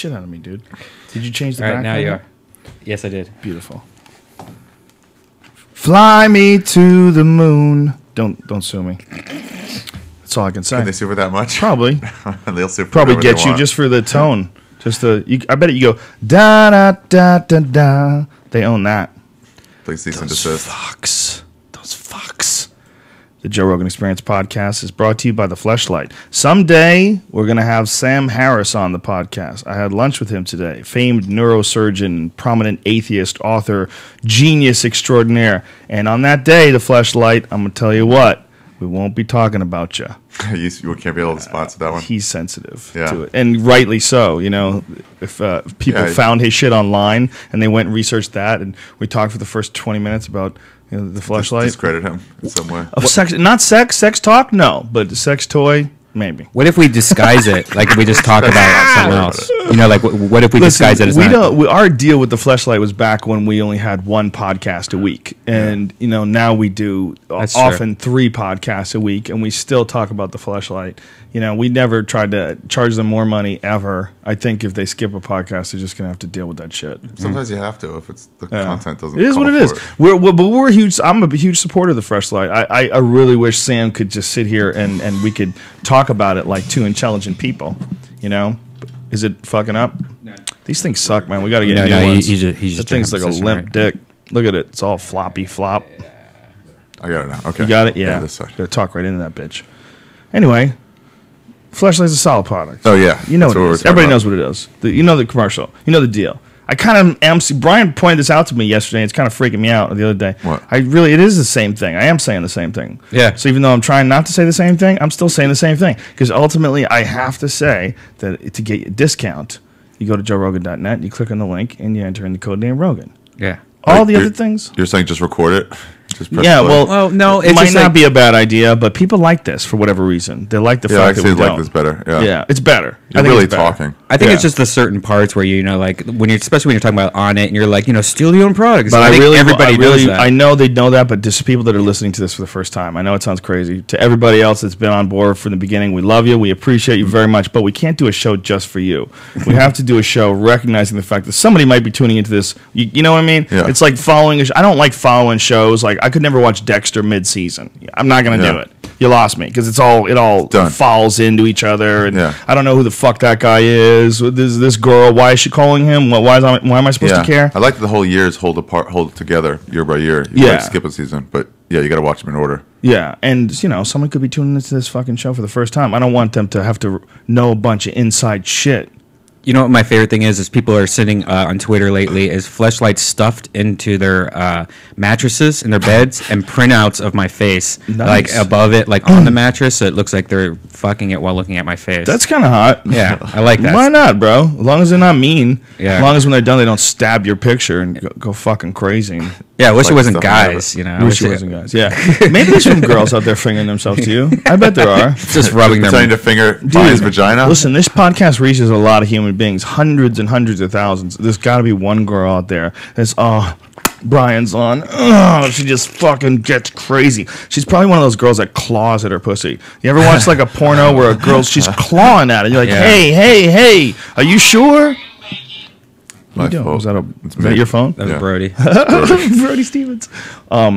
shit out of me, dude. Did you change the All back? right, now you are. Yes, I did. Beautiful. Fly me to the moon. Don't sue me. That's all I can say. Can they sue for that much? Probably. They'll sue for Probably whatever they get you want. just for the tone. I bet you go da da da da da. They own that. Please cease and Those desist. fucks. Those fucks. The Joe Rogan Experience podcast is brought to you by The Fleshlight. Someday, we're going to have Sam Harris on the podcast. I had lunch with him today. Famed neurosurgeon, prominent atheist, author, genius extraordinaire. And on that day, The Fleshlight, I'm going to tell you what, we won't be talking about you. You can't be able to sponsor that one. He's sensitive to it. And rightly so. You know, if people found his shit online and they went and researched that, and we talked for the first 20 minutes about the Fleshlight. Discredit him in some way. Of sex, not sex talk, no, but the sex toy, maybe. What if we disguise it? Like if we just talk about something else? You know, like what if we disguise it as our deal with the Fleshlight was back when we only had one podcast a week, and now we do often 3 podcasts a week, and we still talk about the Fleshlight. We never tried to charge them more money ever. I think if they skip a podcast, they're just gonna have to deal with that shit. Sometimes you have to if it's the content doesn't. It is what it is. We're huge. I'm a huge supporter of the Fleshlight. I really wish Sam could just sit here and we could talk about it like 2 intelligent people. Is it fucking up? No. These things suck, man. We got to get new ones. He's just that thing's like a limp dick. Look at it. It's all floppy flop. I got it now. Okay. You got it? Yeah. This side. Got to talk right into that bitch. Anyway, Fleshlight's a solid product. Oh, yeah. You know what it is. Everybody knows what it is. The commercial. You know the deal. I kind of am. Brian pointed this out to me yesterday. It's kind of freaking me out the other day. What? It is the same thing. I am saying the same thing. Yeah. So even though I'm trying not to say the same thing, I'm still saying the same thing. Because ultimately, I have to say that to get a discount, you go to joerogan.net, you click on the link, and you enter in the code name Rogan. Yeah. All the other things. You're saying just record it? Just press Yeah, play? well, no, it might not be a bad idea, but people like this for whatever reason. They like the fact that we like don't. this better. Yeah. Yeah, it's better. You're really talking. I think it's just the certain parts where like especially when you're talking about on it, and you're like, steal your own products. But I think everybody knows that. I know they know that, but just people that are listening to this for the first time, I know it sounds crazy. To everybody else that's been on board from the beginning, we love you, we appreciate you very much, but we can't do a show just for you. We have to do a show recognizing the fact that somebody might be tuning into this. You know what I mean? Yeah. It's like following. I don't like following shows. Like I could never watch Dexter mid-season. I'm not going to do it. You lost me because it all falls into each other, and I don't know who the fuck that guy is. This girl, why is she calling him? Why am I supposed to care? I like the whole years hold it together year by year. You like skip a season, but you got to watch them in order. Yeah, and someone could be tuning into this fucking show for the first time. I don't want them to have to know a bunch of inside shit. You know what my favorite thing is people are sitting on Twitter lately is Fleshlights stuffed into their mattresses in their beds and printouts of my face like above it, like on the mattress, so it looks like they're fucking it while looking at my face. That's kind of hot. Yeah, I like that. Why not, bro? As long as they're not mean. Yeah. As long as when they're done, they don't stab your picture and go fucking crazy. Yeah, I wish it wasn't guys, I wish it wasn't guys. Yeah. Maybe there's some girls out there fingering themselves to you. I bet there are. Just rubbing their trying to finger Brian's vagina. Listen, this podcast reaches a lot of human beings, hundreds and hundreds of thousands. There's got to be one girl out there that's Brian's on. She just fucking gets crazy. She's probably one of those girls that claws at her pussy. You ever watch like a porno where a girl she's clawing at it? You're like, hey, are you sure? My fault. Is that your phone? That was Brody. Brody Stevens. I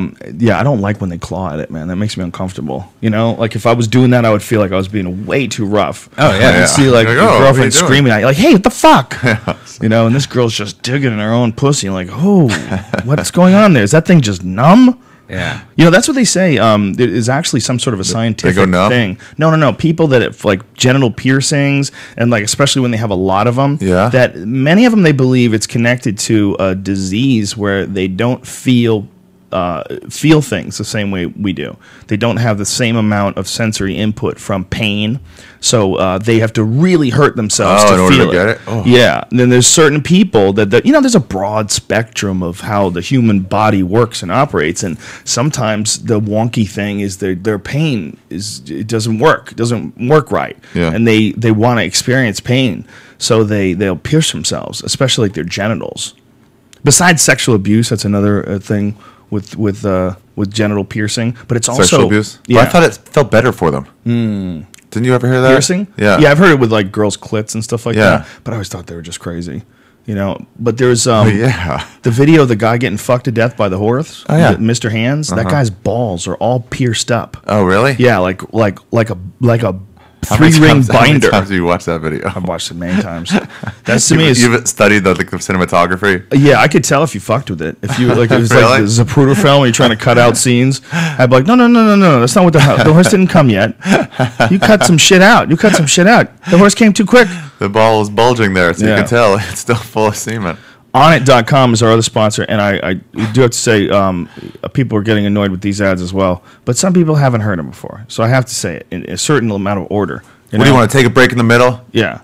don't like when they claw at it, man. That makes me uncomfortable. Like if I was doing that, I would feel like I was being way too rough. Oh yeah. I'd see like your girlfriend screaming at you, like, "Hey, what the fuck?" And this girl's just digging in her own pussy. Like, oh, what's going on there? Is that thing just numb? Yeah. That's what they say. There is actually some sort of a scientific thing. No. People that have like genital piercings, and like especially when they have a lot of them, that many of them they believe it's connected to a disease where they don't feel things the same way we do. They don't have the same amount of sensory input from pain, so they have to really hurt themselves to feel it. Oh. Yeah, and then there's certain people that there's a broad spectrum of how the human body works and operates, and sometimes the wonky thing is their pain doesn't work right, and they want to experience pain, so they'll pierce themselves, especially like their genitals. Besides sexual abuse, that's another thing with genital piercing, but it's also sexual abuse. Yeah, I thought it felt better for them. Didn't you ever hear that? Piercing? Yeah. Yeah, I've heard it with like girls' clits and stuff like that. But I always thought they were just crazy. You know, but there's the video of the guy getting fucked to death by the horse. Oh yeah, Mr. Hands. That guy's balls are all pierced up. Oh really? Yeah, like a 3-ring binder. How many times have you watched that video? I've watched it many times. That's to me. You've studied the cinematography. Yeah, I could tell if you fucked with it. If you like, it was really? Like the Zapruder film where you're trying to cut out scenes. I'd be like, no, that's not what the horse didn't come yet. You cut some shit out. The horse came too quick. The ball is bulging there, so you can tell it's still full of semen. Onnit.com is our other sponsor, and I do have to say people are getting annoyed with these ads as well. But some people haven't heard them before, so I have to say it in a certain amount of order. What do you want to take a break in the middle? Yeah.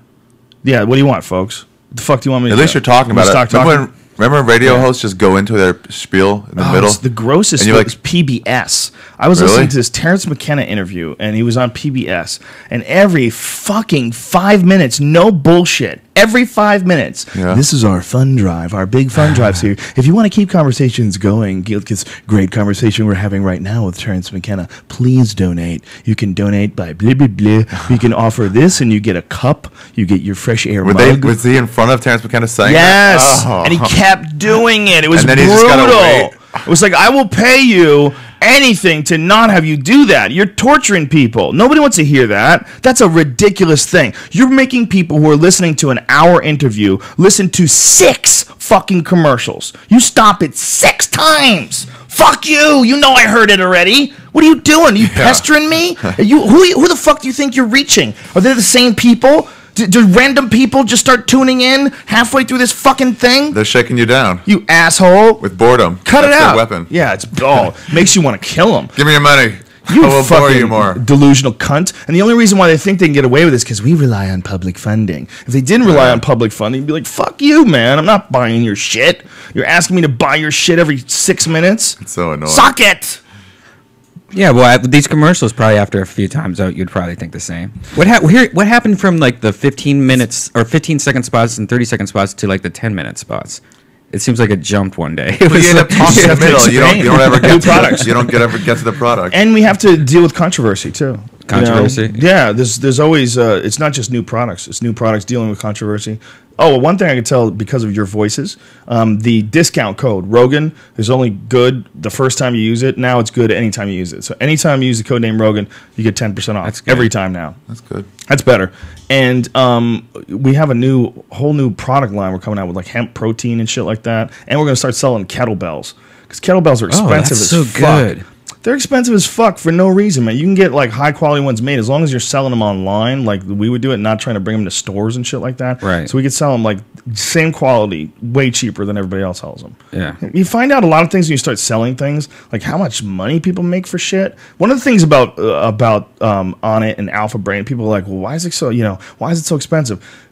What do you want, folks? What the fuck do you want me to do? At least you're talking about it. Remember radio hosts just go into their spiel in the middle? The grossest thing was PBS. I was listening to this Terrence McKenna interview, and he was on PBS. And every fucking 5 minutes, no bullshit. Every 5 minutes. Yeah. This is our fun drive, our big fun drives here. If you want to keep conversations going, this great conversation we're having right now with Terrence McKenna, please donate. You can donate by blah, blah, blah. You can offer this, and you get a cup. You get your fresh air mug. Was he in front of Terrence McKenna saying that? Yes. Oh. And he kept doing it. It was brutal. It was like, I will pay you anything to not have you do that. You're torturing people. Nobody wants to hear that. That's a ridiculous thing. You're making people who are listening to an hour interview listen to 6 fucking commercials. You stop it 6 times. Fuck you. You know I heard it already. What are you doing? Are you pestering me? Who the fuck do you think you're reaching? Are they the same people? Do random people just start tuning in halfway through this fucking thing? They're shaking you down. You asshole. With boredom. Cut it out. Their weapon. Yeah, makes you want to kill them. Give me your money. You fucking delusional cunt. And the only reason why they think they can get away with this is because we rely on public funding. If they didn't rely on public funding, you'd be like, fuck you, man. I'm not buying your shit. You're asking me to buy your shit every 6 minutes? It's so annoying. Suck it! Yeah, well, these commercials, probably after a few times out, you'd probably think the same. What happened from like the 15 minutes or 15-second spots and 30-second spots to like the 10-minute spots? It seems like it jumped one day. You end up talking in the middle. You don't ever get to products. You don't ever get to the product. And we have to deal with controversy too. Controversy? Yeah, there's always it's not just new products. It's new products dealing with controversy. Oh, one thing I can tell because of your voices, the discount code Rogan is only good the first time you use it. Now it's good anytime you use it. So anytime you use the code name Rogan, you get 10% off. That's every time now. That's good. That's better. And we have a whole new product line. We're coming out with like hemp protein and shit like that. And we're going to start selling kettlebells because kettlebells are expensive as fuck. Good. They're expensive as fuck for no reason, man. You can get like high quality ones made as long as you're selling them online, like we would do it, not trying to bring them to stores and shit like that. Right. So we could sell them like same quality, way cheaper than everybody else sells them. Yeah. You find out a lot of things when you start selling things, like how much money people make for shit. One of the things about Onnit and Alpha Brain, people are like, well, why is it so expensive?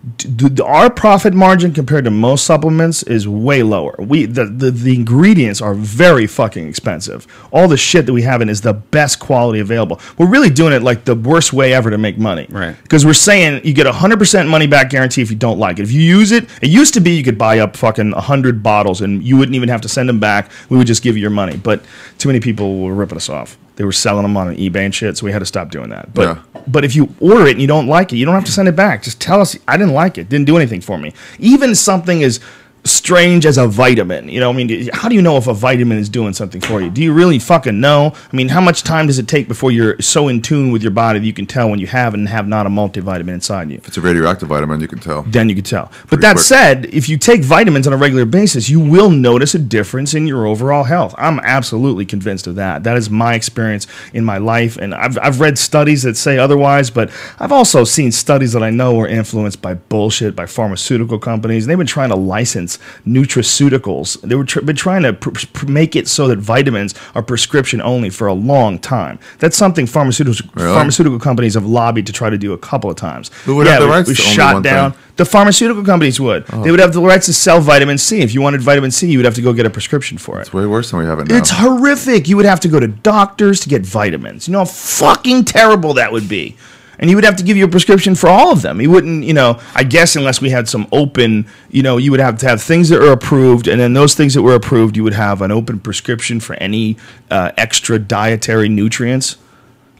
Our profit margin compared to most supplements is way lower. The ingredients are very fucking expensive. All the shit that we have in is the best quality available. We're really doing it like the worst way ever to make money. Right. Because we're saying you get 100% money back guarantee if you don't like it. If you use it, it used to be you could buy up fucking 100 bottles and you wouldn't even have to send them back. We would just give you your money. But too many people were ripping us off. They were selling them on eBay and shit, so we had to stop doing that. But if you order it and you don't like it, you don't have to send it back. Just tell us, I didn't like it. Didn't do anything for me. Even something as strange as a vitamin. You know, I mean, how do you know if a vitamin is doing something for you? Do you really fucking know? I mean, how much time does it take before you're so in tune with your body that you can tell when you have and have not a multivitamin inside you? If it's a radioactive vitamin, you can tell. Then you can tell. But that said, if you take vitamins on a regular basis, you will notice a difference in your overall health. I'm absolutely convinced of that. That is my experience in my life, and I've read studies that say otherwise, but I've also seen studies that I know were influenced by bullshit, by pharmaceutical companies. They've been trying to license nutraceuticals. They've been trying to make it so that vitamins are prescription only for a long time. That's something pharmaceutical companies have lobbied to try to do a couple of times. Who would have the rights to shot down. The pharmaceutical companies would. Oh. They would have the rights to sell vitamin C. If you wanted vitamin C, you would have to go get a prescription for it. It's way worse than we have it now. It's horrific. You would have to go to doctors to get vitamins. You know how fucking terrible that would be. And he would have to give you a prescription for all of them. He wouldn't, I guess unless we had some open, you would have to have things that are approved, and then those things that were approved, you would have an open prescription for any extra dietary nutrients.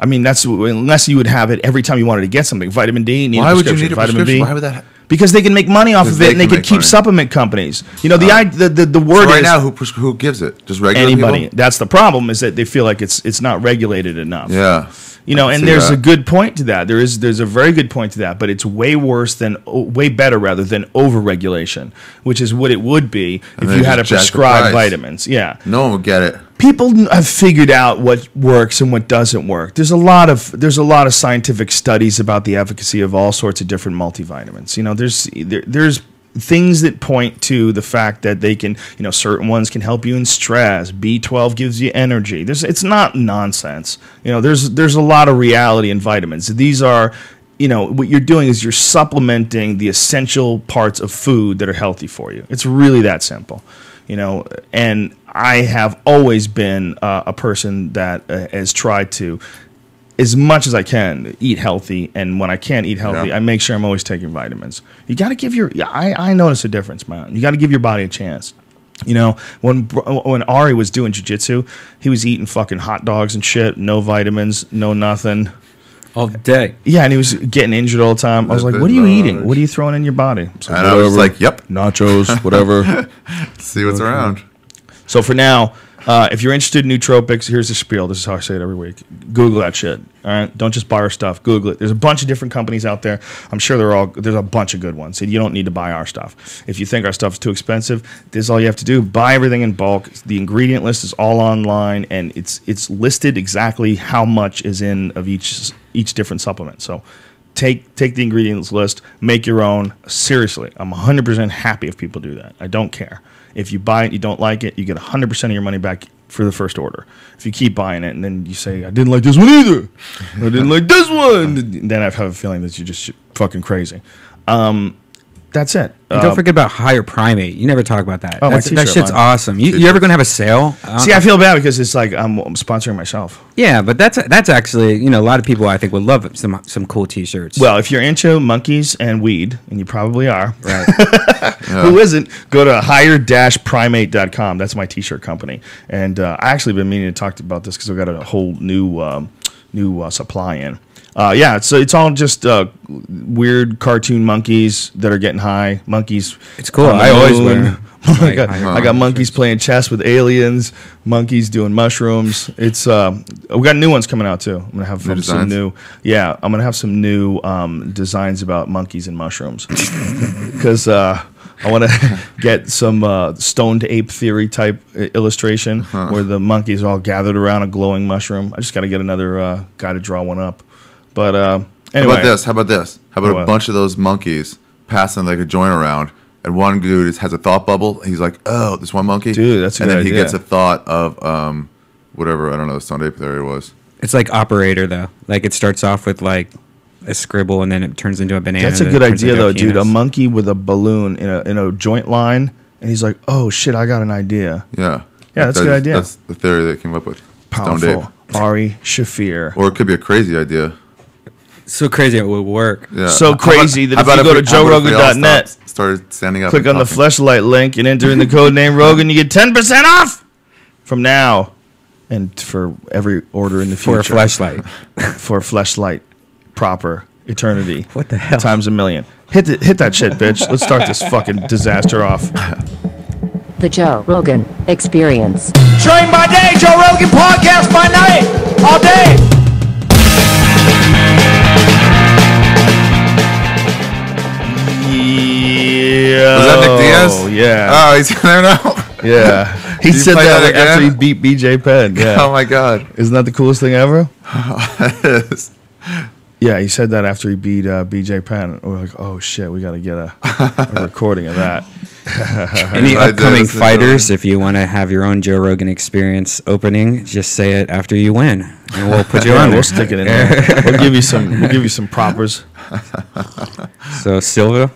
I mean, that's unless you would have it every time you wanted to get something. Vitamin D, why would you need a vitamin B? Why would that? Because they can make money off of it, and they could keep supplement companies. You know, the word so right is now who gives it? Just regular anybody. people? That's the problem, is that they feel like it's not regulated enough. Yeah. You know, and there's a good point to that. There's a very good point to that, but it's way better than overregulation, which is what it would be if you had to prescribe vitamins. Yeah. No one would get it. People have figured out what works and what doesn't work. There's a lot of scientific studies about the efficacy of all sorts of different multivitamins. You know, there's things that point to the fact that they can, you know, certain ones can help you in stress. B12 gives you energy. It's not nonsense. You know, there's a lot of reality in vitamins. These are, you know, what you're doing is you're supplementing the essential parts of food that are healthy for you. It's really that simple. You know, and I have always been a person that has tried to, as much as I can, eat healthy. And when I can't eat healthy, I make sure I'm always taking vitamins. You got to give I notice a difference, man. You got to give your body a chance. You know, when Ari was doing jiu-jitsu, he was eating fucking hot dogs and shit, no vitamins, no nothing. All day. Yeah, and he was getting injured all the time. I was like, what are you eating? What are you throwing in your body? So and I was like, yep. Nachos, whatever. See what's around. So for now, if you're interested in nootropics, here's the spiel. This is how I say it every week. Google that shit. All right? Don't just buy our stuff. Google it. There's a bunch of different companies out there. I'm sure there's a bunch of good ones. You don't need to buy our stuff. If you think our stuff is too expensive, this is all you have to do. Buy everything in bulk. The ingredient list is all online, and it's listed exactly how much is in of each different supplement. So take the ingredients list, make your own. Seriously, I'm 100% happy if people do that. I don't care. If you buy it, you don't like it, you get 100% of your money back for the first order. If you keep buying it and then you say, I didn't like this one either, I didn't like this one, then I have a feeling that you're just fucking crazy. That's it. Don't forget about Higher Primate. You never talk about that. Oh, that shit's awesome. You ever gonna have a sale? See, I feel bad because it's like I'm sponsoring myself. Yeah, but that's actually, you know, a lot of people I think would love some cool T-shirts. Well, if you're into monkeys and weed, and you probably are, right? Who isn't? Go to higher-primate.com. That's my T-shirt company, and I actually been meaning to talk about this because I've got a whole new supply in. Yeah, so it's all just weird cartoon monkeys that are getting high. Monkeys. It's cool. I always wear. I got monkeys playing chess with aliens. Monkeys doing mushrooms. It's we got new ones coming out too. I'm gonna have some new. Yeah, I'm gonna have some new designs about monkeys and mushrooms because I want to get some stoned ape theory type illustration where the monkeys are all gathered around a glowing mushroom. I just got to get another guy to draw one up. But anyway. How about this? How about a bunch of those monkeys passing like a joint around, and one dude has a thought bubble. He's like, "Oh, this one monkey, dude, that's a good idea." And then he gets a thought of whatever, I don't know, the stoned ape theory was. It's like Operator though. Like it starts off with like a scribble, and then it turns into a banana. That's a good idea though, dude. A monkey with a balloon in a joint line, and he's like, "Oh shit, I got an idea." Yeah, that's a good idea. That's the theory they came up with. Powerful. Stoned ape. Ari Shaffir. Or it could be a crazy idea. So crazy it would work. Yeah. So crazy that if you go to JoeRogan.net, started standing up, click on the Fleshlight link and enter in the code name Rogan, you get 10% off from now and for every order in the future. For a fleshlight. For a fleshlight. Proper. Eternity. What the hell? Times a million. Hit that shit, bitch. Let's start this fucking disaster off. The Joe Rogan Experience. Train by day, Joe Rogan podcast by night, all day. Was that Nick Diaz? Yeah. Oh, he's in there now? Yeah. He said that after he beat BJ Penn. Yeah. Oh, my God. Isn't that the coolest thing ever? It is. Yeah, he said that after he beat BJ Penn. We're like, oh, shit, we got to get a recording of that. Any upcoming fighters, if you want to have your own Joe Rogan Experience opening, just say it after you win, and we'll put you on there. We'll stick it in there. We'll give you some propers. So Silva,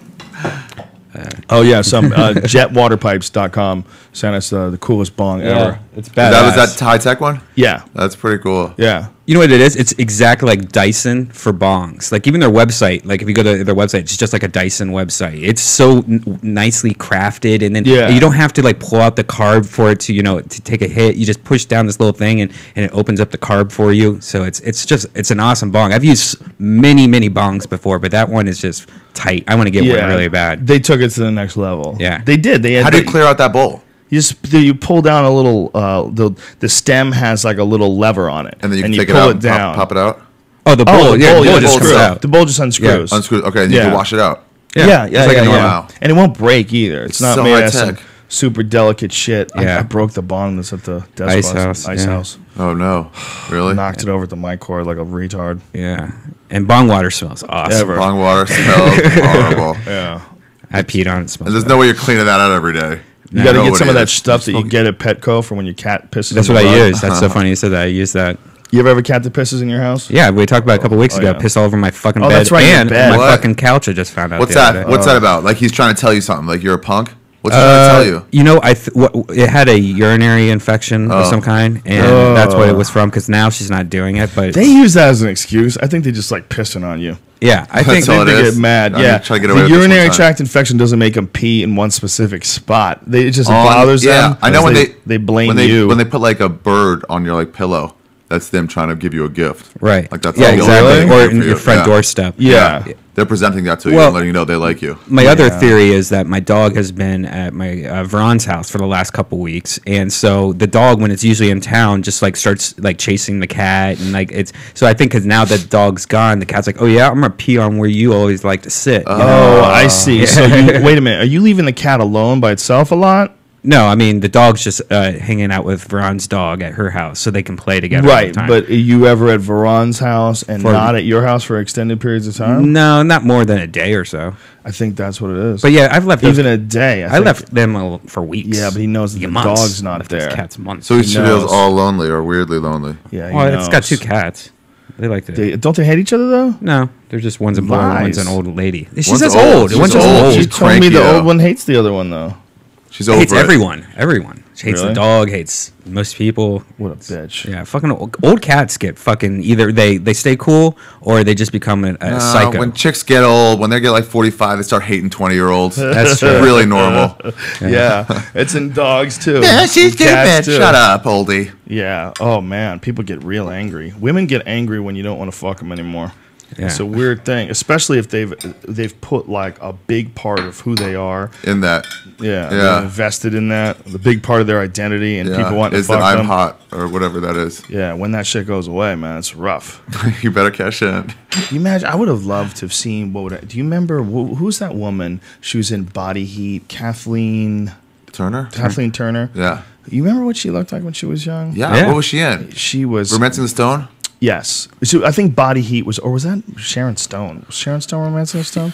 Oh yeah, some jetwaterpipes.com sent us the coolest bong ever. It's badass. That was that high tech one. Yeah, that's pretty cool. Yeah. You know what it is? It's exactly like Dyson for bongs. Like even their website, like if you go to their website, it's just like a Dyson website. It's so nicely crafted, and then you don't have to like pull out the carb for it to to take a hit. You just push down this little thing, and it opens up the carb for you. So it's an awesome bong. I've used many bongs before, but that one is just tight. I want to get one really bad. They took it to the next level. Yeah, they did. How do you clear out that bowl? You pull down a little. The stem has like a little lever on it, and then you can take it out, it down, pop it out. Oh, the bowl, the bowl just screws out. The bowl just unscrews. Yeah, unscrews. Okay, and you can wash it out. Yeah. Wow. And it won't break either. It's not so made out of some super delicate shit. I broke the bong that's at the Ice House. Oh no, really? Knocked it over at the mic cord like a retard. Yeah, and bong water smells awesome. Bong water smells horrible. Yeah, I peed on it. And there's no way you're cleaning that out every day. You got to get some of that stuff that you get at Petco for when your cat pisses. That's what I use. That's so funny you said that. I use that. You ever have a cat that pisses in your house? Yeah, we talked about it a couple weeks ago. Yeah. Piss all over my fucking bed. That's right, and my What? fucking couch. I just found out. What's that? What's that about? Like he's trying to tell you something. Like you're a punk. What's he trying to tell you? You know, it had a urinary infection of some kind, and that's what it was from. Because now she's not doing it, but they use that as an excuse. I think they just like pissing on you. Yeah, I think they get mad. Yeah, the urinary tract infection doesn't make them pee in one specific spot. It just bothers them. Yeah, I know when they blame you when they put like a bird on your like pillow. That's them trying to give you a gift. Right. Like that's exactly. Or in your front doorstep. Yeah. They're presenting that to you and letting you know they like you. My other theory is that my dog has been at my Veron's house for the last couple weeks, and so the dog, when it's usually in town, just like starts like chasing the cat, and like it's. So I think because now that dog's gone, the cat's like, oh yeah, I'm gonna pee on where you always like to sit. Oh, I see. So wait a minute, are you leaving the cat alone by itself a lot? No, I mean the dog's just hanging out with Veron's dog at her house, so they can play together. Right, all the time. but are you ever at Veron's house and not at your house for extended periods of time? No, not more than a day or so. I think that's what it is. But yeah, I've left even a day. I left them for weeks. Yeah, but he knows that the dog's not there. Cat's months. So he feels all lonely or weirdly lonely. Yeah, well, it's got two cats. They like to. Don't they hate each other though? No, they're just one's a boy, one's an old lady. She's one's just old. She's one's just old. She told me the old one hates the other one though. She's over hates everyone. Everyone. She hates the dog. Hates most people. What a bitch. Yeah, fucking old cats get fucking either they stay cool or they just become a psycho. When chicks get old, when they get like 45, they start hating 20-year-olds. That's true. Really normal. Yeah, it's in dogs too. Yeah, she's stupid. Shut up, oldie. Yeah. Oh man, people get real angry. Women get angry when you don't want to fuck them anymore. Yeah. It's a weird thing, especially if they've put like a big part of who they are in that. Yeah, they're invested in that, the big part of their identity, and people want to fuck them. I'm hot or whatever that is. Yeah, when that shit goes away, man, it's rough. You better cash in. You imagine? I would have loved to have seen do you remember who's that woman? She was in Body Heat, Kathleen Turner. Yeah. You remember what she looked like when she was young? Yeah. What was she in? She was Romancing the Stone. Yes. So I think Body Heat was that Sharon Stone? Was Sharon Stone Romancing the Stone?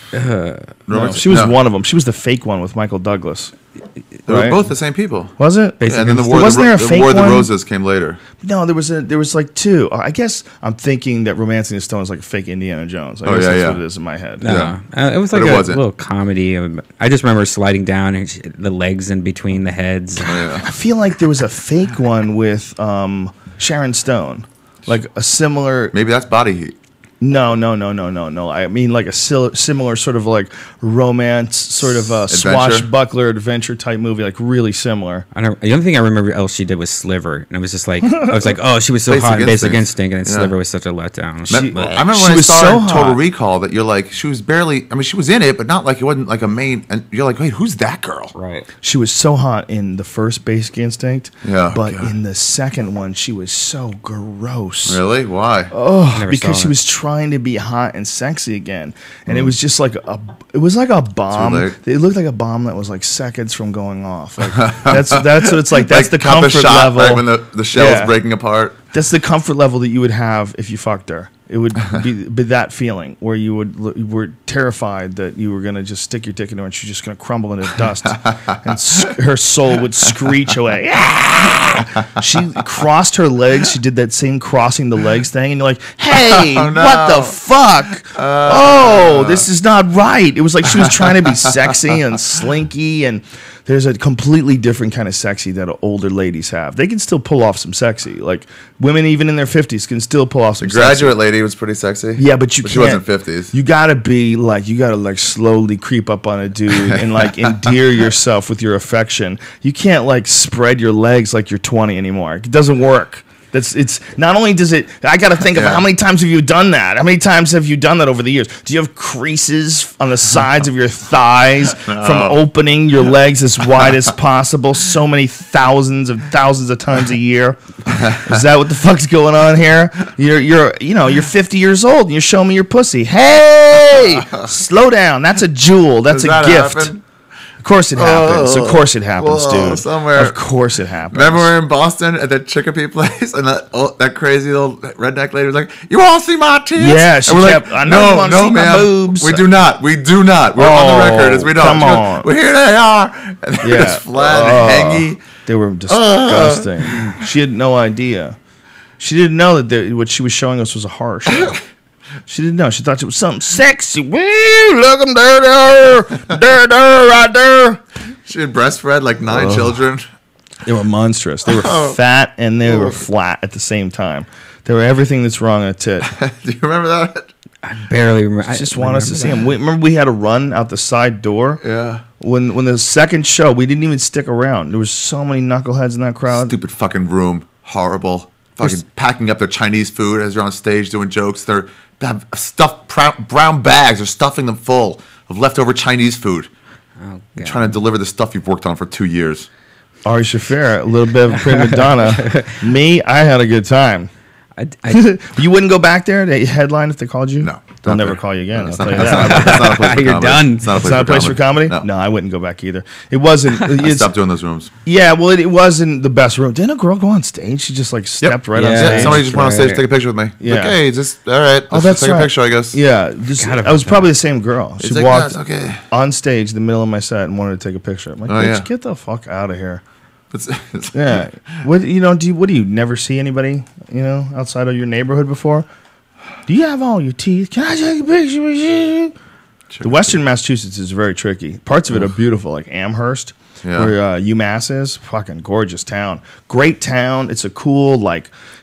No, she was one of them. She was the fake one with Michael Douglas. They were both the same people. Was it? Yeah, and then wasn't there a fake one? The War of the Roses came later. No, there was like two. I guess I'm thinking that Romancing the Stone is like a fake Indiana Jones. I guess that's what it is in my head. No, it was like a little comedy. I just remember sliding down and the legs in between the heads. Oh, yeah. I feel like there was a fake one with Sharon Stone. Like a similar... Maybe that's Body Heat. No. I mean like a similar sort of like romance, sort of a swashbuckler adventure type movie, like really similar. The only thing I remember else she did was Sliver, and I was just like, oh, she was so hot in Basic Instinct, and Sliver was such a letdown. I remember when I saw Total Recall that you're like, she was barely, I mean, she was in it, but not like it wasn't like a main, and you're like, wait, who's that girl? Right. She was so hot in the first Basic Instinct, but in the second one, she was so gross. Really? Why? Oh, because she was trying to be hot and sexy again, and it was just like a bomb. It looked like a bomb that was like seconds from going off. Like that's what it's like. That's like the comfort level. Right when the shell's breaking apart. That's the comfort level that you would have if you fucked her. It would be that feeling where you were terrified that you were going to just stick your dick into her and she's just going to crumble into dust, and her soul would screech away. She crossed her legs. She did that same crossing the legs thing, and you're like, "Hey, oh, no. What the fuck? This is not right." It was like she was trying to be sexy and slinky, and there's a completely different kind of sexy that older ladies have. They can still pull off some sexy. Like women even in their 50s can still pull off some sexy. The graduate lady was pretty sexy. Yeah, but she wasn't 50s. You gotta be like, you gotta slowly creep up on a dude and endear yourself with your affection. You can't spread your legs like you're 20 anymore. It doesn't work. It's not only does it. I got to think of how many times have you done that? How many times have you done that over the years? Do you have creases on the sides of your thighs from opening your legs as wide as possible? So many thousands of times a year. Is that what the fuck's going on here? You're 50 years old and you're showing me your pussy. Hey, slow down. That's a jewel. That's a gift. Happen? Of course it happens. Of course it happens, dude. Somewhere. Of course it happens. Remember we were in Boston at that Chicopee place, and that crazy old redneck lady was like, "You want to see my tits?" Yeah, she kept. Like, I know you want to see my boobs. We do not. We do not. We're on the record as we don't. Come on. Well, here they are. And they were just flat and hangy. They were disgusting. She had no idea. She didn't know that what she was showing us was a horror show. She didn't know. She thought it was something sexy. Woo! Look them there, right there. She had breastfed 9 children. They were monstrous. They were fat and they were flat at the same time. They were everything that's wrong in a tit. Do you remember that? I barely remember. I just want us to see them. Remember we had to run out the side door? Yeah. When the second show, we didn't even stick around. There was so many knuckleheads in that crowd. Stupid fucking room. Horrible. Fucking packing up their Chinese food as they're on stage doing jokes. They have stuffed brown bags. They're stuffing them full of leftover Chinese food. Oh, God. Trying to deliver the stuff you've worked on for 2 years. Ari Shaffir, a little bit of a prima donna. Me, I had a good time. You wouldn't go back there to headline if they called you? No. They'll never call you again. It's not a place for comedy. You're done. It's not a place for comedy? No, I wouldn't go back either. It wasn't. Stop doing those rooms. Yeah, well, it wasn't the best room. Didn't a girl go on stage? She just stepped right on stage. Somebody just went on stage to take a picture with me. Yeah. Like, hey, just, all right. Let's take a picture, I guess. Yeah. I was probably the same girl. She walked okay. on stage in the middle of my set and wanted to take a picture. I'm like, bitch, get the fuck out of here. Yeah. What do you never see anybody, outside of your neighborhood before? Do you have all your teeth? Can I take a picture with you? The Western Massachusetts is very tricky. Parts of it are beautiful, like Amherst, where UMass is. Fucking gorgeous town. Great town. It's a cool,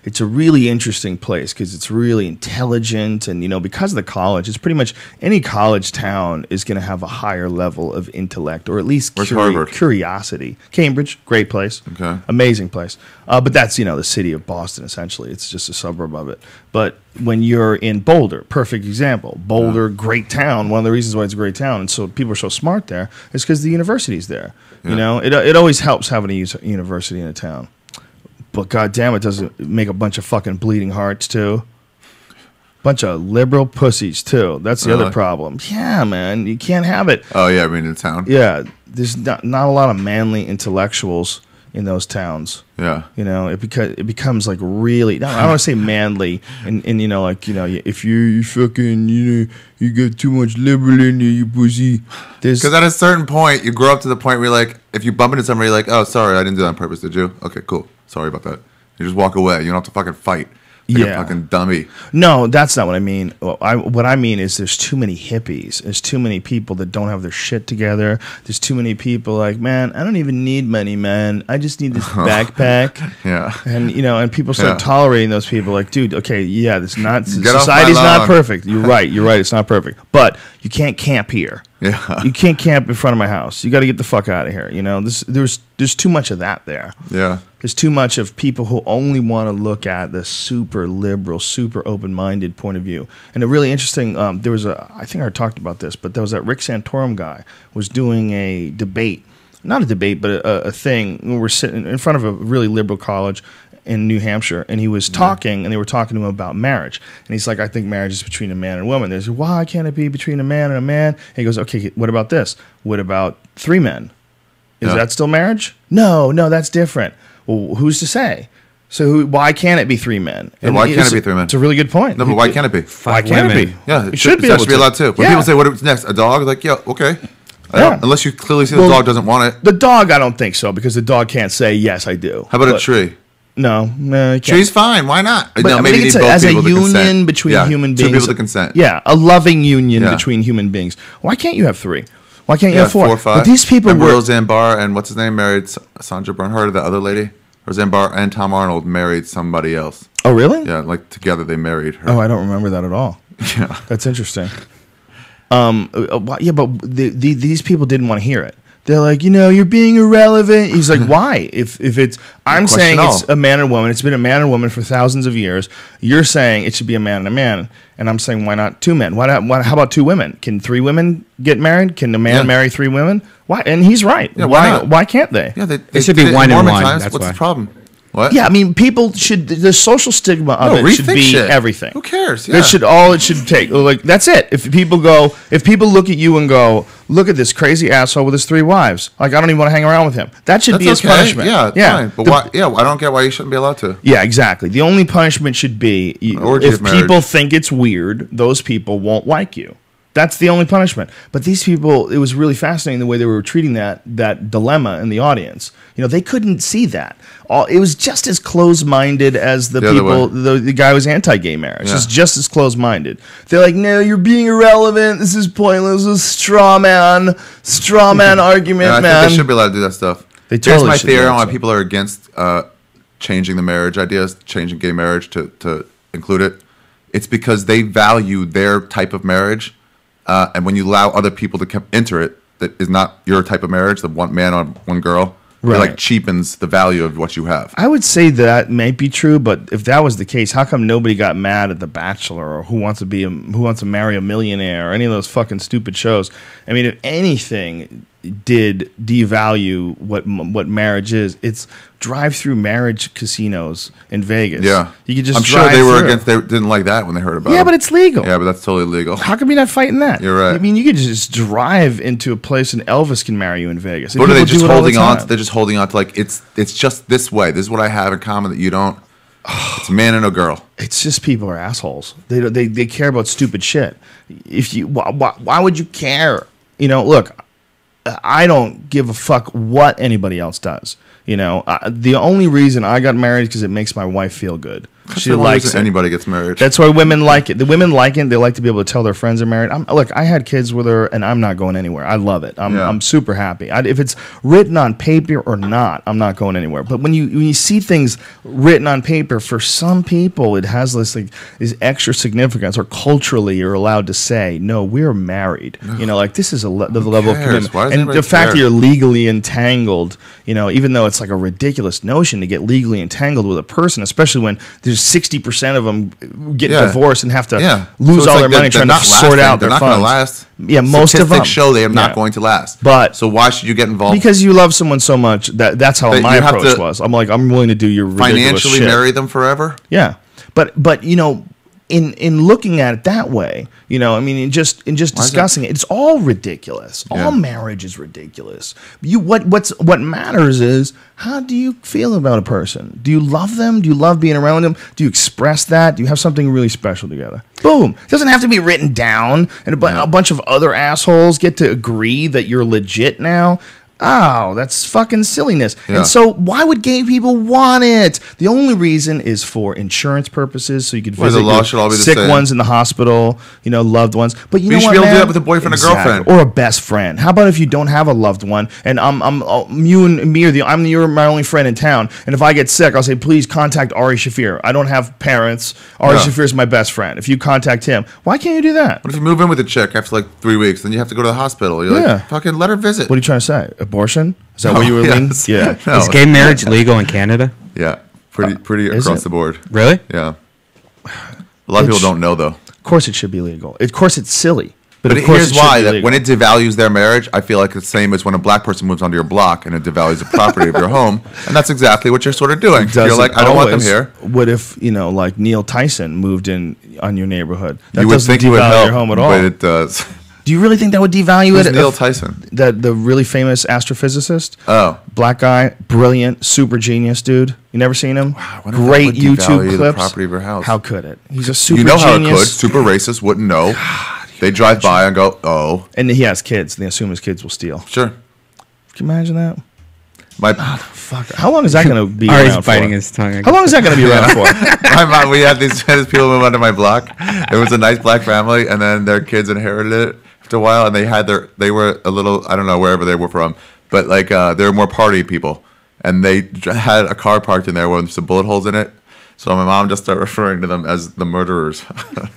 it's a really interesting place because it's really intelligent. And, because of the college, it's pretty much any college town is going to have a higher level of intellect or at least curiosity. Cambridge, great place. Okay. Amazing place. But that's, the city of Boston, essentially. It's just a suburb of it. But when you're in Boulder, perfect example. Boulder, great town. One of the reasons why it's a great town, and so people are so smart there, is because the university's there. Yeah. It always helps having a university in a town. But goddamn, it doesn't make a bunch of fucking bleeding hearts too. Bunch of liberal pussies too. That's the other problem. Yeah, man, you can't have it. Oh yeah, I mean in town. Yeah, there's not a lot of manly intellectuals in those towns. Yeah. It becomes really, I don't want to say manly and if you fucking, you got too much liberal in you pussy. Because at a certain point, you grow up to the point where if you bump into somebody, you're like, oh, sorry, I didn't do that on purpose, did you? Okay, cool. Sorry about that. You just walk away. You don't have to fucking fight. Like a fucking dummy. No, that's not what I mean. What I mean is there's too many hippies. There's too many people that don't have their shit together. There's too many people man, I don't even need money, man. I just need this backpack. Yeah. And and people start tolerating those people. Dude, okay, society's not perfect. You're right. It's not perfect. But you can't camp here. Yeah. You can't camp in front of my house. You got to get the fuck out of here. There's too much of that there. Yeah. There's too much of people who only want to look at the super liberal, super open-minded point of view. And a really interesting, I think I talked about this, but there was that Rick Santorum guy was doing a debate, not a debate, but a thing. We were sitting in front of a really liberal college in New Hampshire, and he was talking, and they were talking to him about marriage. And he's like, I think marriage is between a man and a woman. They said, why can't it be between a man and a man? And he goes, okay, what about this? What about 3 men? Is that still marriage? No, that's different. Well, who's to say? So why can't it be 3 men? Yeah, why can't it be 3 men? It's a really good point. No, but why can't it be? Why can't it be? Yeah, it should be allowed too. When people say, "What's next?" A dog? Like, yeah, okay. Unless you clearly see the dog doesn't want it. The dog, I don't think so, because the dog can't say yes, I do. How about a tree? No, tree's fine. Why not? But no, maybe it's as a union between human beings. 2 people to consent. Yeah, a loving union between human beings. Why can't you have 3? Why can't you have 4? 4 or 5. But these people were Roseanne Barr and what's his name married Sandra Bernhard, the other lady. Roseanne Barr and Tom Arnold married somebody else. Oh, really? Yeah, like together they married her. Oh, I don't remember that at all. Yeah, that's interesting. Yeah, but these people didn't want to hear it. They're like, you're being irrelevant. He's like, why? If it's, I'm saying it's a man and woman. It's been a man and woman for thousands of years. You're saying it should be a man and a man, and I'm saying why not 2 men? How about 2 women? Can 3 women get married? Can a man marry 3 women? Why? And he's right. Yeah, why can't they? Yeah, they should be 1 and 1. That's what's why. the problem? What? Yeah, I mean, people should. The social stigma of it should be everything. Who cares? Yeah. It should take. Like, that's it. If people look at you and go, look at this crazy asshole with his 3 wives. Like, I don't even want to hang around with him. That should be his punishment. Yeah, fine. But why? Yeah, I don't get why you shouldn't be allowed to. Yeah, exactly. The only punishment should be if people think it's weird, those people won't like you. That's the only punishment. But these people, it was really fascinating the way they were treating that dilemma in the audience. They couldn't see that. It was just as closed-minded as the people. The guy was anti-gay marriage. It's just as closed-minded. They're like, no, you're being irrelevant. This is pointless. This is straw man argument, I man. think they should be allowed to do that stuff. They totally Here's my theory on why people are against changing the marriage ideas, changing gay marriage to include it. It's because they value their type of marriage. And when you allow other people to enter it, that is not your type of marriage, the one man on one girl, it like cheapens the value of what you have. I would say that might be true, but if that was the case, how come nobody got mad at The Bachelor or Who Wants to Marry a Millionaire or any of those fucking stupid shows? I mean, if anything did devalue what marriage is, it's drive-through marriage casinos in Vegas. Yeah, you could just. I'm sure they were against. They didn't like that when they heard about it. Yeah, but it's legal. Yeah, but that's totally legal. How come you're not fighting that? You're right. I mean, you could just drive into a place and Elvis can marry you in Vegas. What are they just holding on to? They're just holding on to like it's just this way. This is what I have in common that you don't. It's a man and a girl. It's just people are assholes. They care about stupid shit. If you why would you care? Look. I don't give a fuck what anybody else does. The only reason I got married is because it makes my wife feel good. She likes it. Anybody gets married. That's why women like it. The women like it. They like to be able to tell their friends they're married. Look, I had kids with her, and I'm not going anywhere. I love it. I'm super happy. If it's written on paper or not, I'm not going anywhere. But when you see things written on paper, for some people, it has this extra significance, or culturally, you're allowed to say, no, we're married. This is the level of commitment. And the fact that you're legally entangled, even though it's like a ridiculous notion to get legally entangled with a person, especially when there's 60% of them get divorced and have to lose all their money trying to sort out their funds. They're not going to last. Yeah, most of them show they are not going to last. So why should you get involved? Because you love someone so much. That's how my approach was. I'm like, I'm willing to do your ridiculous financially shit. Marry them forever. Yeah, but in looking at it that way, in just discussing it, it's all ridiculous. All marriage is ridiculous. What matters is, how do you feel about a person? Do you love them? Do you love being around them? Do you express that? Do you have something really special together? Boom. It doesn't have to be written down, and a bunch of other assholes get to agree that you're legit now. Oh, that's fucking silliness. Yeah. And so why would gay people want it? The only reason is for insurance purposes, so you could visit your sick ones in the hospital, loved ones. But you know what, should be able to do that with a boyfriend or girlfriend. Or a best friend. How about if you don't have a loved one, and I'm you're my only friend in town, and if I get sick, I'll say, please contact Ari Shaffir. I don't have parents. Ari Shaffir is my best friend. If you contact him, why can't you do that? What if you move in with a chick after 3 weeks, then you have to go to the hospital? You're like, fucking let her visit. What are you trying to say? Abortion? Is that what you were meaning? Yeah. No. Is gay marriage legal in Canada? Yeah. Pretty across the board. Really? Yeah. A lot of people don't know, though. Of course it should be legal. Of course it's silly. But here's why. That when it devalues their marriage, I feel like it's the same as when a black person moves onto your block and it devalues the property of your home. And that's exactly what you're sort of doing. You're like, I don't want them here. What if, like Neil Tyson moved in on your neighborhood? That you would doesn't think it would devalue help, your home at all. But it does. Do you really think that would devalue it? Neil Tyson? The really famous astrophysicist? Oh. Black guy, brilliant, super genius dude. You never seen him? Wow, great YouTube clips. The property of your house. How could it? He's a super genius. How it could. Super racist. Wouldn't know. God, they drive by and go, oh. And he has kids. They assume his kids will steal. Sure. Can you imagine that? Fuck. How long is that going to be around for? Biting his tongue. How long is that going to be around for? My mom, we had these people move onto my block. It was a nice black family, and then their kids inherited it after a while, and they were a little, I don't know, wherever they were from, but like they were more party people. And they had a car parked in there with some bullet holes in it. So my mom just started referring to them as the murderers. The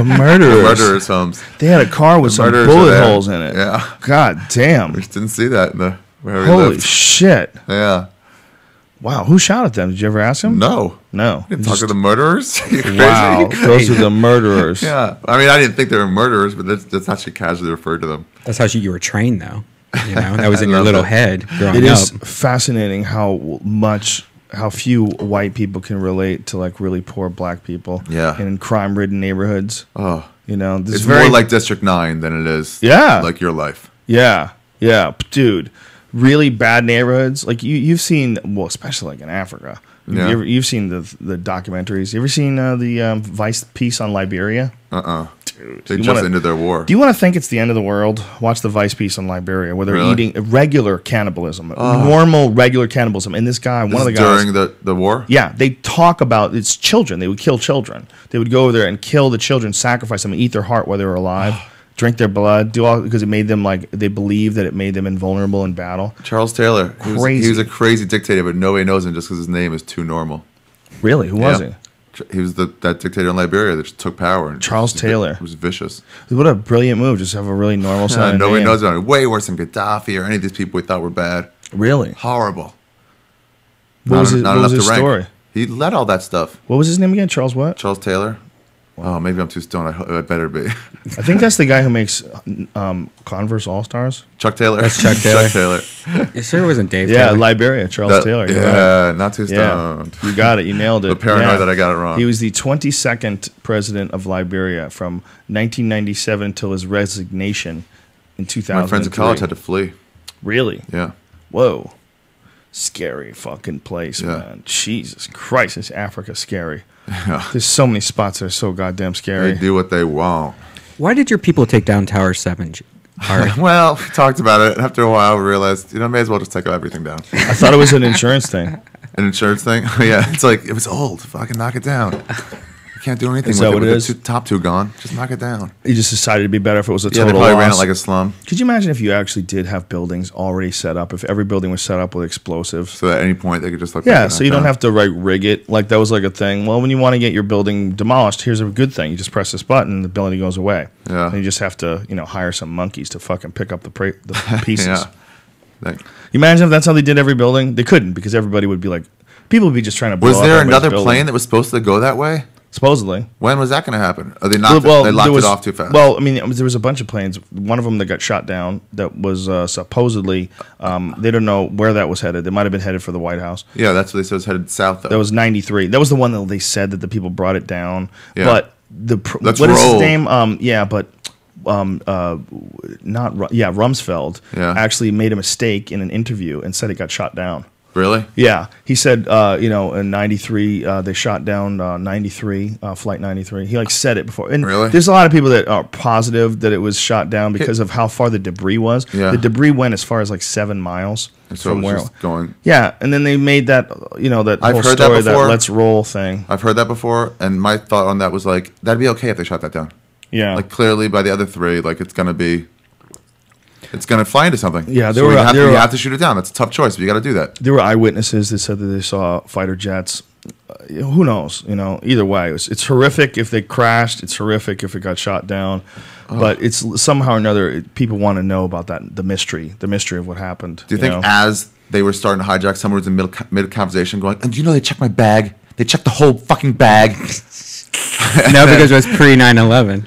murderers? The murderers' homes. They had a car with some bullet holes in it. Yeah. God damn. We just didn't see that where we lived. Holy shit. Yeah. Wow. Who shot at them? Did you ever ask him? No. You didn't talk to the murderers? Wow. Those are the murderers. Yeah. I mean, I didn't think they were murderers, but that's how she casually referred to them. That's how you were trained, though. You know, that was in your little head growing up. It is fascinating how few white people can relate to like really poor black people. Yeah. In crime-ridden neighborhoods. Oh. You know, it's more like District 9 than it is like your life. Yeah. Yeah. Dude, really bad neighborhoods. Like you've seen, well, especially like in Africa. Yeah. You've seen the documentaries. You ever seen the Vice piece on Liberia? Dude, they just ended their war. Do you want to think it's the end of the world? Watch the Vice piece on Liberia, where they're eating regular cannibalism, normal regular cannibalism. And this guy, one of the guys during the war, yeah, they talk about it's children. They would kill children. They would go over there and kill the children, sacrifice them, and eat their heart while they were alive. Drink their blood, do all because it made them like they believe that it made them invulnerable in battle. Charles Taylor, he was a crazy dictator, but nobody knows him just because his name is too normal. Really, who was he? He was that dictator in Liberia that just took power. And Charles Taylor. It was vicious. What a brilliant move! Just have a really normal sounding name. Nobody knows about it. Way worse than Gaddafi or any of these people we thought were bad. Really horrible. What was his story? He led all that stuff. What was his name again? Charles what? Charles Taylor. Oh, maybe I'm too stoned. I better be. I think that's the guy who makes Converse All Stars. Chuck Taylor. That's Chuck Taylor. Chuck Taylor. You sure it wasn't Dave? Yeah, Taylor? Liberia. Charles Taylor. Right. Not too stoned. Yeah. You got it. You nailed it. The paranoid that I got it wrong. He was the 22nd president of Liberia from 1997 until his resignation in 2000. My friends in college had to flee. Really? Yeah. Whoa. Scary fucking place, man. Jesus Christ, is Africa scary. Yeah. There's so many spots that are so goddamn scary. They do what they want. Why did your people take down Tower 7? Well, we talked about it. After a while, we realized, may as well just take everything down. I thought it was an insurance thing. An insurance thing? Yeah, it's like, it was old. Fucking knock it down. You can't do anything with it. The top two gone. Just knock it down. You just decided it'd be better if it was a total they probably loss. ran it like a slum. Could you imagine if you actually did have buildings already set up? If every building was set up with explosives, so at any point they could just so you don't have to rig it like that was like a thing. Well, when you want to get your building demolished, here's a good thing: you just press this button, and the building goes away. Yeah, and you just have to hire some monkeys to fucking pick up the pieces. Yeah. You imagine if that's how they did every building? They couldn't because everybody would be like, people would be just trying to blow up. Was there another plane that was supposed to go that way? Supposedly. When was that going to happen? They locked it off too fast. Well, I mean, there was a bunch of planes. One of them that got shot down that was supposedly, they don't know where that was headed. It might have been headed for the White House. Yeah, that's what they said was headed south, though. That was 93. That was the one that they said that the people brought it down. Yeah. But Let's what roll. is his name? Rumsfeld actually made a mistake in an interview and said it got shot down. Really? Yeah. He said, in 93, they shot down 93, Flight 93. He said it before. And really? There's a lot of people that are positive that it was shot down because of how far the debris was. Yeah. The debris went as far as 7 miles from where. Just going. Yeah. And then they made that, that I've whole heard story, that before. Let's Roll thing. I've heard that before. And my thought on that was that'd be okay if they shot that down. Yeah. Clearly by the other three, it's going to be. It's going to fly into something. Yeah, you have to shoot it down. That's a tough choice, but you got to do that. There were eyewitnesses that said that they saw fighter jets. Who knows? Either way, it's horrific if they crashed. It's horrific if it got shot down. But it's somehow or another people want to know about that the mystery of what happened. Do you think as they were starting to hijack, someone was in mid conversation going, "And do you know they checked my bag? They checked the whole fucking bag." No, because it was pre 9/11.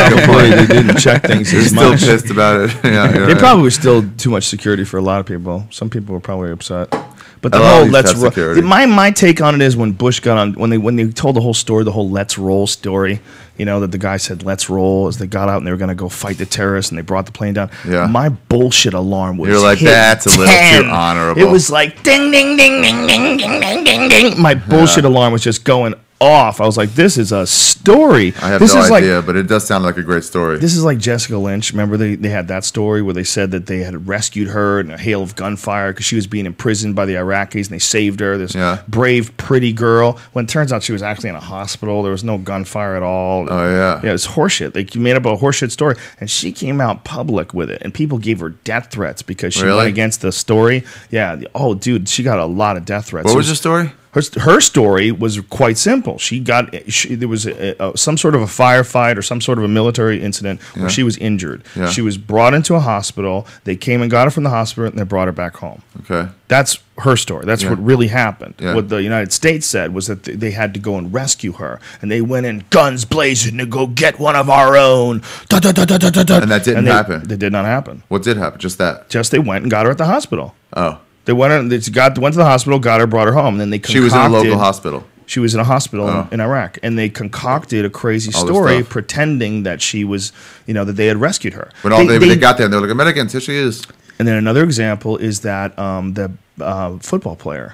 Good point. They didn't check things as much. Still pissed about it. They probably were still too much security for a lot of people. Some people were probably upset. But the whole let's roll. My take on it is when Bush got on when they told the whole story, the whole let's roll story. That the guy said let's roll as they got out and they were going to go fight the terrorists and they brought the plane down. Yeah. My bullshit alarm was. You're like that's a little too honorable. It was like ding ding ding ding ding ding ding ding ding. My bullshit alarm was just going off. I was like, this is a story. I have no idea, but it does sound like a great story. This is like Jessica Lynch. Remember they had that story where they said that they had rescued her in a hail of gunfire because she was being imprisoned by the Iraqis and they saved her. This brave, pretty girl. When it turns out she was actually in a hospital. There was no gunfire at all. Oh, yeah. Yeah, it was horseshit. They made up a horseshit story. And she came out public with it. And people gave her death threats because she went against the story. Yeah. Oh, dude, she got a lot of death threats. What was the story? Her story was quite simple. There was some sort of a firefight or some sort of a military incident where she was injured. Yeah. She was brought into a hospital. They came and got her from the hospital and they brought her back home. Okay. That's her story. That's what really happened. Yeah. What the United States said was that they had to go and rescue her. And they went in guns blazing to go get one of our own. And that didn't happen? That did not happen. What did happen? Just that? Just they went and got her at the hospital. Oh. They went to the hospital, got her, brought her home. And then they concocted. She was in a local hospital. She was in a hospital in Iraq, and they concocted a crazy story pretending that she was, that they had rescued her. When they got there, and they were like, Americans, here she is. And then another example is that the football player.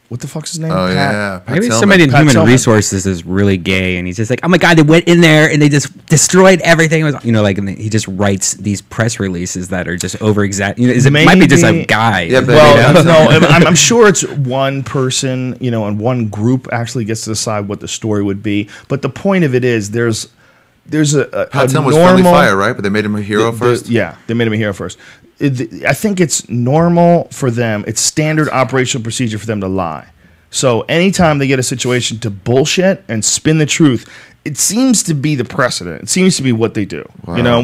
What the fuck's his name? Oh, yeah. Maybe somebody in human resources is really gay, and he's just like, oh my God, they went in there and they just destroyed everything. It was, and he just writes these press releases that are just over-exaggerated. It might be just a guy. Yeah, no, I'm sure it's one person, and one group actually gets to decide what the story would be. But the point of it is there's a Pat Tillman was normal, friendly fire, right? But they made him a hero first? Yeah, they made him a hero first. I think it's normal for them. It's standard operational procedure for them to lie. So anytime they get a situation to bullshit and spin the truth, it seems to be the precedent. It seems to be what they do. Wow.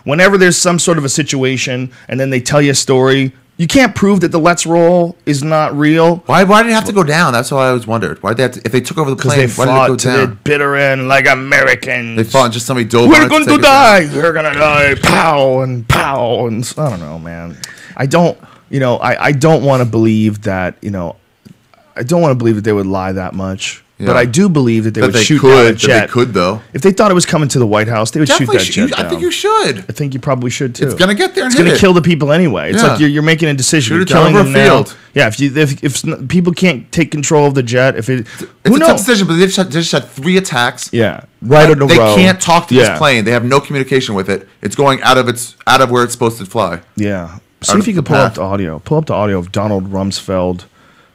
Whenever there's some sort of a situation and then they tell you a story, you can't prove that the let's roll is not real. Why did it have to go down? That's what I always wondered. Why did if they took over the plane, why did it go down? To the bitter end like Americans. They fought and just somebody dove. We're going to die. We're going to die. Pow and pow and I don't know, man. I don't want to believe that. I don't want to believe that they would lie that much. Yeah. But I do believe that they would shoot down a jet. They could, though. If they thought it was coming to the White House, they would shoot that jet down. I think you should. I think you probably should, too. It's going to get there and It's going to kill the people anyway. It's like you're making a decision. Shoot it over a field. Yeah, if people can't take control of the jet, it's a tough decision, but they just had 3 attacks. Yeah, right in a row. They can't talk to this plane. They have no communication with it. It's going out of where it's supposed to fly. Yeah. See if you can pull up the audio. Pull up the audio of Donald Rumsfeld.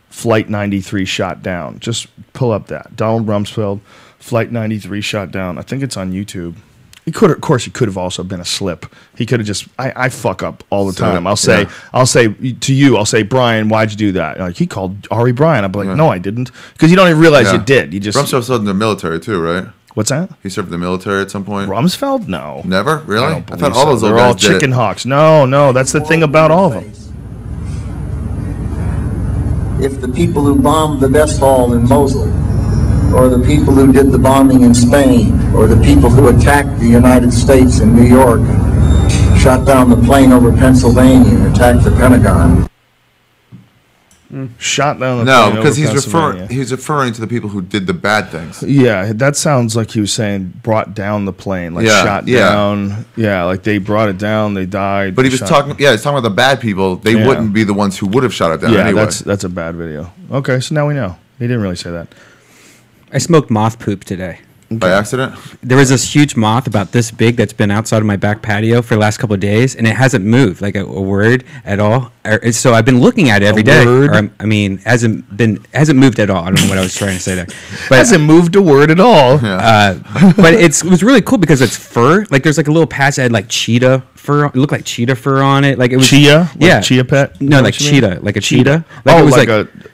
Flight 93 shot down. Just pull up that. Donald Rumsfeld, Flight 93 shot down. I think it's on YouTube. He could have also been a slip. He could have just. I fuck up all the time. I'll say to you, Brian, why'd you do that? Like, he called Ari Brian. I'm like, no, I didn't, because you don't even realize you did. You just. Rumsfeld served in the military too, right? What's that? He served in the military at some point. Rumsfeld? No. Never? Really? I thought all those They're all chicken hawks. No. That's the thing about all of them. If the people who bombed the Westfall in Mosul, or the people who did the bombing in Spain, or the people who attacked the United States in New York, shot down the plane over Pennsylvania and attacked the Pentagon. Shot down the plane over because he's referring to the people who did the bad things. Yeah, that sounds like he was saying brought down the plane, like shot down. Yeah, like they brought it down, they died. But he's talking about the bad people. They wouldn't be the ones who would have shot it down anyway. That's a bad video. Okay, so now we know. He didn't really say that. I smoked moth poop today. Okay. By accident? There was this huge moth about this big that's been outside of my back patio for the last couple of days, and it hasn't moved like a word at all. So I've been looking at it every day. Hasn't moved at all. I don't know what I was trying to say there. But hasn't moved a word at all. Yeah. But it was really cool because it's fur. Like there's like a little patch that had like cheetah fur. It looked like cheetah fur on it. Like it was chia. Yeah, chia pet. No, like cheetah, like a cheetah. Like it was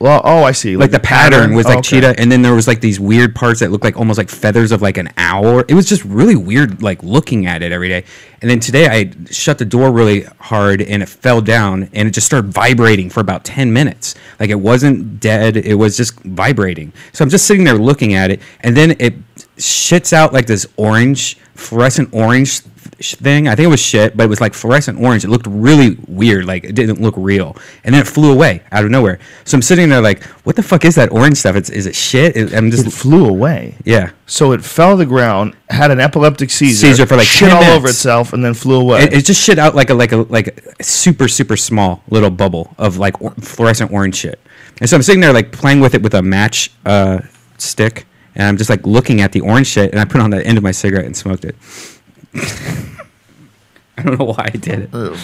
Well, I see. Like the pattern was like cheetah, and then there was like these weird parts that looked like almost like feathers of like an owl. It was just really weird, like looking at it every day. And then today I shut the door really hard, and it fell down, and it just started vibrating for about 10 minutes. Like it wasn't dead; it was just vibrating. So I'm just sitting there looking at it, and then it shits out like this fluorescent orange thing. I think it was shit, but it was like fluorescent orange. It looked really weird, like it didn't look real. And then it flew away out of nowhere. So I'm sitting there like, what the fuck is that orange stuff? Is it shit? It flew away. Yeah. So it fell to the ground, had an epileptic seizure for like shit all over itself, and then flew away. It just shit out like a super small little bubble of like fluorescent orange shit. And so I'm sitting there like playing with it with a match stick, and I'm just like looking at the orange shit, and I put it on the end of my cigarette and smoked it. I don't know why I did it. Ew.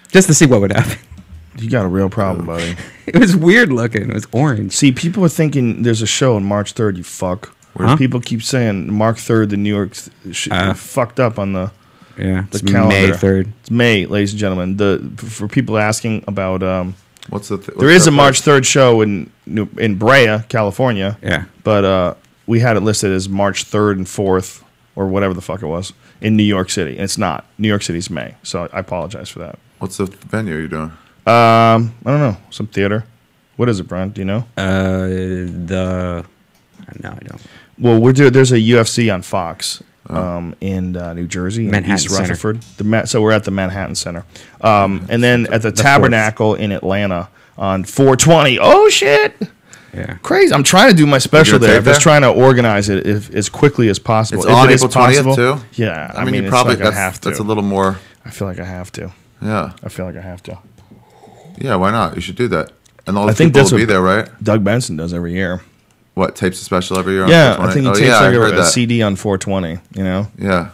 Just to see what would happen. You got a real problem, buddy. It was weird looking. It was orange. See, people are thinking there's a show on March 3rd, you fuck. Where people keep saying March 3rd, the New York fucked up on the calendar. May 3rd. It's May, ladies and gentlemen. For people asking about what's there is a March 3rd show in Brea, California. Yeah. But we had it listed as March 3rd and 4th or whatever the fuck it was in New York City. And it's not. New York City's May. So I apologize for that. What's the venue you're doing? I don't know. Some theater. What is it, Brian? Do you know? No, I don't. Well, there's a UFC on Fox in New Jersey, Manhattan East Rutherford. So we're at the Manhattan Center. And then at the Tabernacle in Atlanta on 4/20. Oh, shit. Yeah. Crazy. I'm trying to do my special there. I'm just trying to organize it as quickly as possible. It's on April 20th, too? Yeah. I mean, you probably have to. That's a little more. I feel like I have to. Yeah. I feel like I have to. Yeah, why not? You should do that. And all the people will be there, right? Doug Benson does every year. What, tapes a special every year on 420? I think he tapes a CD on 420, you know? Yeah.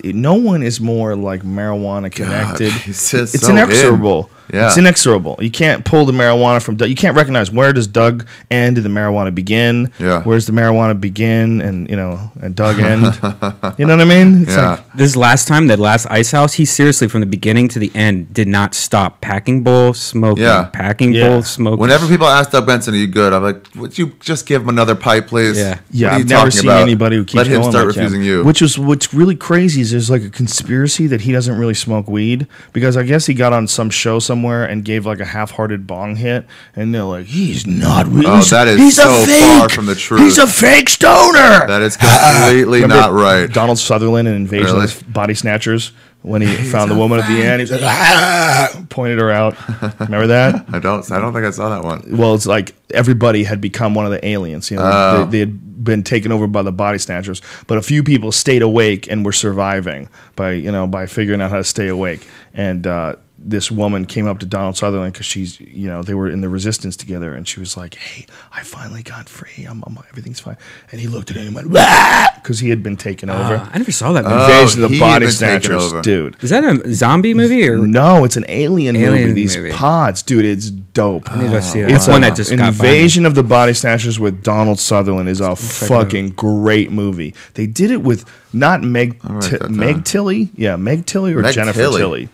No one is more like marijuana connected. God, it's inexorable. Yeah. It's inexorable. You can't pull the marijuana from Doug. You can't recognize where does Doug end and the marijuana begin. Yeah. Where's the marijuana begin and Doug end. You know what I mean? It's like, this last time, that last Ice House, he seriously from the beginning to the end did not stop packing bowl, smoking, packing bowl, smoking. Whenever people ask Doug Benson, "Are you good?" I'm like, "Would you just give him another pipe, please?" Yeah. I've never seen anybody who keeps let him going start like refusing you. What's really crazy is there's like a conspiracy that he doesn't really smoke weed because I guess he got on some show somewhere and gave like a half-hearted bong hit, and they're like, "He's not really." Oh, that is so far from the truth. He's a fake stoner. That is completely not right. Donald Sutherland in Invasion of Body Snatchers, when he found the woman at the end, he's like, pointed her out. Remember that? I don't think I saw that one. Well, it's like everybody had become one of the aliens. They had been taken over by the body snatchers, but a few people stayed awake and were surviving by figuring out how to stay awake. And this woman came up to Donald Sutherland because they were in the resistance together, and she was like, "Hey, I finally got free. Everything's fine." And he looked at him and went, because he had been taken over. I never saw that movie. Invasion of the Body Snatchers, dude. Is that a zombie movie or no? It's an alien movie. These pods, dude. It's dope. I need to see that. It's one that just Invasion of the Body Snatchers with Donald Sutherland is a fucking great movie. They did it with not Meg Tilly, Meg Tilly or Jennifer Tilly.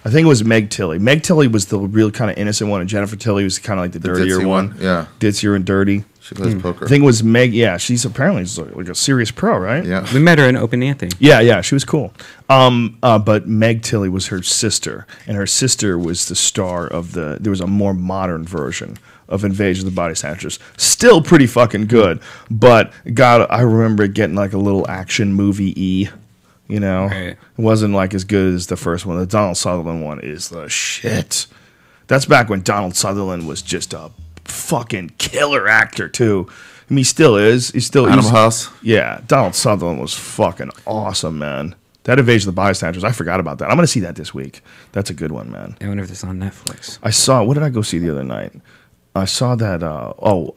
I think it was Meg Tilly. Meg Tilly was the real kind of innocent one, and Jennifer Tilly was kind of like the dirtier one. Yeah. Ditzier and dirty. She plays poker. I think it was Meg. Yeah, she's apparently like a serious pro, right? Yeah. We met her in Open Ante. Yeah, she was cool. But Meg Tilly was her sister, and her sister was the star of there was a more modern version of Invasion of the Body Snatchers. Still pretty fucking good, but God, I remember it getting like a little action movie-y. It wasn't like as good as the first one. The Donald Sutherland one is the shit. That's back when Donald Sutherland was just a fucking killer actor too. I mean, he still is. He's Animal House. Yeah, Donald Sutherland was fucking awesome, man. That Invasion of the Body Snatchers, I forgot about that. I'm gonna see that this week. That's a good one, man. I wonder if it's on Netflix. I saw. What did I go see the other night? I saw that.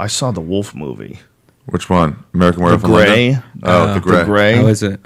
I saw the Wolf movie. Which one? American Werewolf in London? Oh, The Grey. The Grey. How is it?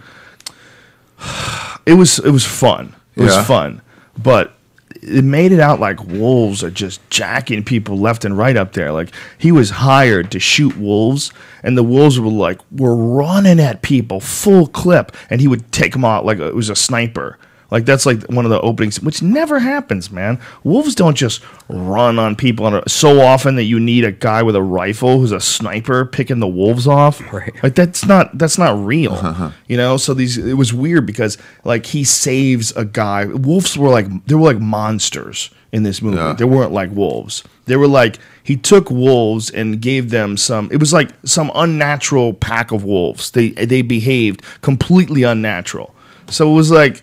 It was fun. It was fun, but it made it out like wolves are just jacking people left and right up there. Like he was hired to shoot wolves, and the wolves were running at people full clip, and he would take them out like it was a sniper. Like that's like one of the openings, which never happens, man. Wolves don't just run on people so often that you need a guy with a rifle who's a sniper picking the wolves off. Right. Like that's not real, you know. So it was weird because like he saves a guy. Wolves were like monsters in this movie. Yeah. They weren't like wolves. They were like he took wolves and gave them some. It was like some unnatural pack of wolves. They behaved completely unnatural. So it was like.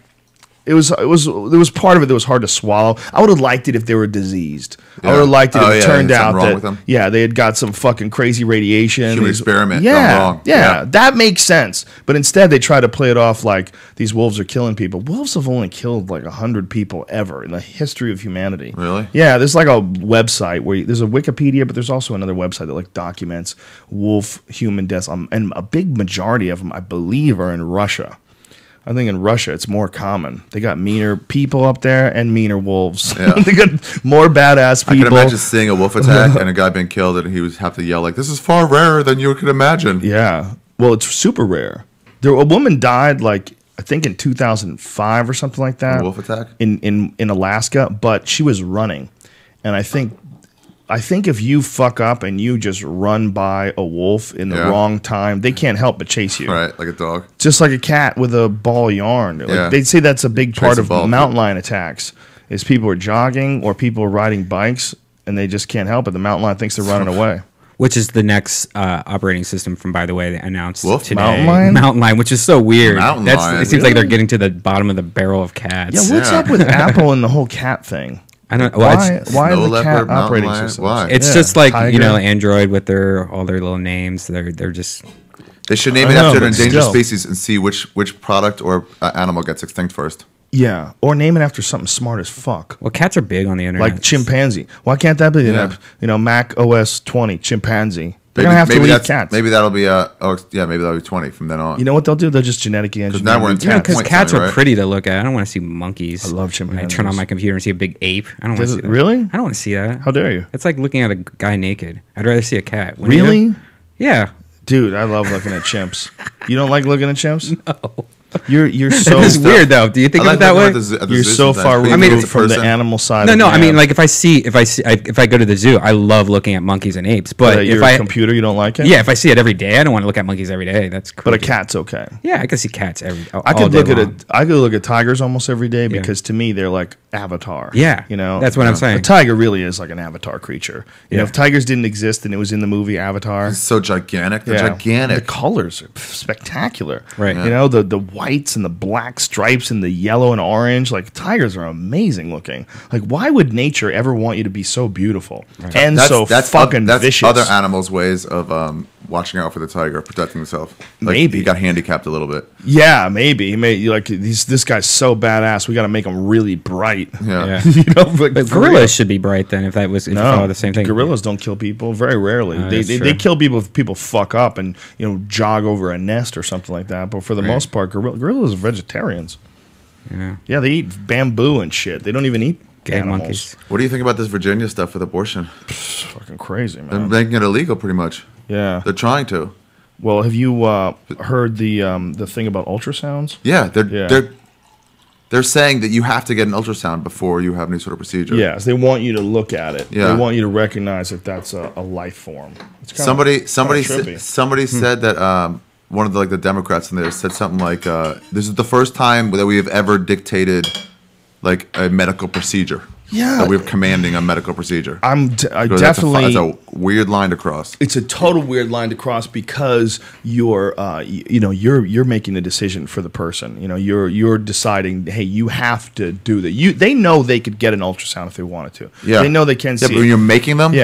There was part of it that was hard to swallow. I would have liked it if they were diseased. Yeah. I would have liked it if it turned out that they had got some fucking crazy radiation. Human experiment. Yeah, that makes sense. But instead, they try to play it off like these wolves are killing people. Wolves have only killed like 100 people ever in the history of humanity. Really? Yeah, there's like a website where there's a Wikipedia, but there's also another website that like documents wolf human deaths, and a big majority of them, I believe, are in Russia. I think in Russia it's more common. They got meaner people up there and meaner wolves. Yeah. They got more badass people. I can imagine seeing a wolf attack and a guy being killed, and he would have to yell like, "This is far rarer than you could imagine." Yeah, well, it's super rare. A woman died like I think in 2005 or something like that. A wolf attack in Alaska, but she was running, and I think if you fuck up and you just run by a wolf in the wrong time, they can't help but chase you. Right, like a dog. Just like a cat with a ball of yarn. Like they'd say that's a big part of mountain lion attacks, is people are jogging or people are riding bikes and they just can't help it. The mountain lion thinks they're running away. Which is the next operating system from, by the way, they announced today. Mountain lion? Mountain lion, which is so weird. Lion, it seems like they're getting to the bottom of the barrel of cats. Yeah, what's up with Apple and the whole cat thing? I don't. Why the cat operating system? Why? It's just like Tiger. Android with all their little names. They're just. They should name it after an endangered species and see which product or animal gets extinct first. Yeah, or name it after something smart as fuck. Well, cats are big on the internet. Like chimpanzee. Why can't that be the name? Mac OS 20 chimpanzee. They're gonna have to leave cats. Maybe that'll be maybe that'll be 20 from then on. You know what they'll do? They'll just genetically engineer. Now we're in because cats are pretty to look at. I don't want to see monkeys. I love chimpanzees. When I turn on my computer and see a big ape. I don't want to see that. Really? I don't want to see that. How dare you? It's like looking at a guy naked. I'd rather see a cat. Really? Yeah. Dude, I love looking at chimps. You don't like looking at chimps? No. You're so. It's weird though. Do you think of it that way? You're so far removed from the animal side. No. I mean, like if I go to the zoo, I love looking at monkeys and apes. But if a computer, you don't like it. Yeah, if I see it every day, I don't want to look at monkeys every day. That's crazy. But a cat's okay. Yeah, I can see cats I could look at tigers almost every day because to me they're like Avatar. Yeah, that's what I'm saying. A tiger really is like an Avatar creature. You know, if tigers didn't exist and it was in the movie Avatar, it's so gigantic. They're gigantic. The colors are spectacular. Right. You know, the whites and the black stripes and the yellow and orange. Like tigers are amazing looking. Like why would nature ever want you to be so beautiful and that's fucking vicious? Other animals' ways of watching out for the tiger, protecting himself. Like, maybe he got handicapped a little bit. Yeah, maybe. This guy's so badass. We got to make him really bright. Yeah. You know, but gorillas should be bright then. If you follow the same thing. Gorillas don't kill people very rarely. They kill people if people fuck up and jog over a nest or something like that. But for the most part, gorillas are vegetarians. Yeah, they eat bamboo and shit. They don't even eat animals. Monkeys. What do you think about this Virginia stuff with abortion? It's fucking crazy, man. They're making it illegal, pretty much. Yeah, they're trying to. Well, have you heard the thing about ultrasounds? Yeah, they're saying that you have to get an ultrasound before you have any sort of procedure. Yes, they want you to look at it. Yeah. They want you to recognize if that's a life form. Somebody said that one of the Democrats in there said something like, "This is the first time that we have ever dictated like a medical procedure." Yeah, that we're commanding a medical procedure. Definitely. That's a weird line to cross. It's a total weird line to cross because you're making a decision for the person. You're deciding. Hey, you have to do that. They know they could get an ultrasound if they wanted to. Yeah, they know they can see. But when you're making them,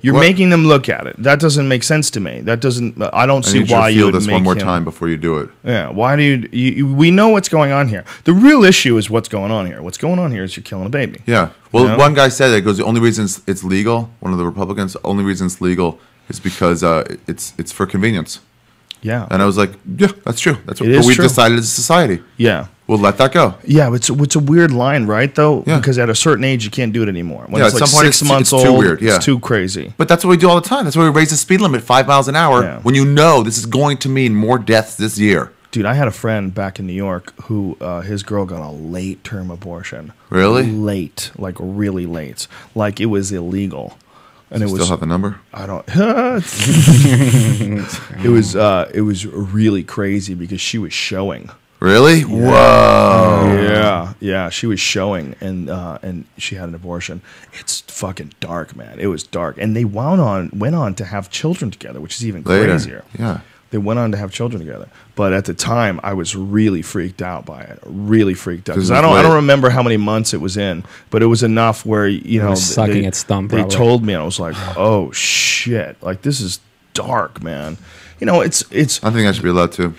you're making them look at it. That doesn't make sense to me. That doesn't. I don't see why you would feel this one more time before you do it. Yeah. Why do you? We know what's going on here. The real issue is what's going on here. What's going on here is you're killing a baby. Yeah. Well, one guy said that the only reason it's legal. One of the Republicans, the only reason it's legal is because it's for convenience. Yeah. And I was like, yeah, that's true. That's what we've decided as a society. Yeah. We'll let that go. Yeah, but it's a weird line, right, though? Yeah. Because at a certain age, you can't do it anymore. When it's like 6 months old, too weird. Yeah. It's too crazy. But that's what we do all the time. That's why we raise the speed limit 5 miles an hour when you know this is going to mean more deaths this year. Dude, I had a friend back in New York who his girl got a late-term abortion. Really? Late, like really late. Like it was illegal. And it was still have the number? I don't. It was really crazy because she was showing. Really? Whoa. Yeah. She was showing, and she had an abortion. It's fucking dark, man. It was dark, and they went on to have children together, which is even crazier. Yeah. They went on to have children together, but at the time, I was really freaked out by it. Really freaked out because I don't remember how many months it was in, but it was enough where sucking its thumb. They told me, and I was like, "Oh shit! Like this is dark, man." It's. I think I should be allowed to.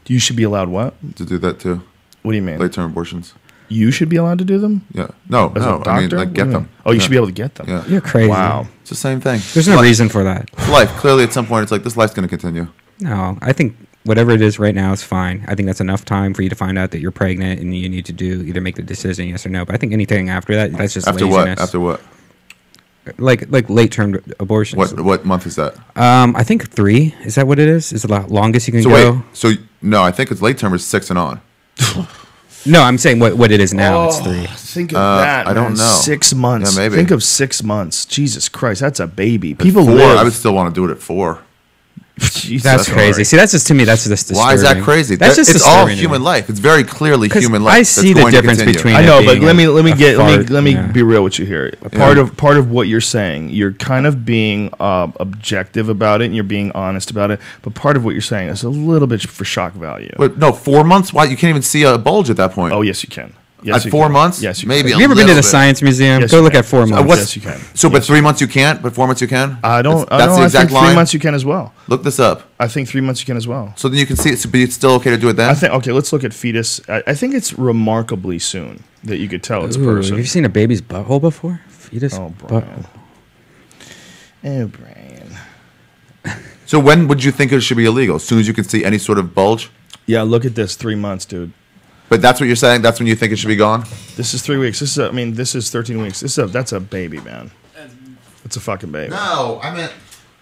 You should be allowed what? To do that too. What do you mean? Late-term abortions. You should be allowed to do them? Yeah. No. I mean, like, get them. Oh, you should be able to get them. Yeah. You're crazy. Wow. It's the same thing. There's no reason for that. It's life. Clearly, at some point, it's like, this life's going to continue. No, I think whatever it is right now is fine. I think that's enough time for you to find out that you're pregnant and you need to either make the decision, yes or no. But I think anything after that, that's just laziness. After what? Like late-term abortions. What month is that? I think 3. Is that what it is? Is the longest you can go? Wait, so no, I think it's late term is 6 and on. No, I'm saying what it is now. It's 3. Think of that. I don't know. 6 months. Yeah, maybe. Think of 6 months. Jesus Christ, that's a baby. People 4, live. I would still want to do it at 4. Jesus, that's crazy. See, that's just to me. That's just disturbing. Why is that crazy? That's just it's all human life. It's very clearly human life. I see the difference between. I know, but let me be real with you here. Part of what you're saying, you're kind of being objective about it, and you're being honest about it. But part of what you're saying is a little bit for shock value. But no, 4 months. Why you can't even see a bulge at that point? Oh yes, you can. Yes, at 4 months? Yes, you maybe. Can. Have you ever been to the Science Museum? Yes, go look at 4 months. Yes, you can. So, but 3 months you can't, but 4 months you can? I don't. That's the exact line? 3 months you can as well. Look this up. I think 3 months you can as well. So then you can see it, but it's still okay to do it then? Okay, let's look at fetus. I think it's remarkably soon that you could tell it's a person. Have you seen a baby's butthole before? Fetus butthole. Oh, Brian. So when would you think it should be illegal? As soon as you can see any sort of bulge? Yeah, look at this. 3 months, dude. But that's what you're saying? That's when you think it should be gone? This is 3 weeks. This is 13 weeks. That's a baby, man. It's a fucking baby. No, I meant...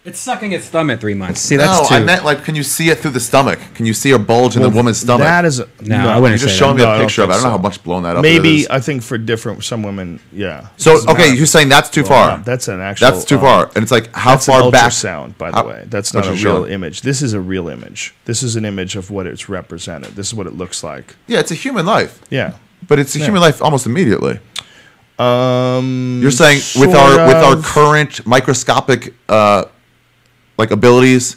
It's sucking its thumb at 3 months. See, that's I meant like, can you see it through the stomach? Can you see a bulge in the woman's stomach? That is no. I wouldn't. You're just showing me a picture of it. I don't know how much blown that up. Maybe I think for some women, yeah. So okay, you're saying that's too far. That's an actual. That's too far, and it's like how far back? Ultrasound, by the way. That's not a real image. This is a real image. This is an image of what it's represented. This is what it looks like. Yeah, it's a human life. Yeah, but it's a human life almost immediately. You're saying sort with our current microscopic like abilities,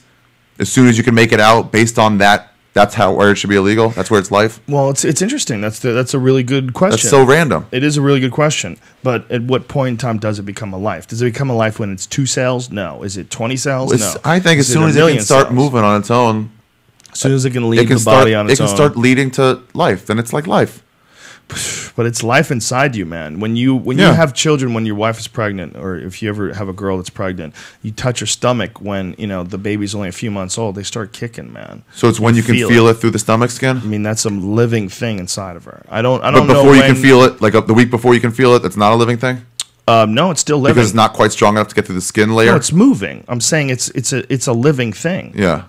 as soon as you can make it out, based on that, that's where it should be illegal. That's where it's life. Well, it's interesting. That's a really good question. That's so random. It is a really good question. But at what point in time does it become a life? Does it become a life when it's 2 cells? No. Is it 20 cells? No. I think as soon as it can start moving on its own, as soon as it can leave the body on its own, it can start leading to life. Then it's like life. But it's life inside you, man. When you have children, when your wife is pregnant, or if you ever have a girl that's pregnant, you touch her stomach when the baby's only a few months old. They start kicking, man. So it's when you can feel it through the stomach skin. I mean, that's a living thing inside of her. I don't But know. Before you can feel it, like the week before you can feel it, that's not a living thing. No, it's still living because it's not quite strong enough to get through the skin layer. No, it's moving. I'm saying it's a living thing. Yeah.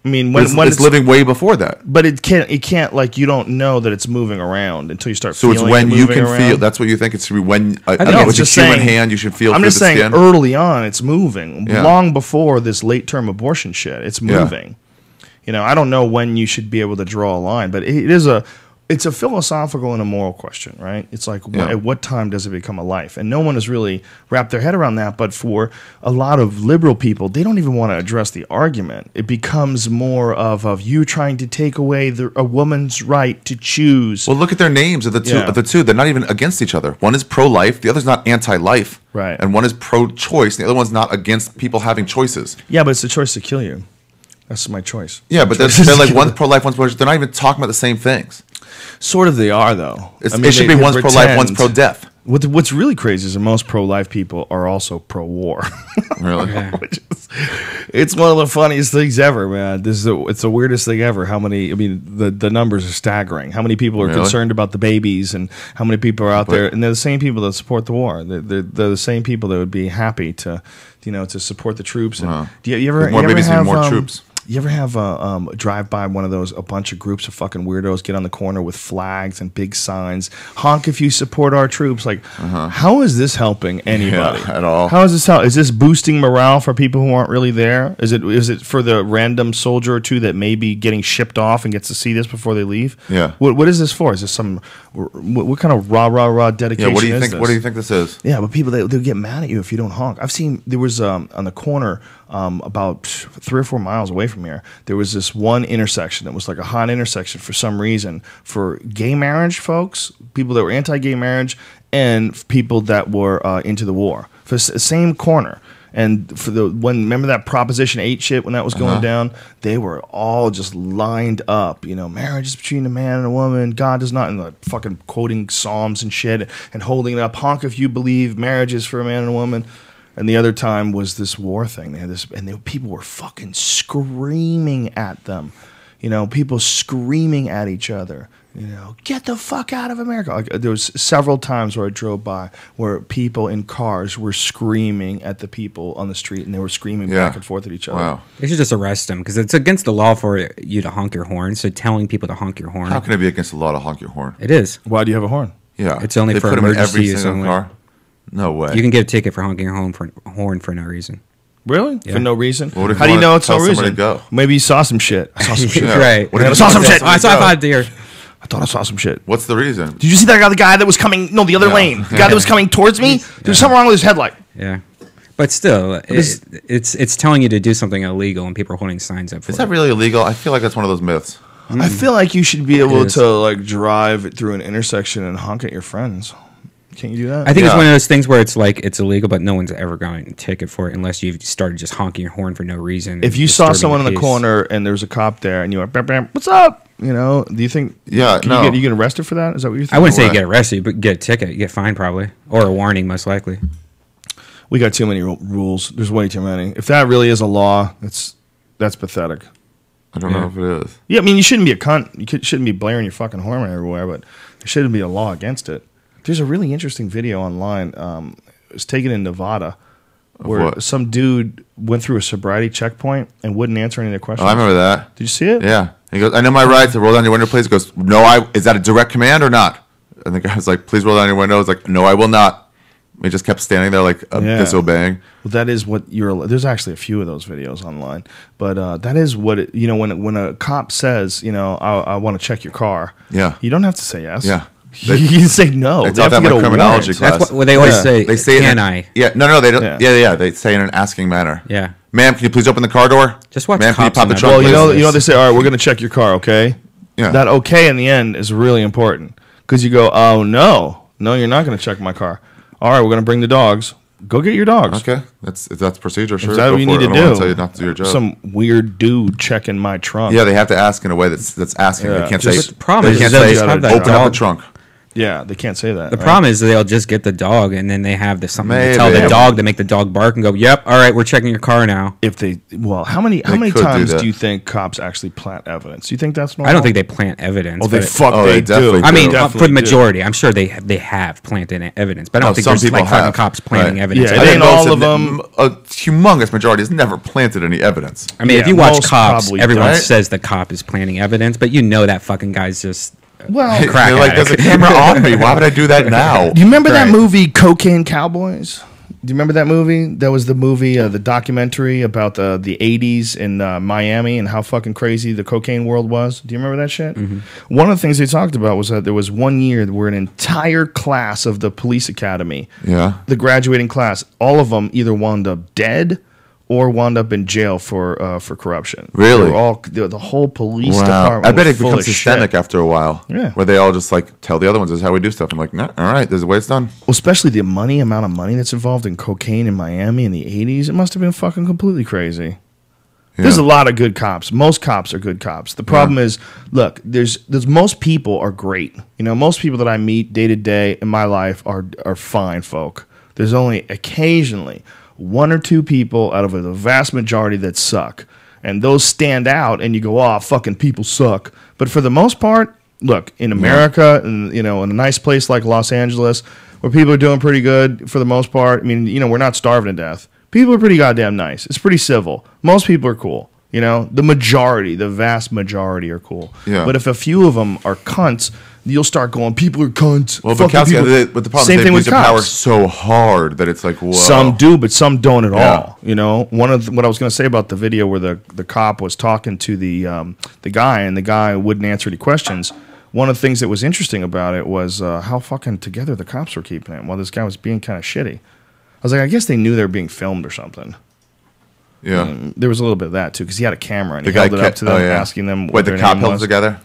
I mean, when it's living way before that. But it can't like, you don't know that it's moving around until you start feeling it. So it's when you can around. Feel. That's what you think it should be when. I know, with a human hand, you should feel. I'm just saying, skin. early on, it's moving. Yeah. Long before this late-term abortion shit, it's moving. Yeah. I don't know when you should be able to draw a line, but it's a philosophical and a moral question, right? It's like, at what time does it become a life? And no one has really wrapped their head around that. But for a lot of liberal people, they don't even want to address the argument. It becomes more of you trying to take away a woman's right to choose. Well, look at their names of the two. Of the two, they're not even against each other. One is pro-life, the other's not anti-life, right? And one is pro-choice, and the other one's not against people having choices. Yeah, but it's a choice to kill you. That's my choice. Yeah, but they're like one's pro-life, one's pro-choice. They're not even talking about the same things. Sort of they are, though. It should be one's pro-life, one's pro-death. What's really crazy is that most pro-life people are also pro-war. Really? It's one of the funniest things ever, man. It's the weirdest thing ever. The numbers are staggering. How many people are concerned about the babies, and how many people are out there, and they're the same people that support the war. They're the same people that would be happy to support the troops. And do you ever more babies have more troops? You ever have a drive by one of those, a bunch of groups of fucking weirdos get on the corner with flags and big signs, honk if you support our troops? Like, how is this helping anybody at all? How is this is this boosting morale for people who aren't really there? Is it for the random soldier or two that may be getting shipped off and gets to see this before they leave? Yeah. What is this for? Is this some what kind of rah dedication? Yeah. What do you think? This? What do you think this is? Yeah, but people they'll get mad at you if you don't honk. I've seen there was on the corner about 3 or 4 miles away from here. There was this one intersection that was like a hot intersection for some reason for gay marriage folks, people that were anti-gay marriage, and people that were into the war. For the same corner. And for remember that Proposition 8 shit when that was going down, they were all just lined up. Marriage is between a man and a woman. God does not, and like fucking quoting Psalms and shit and holding it up. Honk if you believe marriage is for a man and a woman. And the other time was this war thing. They had this, and people were fucking screaming at them. People screaming at each other. Get the fuck out of America. Like, there was several times where I drove by where people in cars were screaming at the people on the street, and they were screaming back and forth at each other. Wow. They should just arrest them because it's against the law for you to honk your horn. So telling people to honk your horn. How can it be against the law to honk your horn? It is. Why do you have a horn? Yeah. It's only they for put them in emergency every use single only. car? No way. You can get a ticket for honking your horn for no reason. Really? Yeah. For no reason? Well, how do you know it's no reason? To go? Maybe you saw some shit. I saw some shit. Right. What if I saw some shit. I saw 5 deer. I thought I saw some shit. What's the reason? Did you see that guy? The guy that was coming? No, the other lane. The guy that was coming towards me. There's something wrong with his headlight. Yeah. But still, it's telling you to do something illegal, and people are holding signs up for it. Is that really illegal? I feel like that's one of those myths. I feel like you should be able to like drive through an intersection and honk at your friends. Can't you do that? I think it's one of those things where it's like it's illegal, but no one's ever going to ticket for it unless you've started just honking your horn for no reason. If you saw someone in the corner and there was a cop there and you went, bam, bam, what's up? Do you think you get arrested for that? Is that what you're thinking? I wouldn't say you get arrested, but get a ticket. You get fined probably. Or a warning, most likely. We got too many rules. There's way too many. If that really is a law, that's pathetic. I don't know if it is. Yeah, I mean, you shouldn't be a cunt. You shouldn't be blaring your fucking horn everywhere, but there shouldn't be a law against it. There's a really interesting video online. It was taken in Nevada where some dude went through a sobriety checkpoint and wouldn't answer any of the questions. Oh, I remember that. Did you see it? Yeah. He goes, I know my rights. Roll down your window, please. He goes, no, is that a direct command or not? And the guy was like, please roll down your window. I was like, no, I will not. He just kept standing there like disobeying. Well, that is what there's actually a few of those videos online. But that is what when a cop says, I want to check your car. Yeah. You don't have to say yes. Yeah. You can say no. They taught that in my criminology class. That's what they always say. They say, can I? Yeah, no, they don't. Yeah. They say in an asking manner. Yeah. Ma'am, can you please open the car door? Just watch Ma'am, can you cops pop the in trunk? Well, you know they say, all right, we're going to check your car, okay? Yeah. That okay in the end is really important because you go, oh, no, you're not going to check my car. All right, we're going to bring the dogs. Go get your dogs. Okay, that's procedure. Sure, is that what you need to do? I don't want to tell you not to do your job. Some weird dude checking my trunk. Yeah, they have to ask in a way that's asking. Yeah. They can't Just say. The problem they is can't they say just have that open up dog. the trunk. Yeah, they can't say that. The problem is they'll just get the dog and then they have something to tell Maybe. the dog to make the dog bark and go, "Yep, all right, we're checking your car now." How many times do do you think cops actually plant evidence? Do you think that's normal? I don't think they plant evidence. Oh, they they do. definitely I mean, do. for the majority, I'm sure they have planted evidence, but I don't think some there's people like fucking have. cops planting Right. evidence. Yeah, I think all most of them. A humongous majority has never planted any evidence. I mean, if Yeah, you watch most cops, probably everyone don't. says the cop is planting evidence, but you know that fucking guy's just Well, crack They're like, there's a addict. camera on me. Why would I do that now? do you remember that Right. movie Cocaine Cowboys? Do you remember that movie? That was the movie, the documentary about the 80s in Miami and how fucking crazy the cocaine world was. Do you remember that shit? Mm-hmm. One of the things they talked about was that there was one year where an entire class of the police academy, the graduating class, all of them either wound up dead or wound up in jail for corruption. Really? They were all the whole police department. I bet was it full becomes of systemic shit. after a while. Yeah. Where they all just like tell the other ones this is how we do stuff. I'm like, nah, all right, this is the way it's done. Well, especially the amount of money that's involved in cocaine in Miami in the 80s. It must have been fucking completely crazy. Yeah. There's a lot of good cops. Most cops are good cops. The problem is, look, there's most people are great. Most people that I meet day to day in my life are fine folk. There's only occasionally one or two people out of the vast majority that suck. And those stand out and you go, oh, fucking people suck. But for the most part, look, in America, and in a nice place like Los Angeles, where people are doing pretty good for the most part. I mean, we're not starving to death. People are pretty goddamn nice. It's pretty civil. Most people are cool. You know, the vast majority are cool. Yeah. But if a few of them are cunts, you'll start going, people are cunts. Well, but the problem is they use their power so hard that it's like, whoa. Some do, but some don't at all. You know, what I was going to say about the video where the cop was talking to the guy, and the guy wouldn't answer any questions. One of the things that was interesting about it was how fucking together the cops were keeping it while this guy was being kind of shitty. I was like, I guess they knew they were being filmed or something. Yeah, and there was a little bit of that too, because he had a camera and he held it up to them, asking them. Wait, the cop held them together.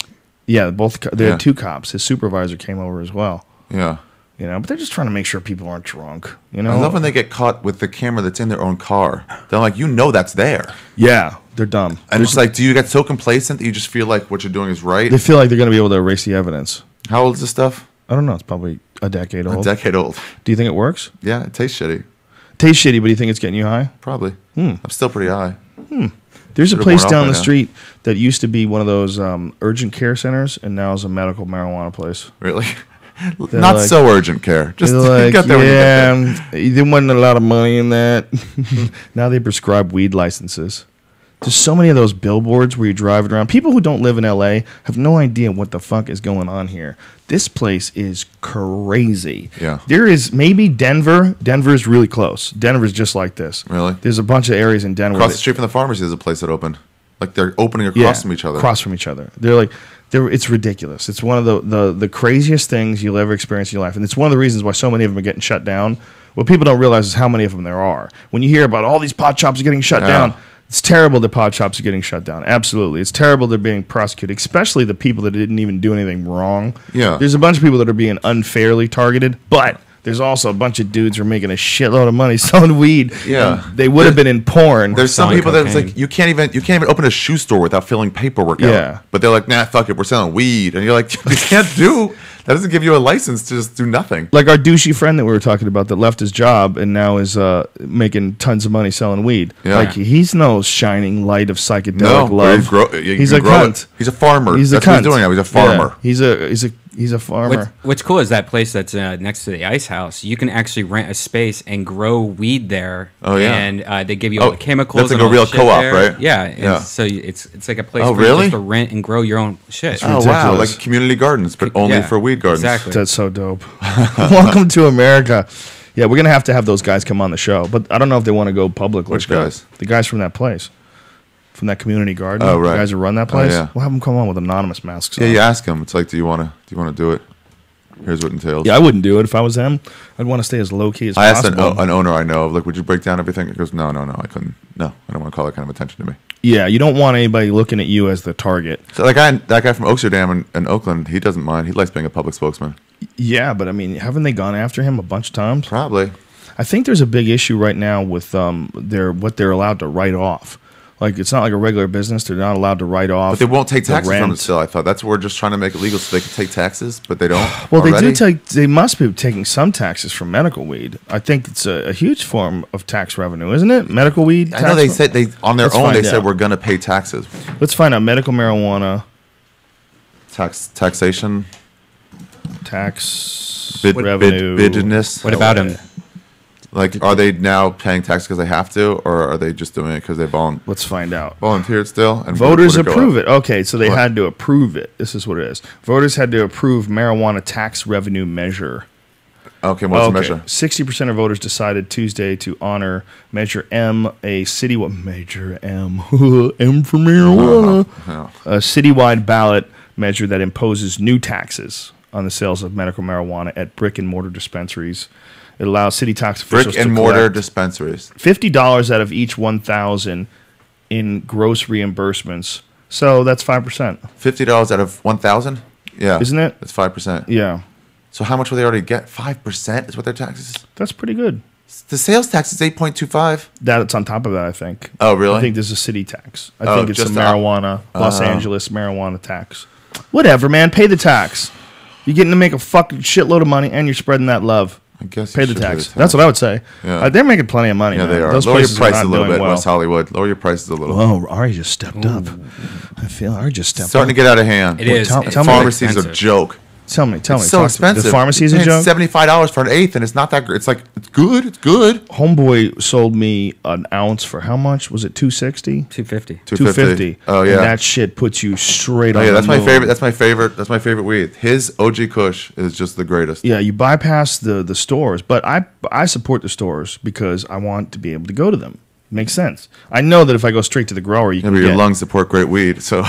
Yeah, they had two cops. His supervisor came over as well. Yeah, you know, but they're just trying to make sure people aren't drunk. You know, I love when they get caught with the camera that's in their own car. They're like, that's there. Yeah, they're dumb. And it's like, do you get so complacent that you just feel like what you're doing is right? They feel like they're going to be able to erase the evidence. How old is this stuff? I don't know. It's probably a decade old. A decade old. Do you think it works? Yeah, it tastes shitty. Tastes shitty, but do you think it's getting you high? Probably. I'm still pretty high. There's a place down the street that used to be one of those urgent care centers, and now is a medical marijuana place. Really? Not like, so urgent care. Just like, get there when you get there. There wasn't a lot of money in that. Now they prescribe weed licenses. There's so many of those billboards where you're driving around. People who don't live in LA have no idea what the fuck is going on here. This place is crazy. Yeah. There is maybe Denver. Denver is really close. Denver is just like this. Really? There's a bunch of areas in Denver. Across the street from the pharmacy, there's a place that opened. Like they're opening across from each other. Across from each other. It's ridiculous. It's one of the craziest things you'll ever experience in your life. And it's one of the reasons why so many of them are getting shut down. What people don't realize is how many of them there are. When you hear about all these pot shops getting shut down, it's terrible that pot shops are getting shut down. Absolutely. It's terrible they're being prosecuted, especially the people that didn't even do anything wrong. Yeah. There's a bunch of people that are being unfairly targeted, but there's also a bunch of dudes who are making a shitload of money selling weed. Yeah. They would have been in porn. There's some people that it's like you can't even open a shoe store without filling paperwork out. But they're like, nah, fuck it, we're selling weed. And you're like, you can't do that. Doesn't give you a license to just do nothing. Like our douchey friend that we were talking about that left his job and now is making tons of money selling weed. Yeah. Like he's no shining light of psychedelic love. He's a cunt. He's a farmer. That's what he's doing now. He's a farmer. Yeah. He's a farmer. What's cool is that place that's next to the ice house. You can actually rent a space and grow weed there. Oh yeah, and they give you all the chemicals. That's like a real co-op, there. right? Yeah. So it's like a place for you just to rent and grow your own shit. Oh wow, like community gardens, but only for weed gardens. Exactly. That's so dope. Welcome to America. Yeah, we're gonna have to have those guys come on the show, but I don't know if they want to go public. Which guys? The guys from that place. From that community garden. Oh, right. The guys who run that place. Oh, yeah. We'll have them come on with anonymous masks on. Yeah, you ask them. It's like, do you want to do it? Here's what it entails. Yeah, I wouldn't do it if I was them. I'd want to stay as low key as possible. I asked an owner I know, like, would you break down everything? He goes, no, I couldn't. No, I don't want to call that kind of attention to me. Yeah, you don't want anybody looking at you as the target. So that guy from Oaksterdam in Oakland, he doesn't mind. He likes being a public spokesman. Yeah, but I mean, haven't they gone after him a bunch of times? Probably. I think there's a big issue right now with what they're allowed to write off. Like, it's not like a regular business. They're not allowed to write off. But they won't take taxes from it still, I thought. That's what we're just trying to make it legal so they can take taxes, but they don't. Well, they must be taking some taxes from medical weed. I think it's a huge form of tax revenue, isn't it? Medical weed? I know they said on their own, they said we're going to pay taxes. Let's find out. Medical marijuana. Taxation. Revenue. Bidness. What about them? Like, are they now paying tax because they have to, or are they just doing it because they Let's find out. Volunteered still? And voters approve it. Okay, so they had to approve it. This is what it is. Voters had to approve marijuana tax revenue measure. Okay, what's the measure? 60% of voters decided Tuesday to honor Measure M, a citywide Measure M, M for marijuana, a citywide ballot measure that imposes new taxes on the sales of medical marijuana at brick and mortar dispensaries. It allows city tax officials brick and mortar dispensaries $50 out of each 1,000 in gross reimbursements. So that's 5%. $50 out of 1,000? Yeah, isn't it? That's 5%. Yeah. So how much will they already get? 5% is what their taxes. That's pretty good. The sales tax is 8.25. That's on top of that, I think. Oh, really? I think there's a city tax. I think it's a marijuana, Los Angeles marijuana tax. Whatever, man. Pay the tax. You're getting to make a fucking shitload of money, and you're spreading that love. I guess pay the tax. That's what I would say. Yeah. They're making plenty of money. Yeah, man. they are. Those Lower your places prices a little bit, well. West Hollywood. Lower your prices a little. Oh, Ari just stepped up. I feel Ari just stepped up. Starting to get out of hand. It is. Pharmacy's a joke. Tell me. It's so expensive. The pharmacy's a joke? $75 for an eighth, and it's not that great. It's like, it's good. It's good. Homeboy sold me an ounce for how much? Was it $260? $250. Oh, yeah. And that shit puts you straight on the that's moon. my favorite. That's my favorite weed. His OG Kush is just the greatest. Yeah, you bypass the stores, but I support the stores because I want to be able to go to them. Makes sense. I know that if I go straight to the grower, you can your lungs support great weed, so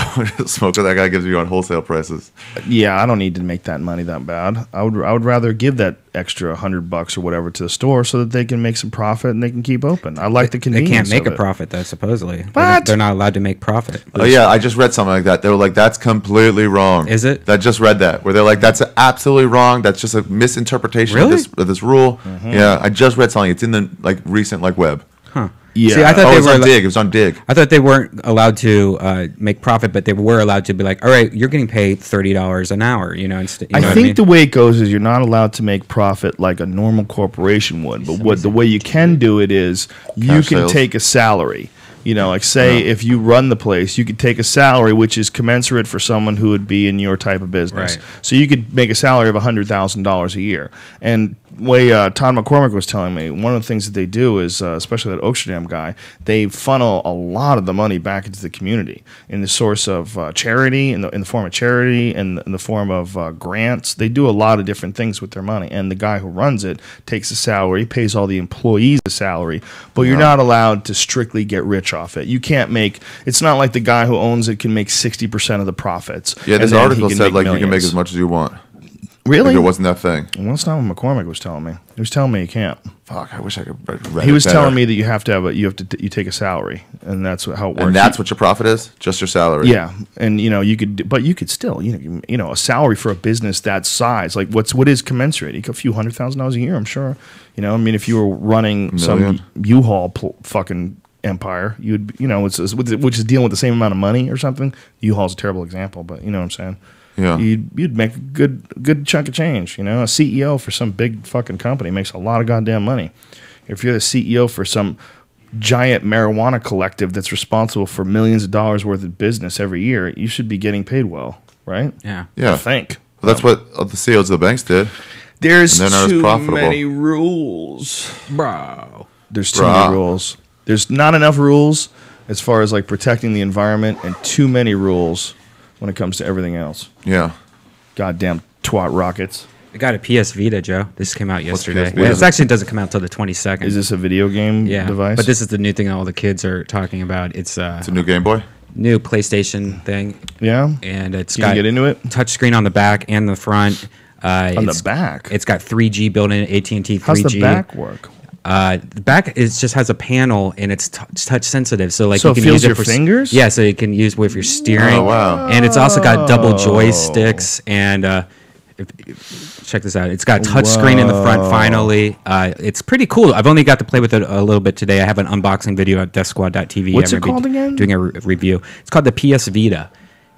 smoke what that guy gives you on wholesale prices. Yeah, I don't need to make that money that bad. I would rather give that extra $100 or whatever to the store so that they can make some profit and they can keep open. I like the convenience. They can't make a profit though. Supposedly, what? They're not allowed to make profit. Oh yeah, I just read something like that. They were like, "That's completely wrong." Is it? I just read that where they're like, "That's absolutely wrong. That's just a misinterpretation really? of this rule." Mm-hmm. Yeah, I just read something. It's in the recent web. Huh. Yeah. See, I thought it was on Dig. It was on Dig. I thought they weren't allowed to make profit, but they were allowed to be like, all right, you're getting paid $30 an hour. I think the way it goes is you're not allowed to make profit like a normal corporation would. But the way you can do it is you can take a salary. If you run the place, you could take a salary which is commensurate for someone who would be in your type of business. Right. So you could make a salary of $100,000 a year. And way Todd McCormick was telling me, one of the things that they do is, especially that Oaksterdam guy, they funnel a lot of the money back into the community in the source of charity, in the form of charity, and in the form of grants. They do a lot of different things with their money. And the guy who runs it takes a salary, pays all the employees a salary, but you're not allowed to strictly get rich off it. You can't make. It's not like the guy who owns it can make 60% of the profits. Yeah, this article said you can make as much as you want. Really? Like it wasn't that thing. Well, that's not what McCormick was telling me. He was telling me you can't. Fuck, I wish I could read He was it better. telling me that you have to have you take a salary, and that's how it works. And that's what your profit is? Just your salary? Yeah, and you could still a salary for a business that size, like what is commensurate? You could a few $100,000 a year, I'm sure. If you were running some U-Haul fucking empire, you'd which is dealing with the same amount of money or something. U-Haul's a terrible example, but you know what I'm saying. Yeah, you'd make a good chunk of change. A CEO for some big fucking company makes a lot of goddamn money. If you're the CEO for some giant marijuana collective that's responsible for millions of dollars worth of business every year, you should be getting paid well, right? Yeah. I think. Well, that's what the CEOs of the banks did. There's too many rules, bro. There's too many rules. There's not enough rules as far as like protecting the environment, and too many rules when it comes to everything else. Yeah. Goddamn twat rockets. I got a PS Vita, Joe. This came out yesterday. PS Vita? It actually doesn't come out until the 22nd. Is this a video game device? But this is the new thing all the kids are talking about. It's a new Game Boy? New PlayStation thing. Yeah? And it's got get into it? Touchscreen on the back and the front. On the back? It's got 3G built in, AT&T 3G. How's the back work? The back just has a panel and it's touch sensitive, so you can feels use it your fingers. Yeah, so you can use with your steering. Oh wow! And it's also got double joysticks and check this out. It's got touchscreen in the front. Finally, it's pretty cool. I've only got to play with it a little bit today. I have an unboxing video at DeathSquad.tv. What's it called again? Doing a review. It's called the PS Vita.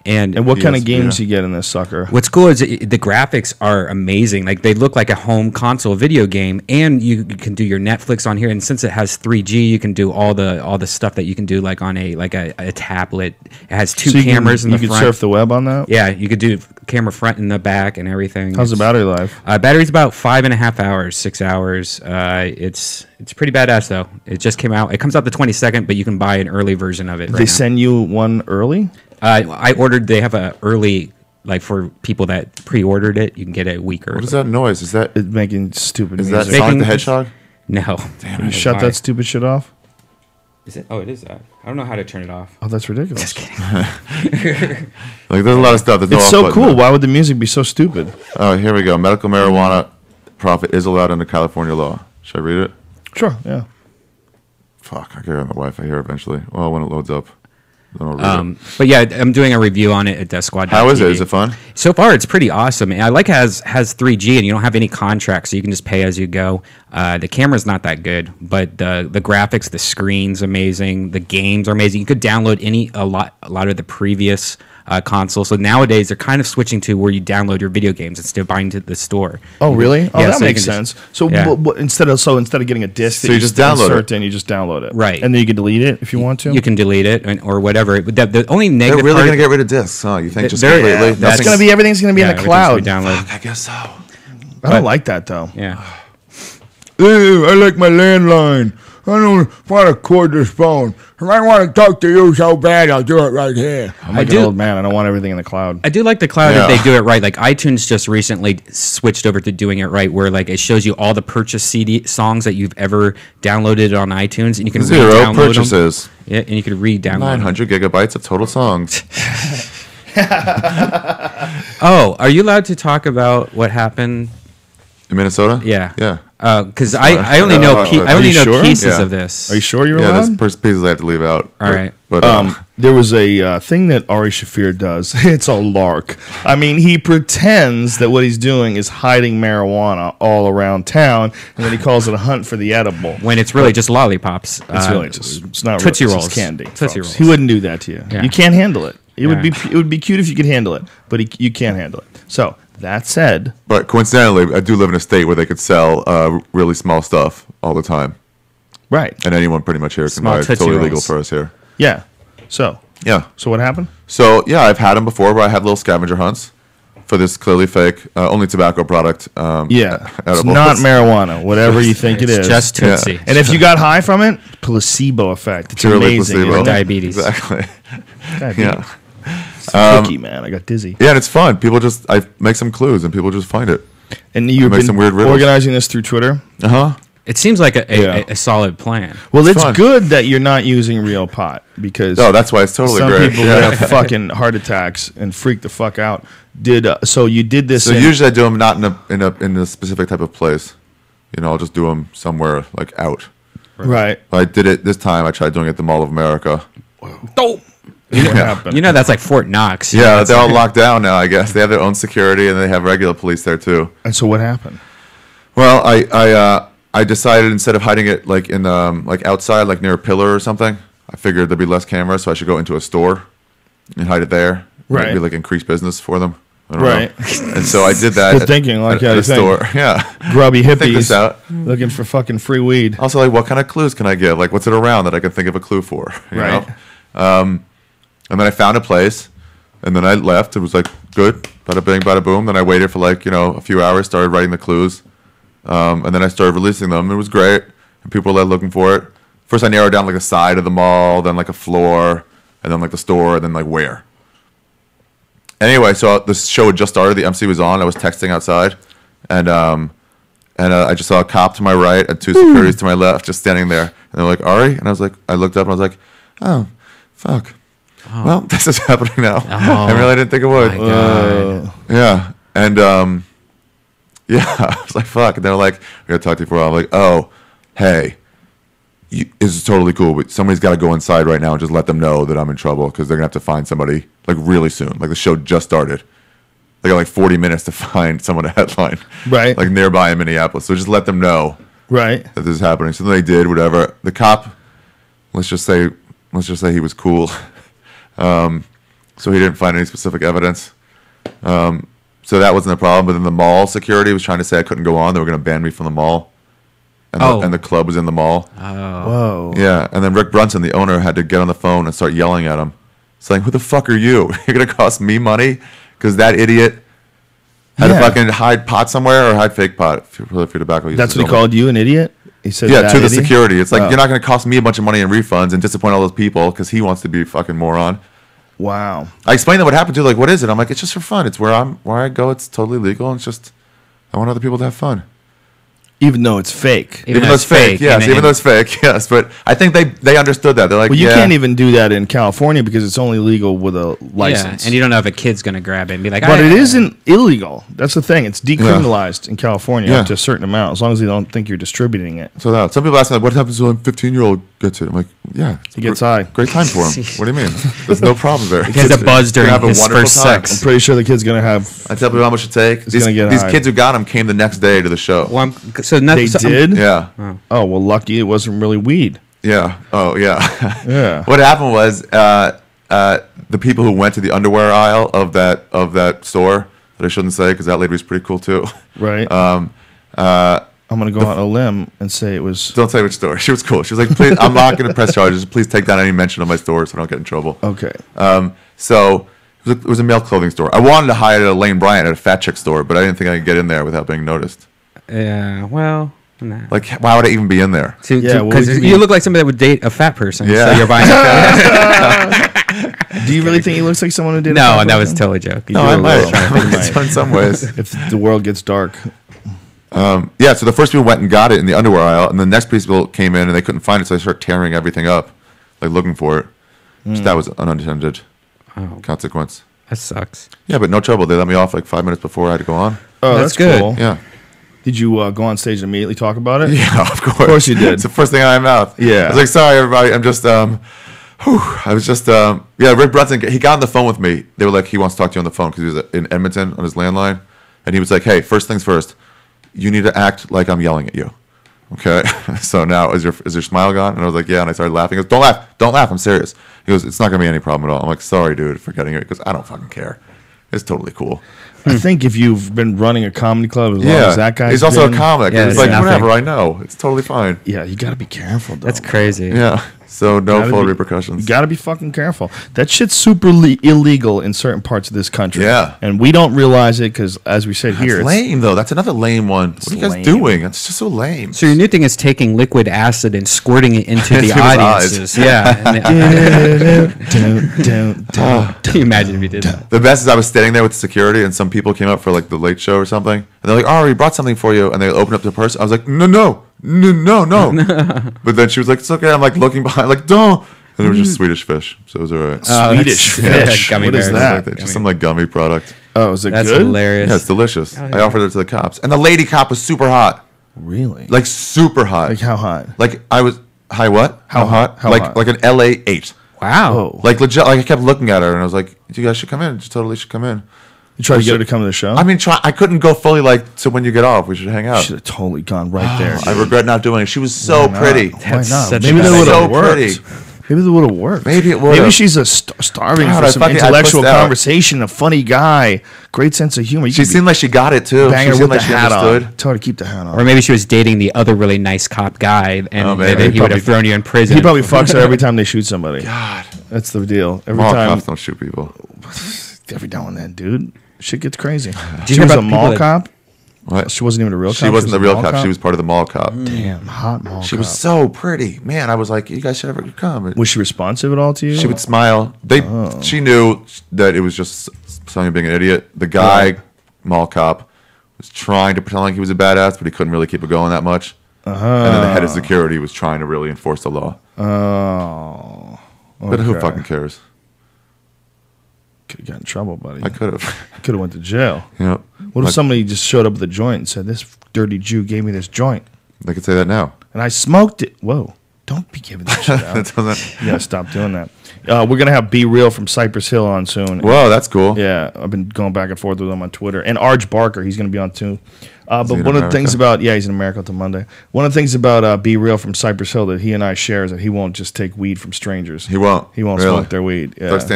And what kind of games you get in this sucker? What's cool is the graphics are amazing. Like they look like a home console video game, and you can do your Netflix on here. And since it has 3G, you can do all the stuff that you can do like on a tablet. It has two cameras in the front. You can surf the web on that. Yeah, you could do camera front and the back and everything. How's the battery life? Battery's about 5.5 hours, 6 hours. It's pretty badass though. It just came out. It comes out the 22nd, but you can buy an early version of it. They send you one early? I ordered. They have a early, like for people that pre-ordered it, you can get it a week early. What is that noise? Is that it's making stupid is music? That Sonic the Hedgehog? No. Damn, shut that stupid shit off. Is it? Oh, it is that. I don't know how to turn it off. Oh, that's ridiculous. Just kidding. Like there's a lot of stuff. There's it's so cool. Why would the music be so stupid? Oh, here we go. Medical marijuana profit is allowed under California law. Should I read it? Sure. Yeah. Fuck, I get it on the Wi-Fi here eventually. Well, when it loads up. But yeah, I'm doing a review on it at DeathSquad. How is it? Is it fun? So far, it's pretty awesome. And I like it has 3G, and you don't have any contracts, so you can just pay as you go. The camera's not that good, but the graphics, the screen's amazing. The games are amazing. You could download a lot of the previous console. So nowadays they're kind of switching to where you download your video games instead of buying to the store. Oh, really? Oh, that makes sense. So instead of getting a disc, so you just download it. You just download it, right? And then you can delete it if you want to. You can delete it or whatever. But the only negative. They're really going to get rid of discs, huh? You think just completely? That's going to be everything's going to be in the cloud. Fuck, I guess so. I don't like that though. Yeah. I like my landline. I don't want to cord this phone. If I want to talk to you so bad, I'll do it right here. I'm like an old man. I don't want everything in the cloud. I do like the cloud if they do it right. Like iTunes just recently switched over to doing it right, where like it shows you all the purchased CD songs that you've ever downloaded on iTunes, and you can zero purchases. Them. Yeah, and you can re-download 900 gigabytes of total songs. Oh, are you allowed to talk about what happened in Minnesota? Yeah, yeah. Because I only know pieces of this. Are you sure you're allowed? Yeah, there's pieces I have to leave out. All right. But there was a thing that Ari Shaffir does. It's a lark. I mean, he pretends that what he's doing is hiding marijuana all around town, and then he calls it a hunt for the edible. When it's really just lollipops. It's really just it's not Tootsie really, Rolls. It's candy. Tootsie Rolls. He wouldn't do that to you. Yeah. You can't handle it. It would be cute if you could handle it, but you can't handle it. So that said, but coincidentally, I do live in a state where they could sell really small stuff all the time. Right. And anyone pretty much here can buy it. It's totally legal for us here. Yeah. So what happened? So yeah, I've had them before where I had little scavenger hunts for this clearly fake, only tobacco product. It's not marijuana, whatever you think it is. Just Tootsie. Yeah. And if you got high from it, placebo effect. It's purely amazing. Placebo. Diabetes. Exactly. Diabetes. Yeah. Cookie, man. I got dizzy. Yeah, and it's fun. People I make some clues and people just find it. And you've been some weird organizing this through Twitter? Uh-huh. It seems like a solid plan. Well, it's good that you're not using real pot because that's why it's totally great. Some people have fucking heart attacks and freak the fuck out. So you did this? So usually I do them not in a specific type of place. You know, I'll just do them somewhere like out. Right. But I did it this time. I tried doing it at the Mall of America. Dope. You know that's like Fort Knox. Yeah, they're all locked down now. I guess they have their own security and they have regular police there too. And so what happened? Well, I decided instead of hiding it like in like outside, like near a pillar or something, I figured there'd be less cameras, so I should go into a store and hide it there. Right. It'd be like increased business for them. Right. And so I did that. Good thinking, like at a store. Yeah. Grubby hippies think this out. looking for fucking free weed. Also, like, what kind of clues can I give? Like, what's it around that I can think of a clue for? You know? And then I found a place, and then I left. It was like, good, bada bing, bada boom. Then I waited for like, a few hours, started writing the clues. And then I started releasing them. It was great. And people were looking for it. First, I narrowed down like a side of the mall, then like a floor, and then like the store, and then like where. Anyway, so the show had just started. The MC was on. I was texting outside. And I just saw a cop to my right and two securities to my left just standing there. And they're like, Ari? And I looked up and I was like, oh, fuck. Oh. Well, this is happening now. Oh, I really didn't think it would. My God. Yeah. And, I was like, fuck. And they're like, we got to talk to you for a while. I'm like, oh, hey, this is totally cool, but somebody's got to go inside right now and just let them know that I'm in trouble because they're going to have to find somebody, like, really soon. Like, the show just started. They got, like, 40 minutes to find someone to headline. Right. Like, nearby in Minneapolis. So just let them know. Right. That this is happening. So then they did, whatever. The cop, let's just say he was cool. So he didn't find any specific evidence. So that wasn't a problem. But then the mall security was trying to say I couldn't go on. They were going to ban me from the mall. And the club was in the mall. Oh. Whoa. Yeah. And then Rick Brunson, the owner, had to get on the phone and start yelling at him. Saying, who the fuck are you? You're going to cost me money? Because that idiot had to fucking hide pot somewhere or hide fake pot for tobacco use. That's what he called you, an idiot? He said to the security. It's like, you're not going to cost me a bunch of money in refunds and disappoint all those people because he wants to be a fucking moron. Wow. I explained that what happened to like, what is it? I'm like, it's just for fun. It's where I go. It's totally legal. And it's just, I want other people to have fun. Even though it's fake. Even though it's fake, yes. Even though it's fake, yes. But I think they understood that. They're like, well, you can't even do that in California because it's only legal with a license. Yeah, and you don't know if a kid's going to grab it and be like, but it isn't illegal. That's the thing. It's decriminalized in California up to a certain amount, as long as they don't think you're distributing it. So some people ask me, like, what happens when a 15-year-old gets it? I'm like, yeah. He gets high. Great time for him. What do you mean? There's no problem there. He has a buzz during his first sex. I'm pretty sure the kid's going to have... I tell people how much it takes. These kids who got him came the next day to the show. Well, they did? Yeah. Oh, well, lucky it wasn't really weed. Yeah. Oh, yeah. Yeah. What happened was the people who went to the underwear aisle of that store that I shouldn't say because that lady was pretty cool too. Right. I'm going to go out on a limb and say it was... Don't say which store. She was cool. She was like, please, I'm not going to press charges. Please take down any mention of my store so I don't get in trouble. Okay. So it was a male clothing store. I wanted to hide at a Lane Bryant at a fat chick store, but I didn't think I could get in there without being noticed. Yeah, well... Nah. Like, why would I even be in there? Because you look like somebody that would date a fat person. Yeah. So you're buying Do you really think he looks like someone who did? No, that was totally a joke. No, I might. In some ways. If the world gets dark. Yeah, so the first people went and got it in the underwear aisle, and the next people came in and they couldn't find it, so they started tearing everything up, like looking for it. So that was an unintended consequence. That sucks. Yeah, but no trouble. They let me off like 5 minutes before I had to go on. Oh, that's good. Cool. Yeah. Did you go on stage and immediately talk about it? Yeah, of course. Of course you did. It's the first thing out of my mouth. Yeah. I was like, sorry, everybody. I'm just, Rick Brunson, he got on the phone with me. They were like, he wants to talk to you on the phone because he was in Edmonton on his landline. And he was like, hey, first things first, you need to act like I'm yelling at you. Okay? So now, is your smile gone? And I was like, yeah. And I started laughing. He goes, don't laugh. I'm serious. He goes, it's not going to be any problem at all. I'm like, sorry, dude, for getting it. He goes, I don't fucking care. It's totally cool. I think if you've been running a comedy club as long as that guy, he's also a comic. Yeah, it's like whatever. I know it's totally fine. Yeah, you got to be careful. Though, That's crazy. Yeah, so no full repercussions. You got to be fucking careful. That shit's super illegal in certain parts of this country. Yeah, and we don't realize it because, as we said here, it's lame though. That's another lame one. What are you guys doing? That's just so lame. So your new thing is taking liquid acid and squirting it into the audiences. Yeah. Can you imagine if you did that? The best is I was standing there with security and some people came up for like the late show or something. And they're like, Ari, brought something for you. And they opened up the purse. I was like, no. But then she was like, it's okay. I'm like looking behind, like, don't. And it was just Swedish fish. So it was all right. Swedish fish? Gummy what bears. is that? Like just some like gummy product. Oh, is it That's good? hilarious. Yeah, it's delicious. I offered it to the cops. And the lady cop was super hot. Really? Like super hot. Like how hot? Like I was, high what? How hot? How like hot? like an LA 8. Wow. Whoa. Like legit, like I kept looking at her and I was like, you guys should come in. You totally should come in. You tried to get her to come to the show? I mean, I couldn't go fully like, so when you get off, we should hang out. Should have totally gone right there. I regret not doing it. She was so pretty. Why not? Such Maybe a that bad would have idea. worked. So pretty. Maybe that would have worked. Maybe it would've. Maybe she's starving God, for some intellectual I conversation, a funny guy, great sense of humor. She seemed like she got it too. Bang She her seemed with like the she hat understood. on. Tell her to keep the hat on. Or maybe she was dating the other really nice cop guy, and maybe. then he would have thrown you in prison. He probably fucks her every time they shoot somebody. God, That's the deal. Every mall time. cops don't shoot people. Every now and then, dude. Shit gets crazy. Did you She hear was about a people mall that- cop? What? She wasn't even a real cop? She wasn't the a real mall cop. She was part of the mall cop. Damn, hot mall She cop. was so pretty, man. I was like, you guys should ever come. Was she responsive at all to you? She would smile. She knew that it was just something being an idiot. The guy, mall cop, was trying to pretend like he was a badass, but he couldn't really keep it going that much. And then the head of security was trying to really enforce the law. Oh. But who fucking cares? Could have got in trouble, buddy. I could have. Could have went to jail. Yep. What if somebody just showed up with a joint and said, this dirty Jew gave me this joint, They could say that now. and I smoked it? Whoa. Don't be giving that shit out. That doesn't. You gotta stop doing that. We're going to have Be Real from Cypress Hill on soon. Whoa, that's cool. Yeah, I've been going back and forth with him on Twitter. And Arj Barker, he's going to be on too. But he in one of the things America? about, he's in America until Monday. One of the things about Be Real from Cypress Hill that he and I share is that he won't just take weed from strangers. He won't. He won't Really? smoke their weed. Yeah. Doug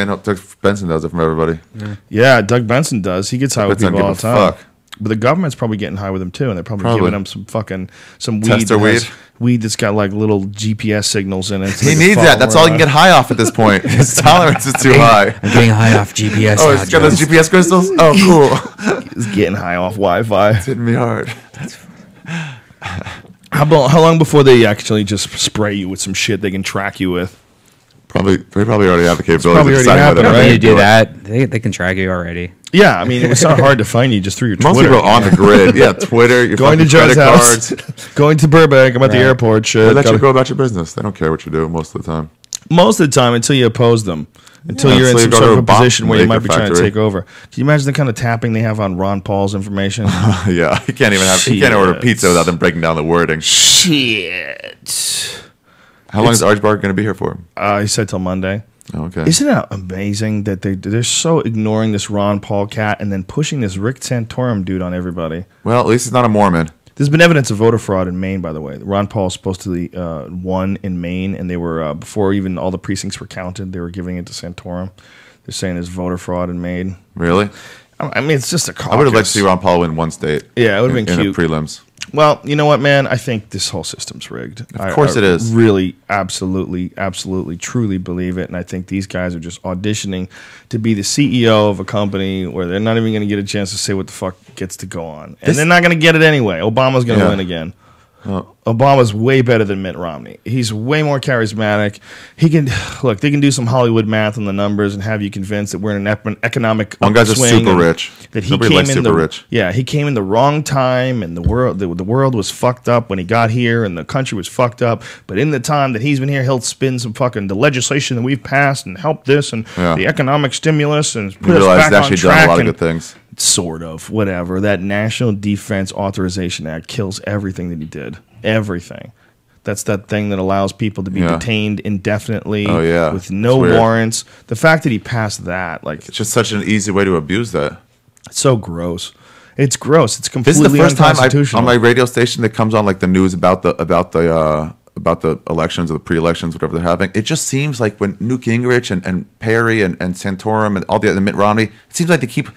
Benson does it from everybody. Yeah, Doug Benson does. He gets high with Benson people all give the a time. fuck. But the government's probably getting high with him too, and they're probably giving him some weed. Tester weed? Weed that's got like little GPS signals in it. So He they needs follow that. That's all he can around. get high off at this point. His tolerance is too high. I'm getting high off GPS. Oh, now, he's got Joe. those GPS crystals? Oh, cool. He's getting high off Wi-Fi. It's hitting me hard. How long before they actually just spray you with some shit they can track you with? They probably already have the capability probably of already deciding whether or happened, not When they you do do it. that, they can track you already. Yeah, I mean, it's not hard to find you just through your Most Twitter. people are on the grid. Yeah, Twitter, your Going to fucking Joe's credit house, cards. going to Burbank, I'm at the airport. Shit, They let you gotta- go about your business. They don't care what you do most of the time. most of the time until you oppose them. Until you're in until you some go sort to of a a bomb position where you might maker be trying to factory. take over. Can you imagine the kind of tapping they have on Ron Paul's information? Yeah, he can't even have. He can't order pizza without them breaking down the wording. Shit. How long is Arj Barker going to be here for? He said till Monday. Okay. Isn't it amazing that they're so ignoring this Ron Paul cat and then pushing this Rick Santorum dude on everybody? Well, at least he's not a Mormon. There's been evidence of voter fraud in Maine, by the way. Ron Paul supposedly won in Maine, and they were before even all the precincts were counted. They were giving it to Santorum. They're saying there's voter fraud in Maine. Really? I mean, it's just a caucus. I would have liked to see Ron Paul win one state. Yeah, it would have been cute. In the prelims. Well, you know what, man? I think this whole system's rigged. Of course it is. Really, absolutely, truly believe it. And I think these guys are just auditioning to be the CEO of a company where they're not even going to get a chance to say what the fuck gets to go on. And they're not going to get it anyway. Obama's going to win again. Obama's way better than Mitt Romney. He's way more charismatic. He can look. They can do some Hollywood math on the numbers and have you convinced that we're in an economic. One guy's just super rich. That he came in rich. Yeah, he came in the wrong time, and the world was fucked up when he got here, and the country was fucked up. But in the time that he's been here, he'll spin some fucking the legislation that we've passed and help this and the economic stimulus and put us back on track. Done a lot of good things. Sort of, whatever. That National Defense Authorization Act kills everything that he did. Everything. That's that thing that allows people to be detained indefinitely with no warrants. The fact that he passed that, like, it's just such an easy way to abuse that. It's so gross. It's gross. It's completely unconstitutional. This is the first time on my radio station that comes on like the news about the elections or the pre-elections, whatever they're having. It just seems like when Newt Gingrich and Perry and Santorum and all the other Mitt Romney, it seems like they keep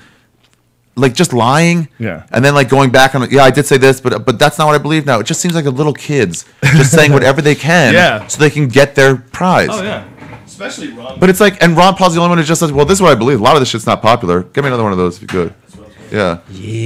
like just lying, and then like going back on, I did say this, but that's not what I believe now. It just seems like a little kids just saying whatever they can, so they can get their prize. Oh yeah, especially Ron. But it's like, and Ron Paul's the only one who just says, "Well, this is what I believe." A lot of this shit's not popular. Give me another one of those if you could. Yeah.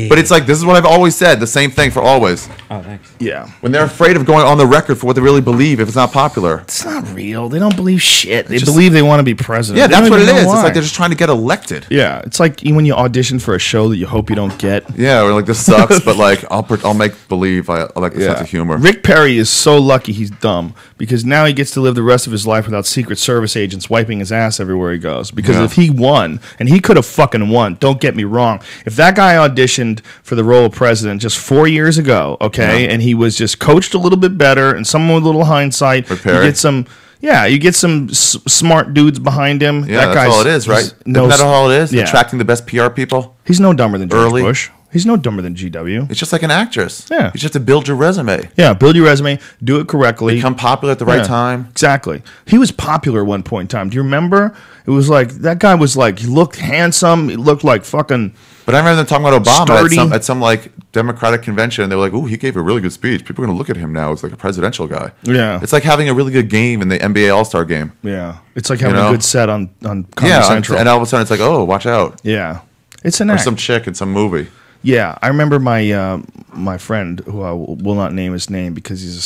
But it's like, this is what I've always said. The same thing for always. Oh, thanks. Yeah. When they're afraid of going on the record for what they really believe if it's not popular. It's not real. They don't believe shit. They believe they want to be president. Yeah, that's what it is. It's like they're just trying to get elected. Yeah. It's like when you audition for a show that you hope you don't get. Yeah, or like, this sucks, but like, I'll make believe I like the sense of humor. Rick Perry is so lucky he's dumb because now he gets to live the rest of his life without Secret Service agents wiping his ass everywhere he goes. Because if he won, and he could have fucking won, don't get me wrong. If that guy auditioned for the role of president just 4 years ago, and he was just coached a little bit better, and someone with a little hindsight, you get some, smart dudes behind him. Yeah, that that's all it is, right? Isn't that all it is? Yeah. Attracting the best PR people. He's no dumber than George Bush. He's no dumber than GW. It's just like an actress. Yeah. You just have to build your resume. Yeah, build your resume, do it correctly. Become popular at the right time. Exactly. He was popular at one point in time. Do you remember? It was like, that guy was like, he looked handsome. He looked like fucking... But I remember them talking about Obama at some like Democratic convention, and they were like, "Ooh, he gave a really good speech. People are going to look at him now as like a presidential guy." Yeah, it's like having a really good game in the NBA All-Star game. Yeah, it's like having a good set on Comedy Central. And all of a sudden it's like, "Oh, watch out!" Yeah, it's an or act. some chick in some movie. Yeah, I remember my my friend, who I will not name his name because he's a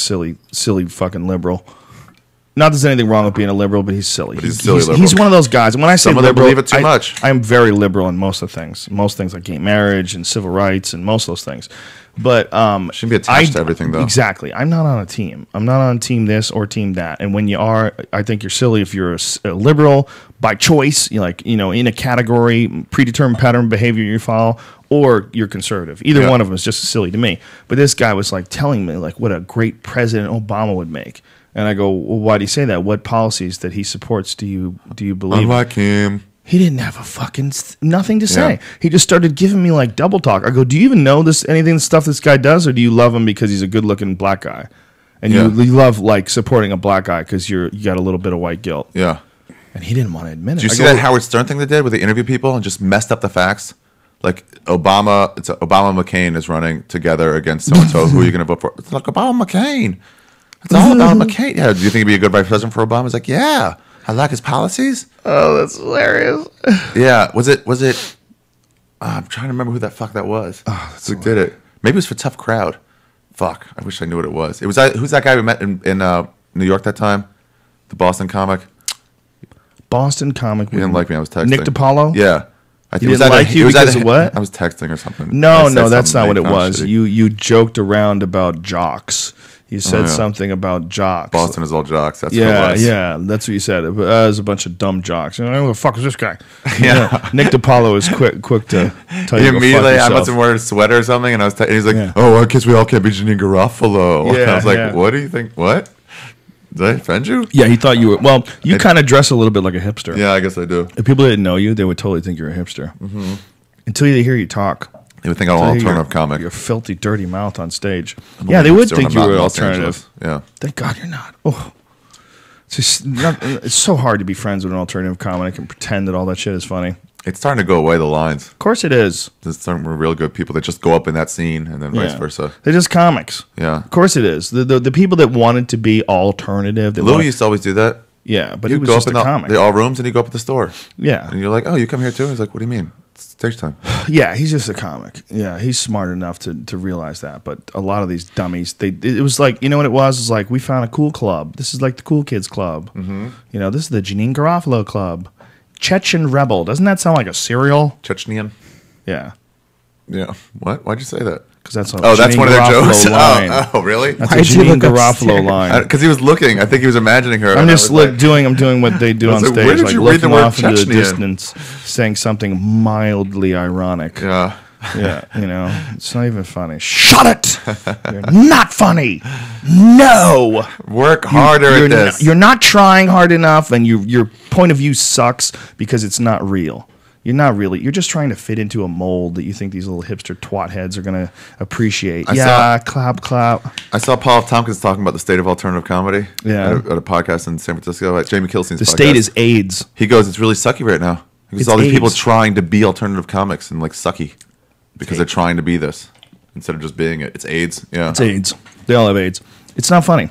silly fucking liberal. Not that there's anything wrong with being a liberal, but he's silly. But he's liberal. He's one of those guys. And when I say liberal, believe it too much. I am very liberal in most of things. Most things like gay marriage and civil rights and most of those things. But shouldn't be attached to everything, though. Exactly. I'm not on a team. I'm not on team this or team that. And when you are, I think you're silly if you're a liberal by choice, in a category, predetermined pattern of behavior you follow, or you're conservative. Either one of them is just silly to me. But this guy was like telling me like what a great President Obama would make. And I go, well, why do you say that? What policies that he supports do you believe? Unlike him. He didn't have a fucking nothing to say. He just started giving me like double talk. I go, do you even know anything stuff this guy does, or do you love him because he's a good looking black guy, and you love like supporting a black guy because you got a little bit of white guilt? Yeah. And he didn't want to admit it. Did you see that Howard Stern thing they did where they interview people and just messed up the facts? Like Obama and McCain is running together against so and so. Who are you going to vote for? It's like Obama McCain. It's all about McCain. Yeah, do you think he'd be a good vice president for Obama? He's like, yeah, I like his policies. Oh, that's hilarious. Yeah, was it? I'm trying to remember who that fuck that was. Oh, that's who did it? Maybe it was for Tough Crowd. Fuck, I wish I knew what it was. It was who's that guy we met in New York that time? The Boston comic. Boston comic. He didn't like me. I was texting. Nick DiPaolo. Yeah. He didn't like you because of what? I was texting or something. No, that's not what it was. You joked around about jocks. You said something about jocks. Boston is all jocks. That's what it was. Yeah, that's what you said. It was a bunch of dumb jocks. Who the fuck is this guy? Yeah. Nick DiPaolo is quick to tell you. Immediately, I must have worn a sweater or something, and he's like, "Oh, I guess we all can't be Janine Garofalo." Yeah, I was like, "What do you think? What? Did I offend you?" Yeah, he thought you were. Well, you kind of dress a little bit like a hipster. Yeah, I guess I do. If people didn't know you, they would totally think you're a hipster until they hear you talk. They would think I'm an alternative comic. Your filthy, dirty mouth on stage. Yeah, they would think you were alternative. Yeah. Thank God you're not. Oh. It's so hard to be friends with an alternative comic and pretend that all that shit is funny. It's starting to go away, the lines. Of course it is. There's some real good people that just go up in that scene and then vice versa. They're just comics. Yeah. Of course it is. The people that wanted to be alternative. Louis used to always do that. Yeah, but he was just a comic. The all rooms and he'd go up at the store. Yeah. And you're like, oh, you come here too? He's like, what do you mean? It's stage time. Yeah, he's just a comic. Yeah, he's smart enough to realize that. But a lot of these dummies, it was like, you know what it was? It was like, we found a cool club. This is like the cool kids club. Mm-hmm. You know, this is the Janine Garofalo club. Chechen Rebel. Doesn't that sound like a cereal? Chechenian? Yeah. Yeah. What? Why'd you say that? Because that's that's one of their jokes. Oh, really? That's a Janine Garofalo line. Because he was looking. I think he was imagining her. I'm just doing what they do on stage, where did like you read the looking word off into the Chechenian? distance, saying something mildly ironic. Yeah. Yeah, you know, it's not even funny. Shut it! You're not funny. No. Work harder at this. You're not trying hard enough, and your point of view sucks because it's not real. You're not really. You're just trying to fit into a mold that you think these little hipster twat heads are going to appreciate. Clap. I saw Paul F. Tompkins talking about the state of alternative comedy. Yeah. At a podcast in San Francisco at Jamie Kilstein's podcast. The state is AIDS. He goes, it's really sucky right now. Because all these people trying to be alternative comics and like sucky. Because they're trying to be this instead of just being it. It's AIDS. Yeah. It's AIDS. They all have AIDS. It's not funny.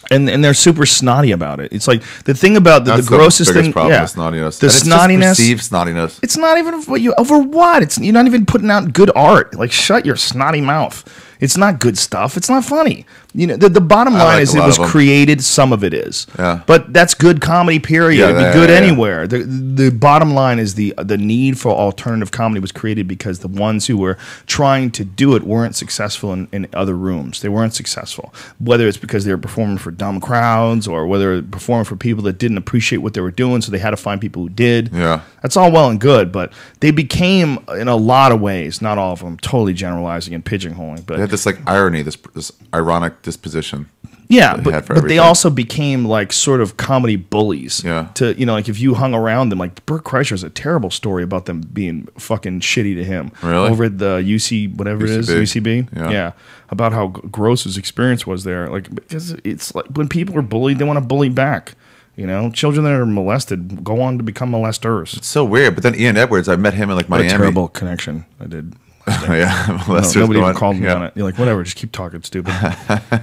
And they're super snotty about it. It's like the thing about the grossest thing. Problem, the snottiness. The snottiness. Perceived snottiness. It's not even what you over what. You're not even putting out good art. Like shut your snotty mouth. It's not good stuff. It's not funny. You know, the bottom line is it was created. Some of it is. Yeah. But that's good comedy, period. It'd be good anywhere. The bottom line is the need for alternative comedy was created because the ones who were trying to do it weren't successful in other rooms. They weren't successful. Whether it's because they were performing for dumb crowds or whether they were performing for people that didn't appreciate what they were doing, so they had to find people who did. Yeah. That's all well and good, but they became, in a lot of ways, not all of them, totally generalizing and pigeonholing. But they had this like irony, this ironic disposition. Yeah, but they also became like sort of comedy bullies. Yeah. To like if you hung around them, like Bert Kreischer has a terrible story about them being fucking shitty to him. Really? Over at the UCB. Yeah. About how gross his experience was there. Like because it's like when people are bullied, they want to bully back. You know, children that are molested go on to become molesters. It's so weird. But then Ian Edwards, I met him in like Miami. What a terrible connection I did. Yeah, nobody even called me on it. You're like, whatever, just keep talking, stupid.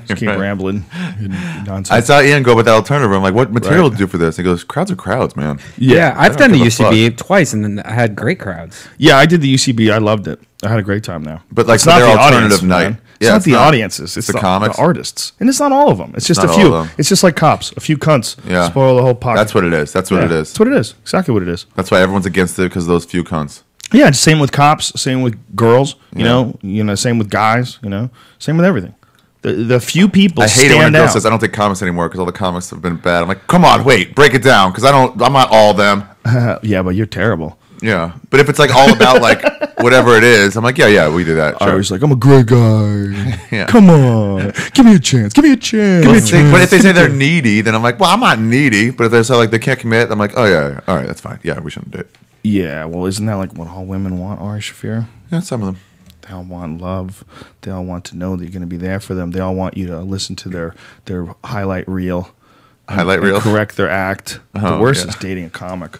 Just keep rambling. Nonsense. I saw Ian go with that alternative. I'm like, what material to do for this? He goes, crowds are crowds, man. Yeah, I've done the UCB twice, and then I had great crowds. Yeah, I did the UCB. I loved it. I had a great time there. But like, it's not their alternative night. It's not the audiences. It's the comics, the artists, and it's not all of them. It's just a few. It's just like Cops, a few cunts. Yeah, spoil the whole pocket. That's what it is. That's what it is. That's what it is. Exactly what it is. That's why everyone's against it because of those few cunts. Yeah, same with cops, same with girls, you know, same with guys, same with everything. The few people I hate it when a girl says, I don't take comics anymore because all the comics have been bad. I'm like, come on, wait, break it down because I'm not all of them. Yeah, but you're terrible. Yeah, but if it's like all about like whatever it is, I'm like, yeah, we do that. Sure. I was like, I'm a great guy. Yeah. Come on, give me a chance. But if they say they're needy, then I'm like, well, I'm not needy. But if they say like they can't commit, I'm like, oh yeah, all right, that's fine. Yeah, we shouldn't do it. Yeah, well, isn't that like what all women want, Ari Shaffir? Yeah, some of them. They all want love. They all want to know that you're going to be there for them. They all want you to listen to their highlight reel. And correct their act. The worst is dating a comic.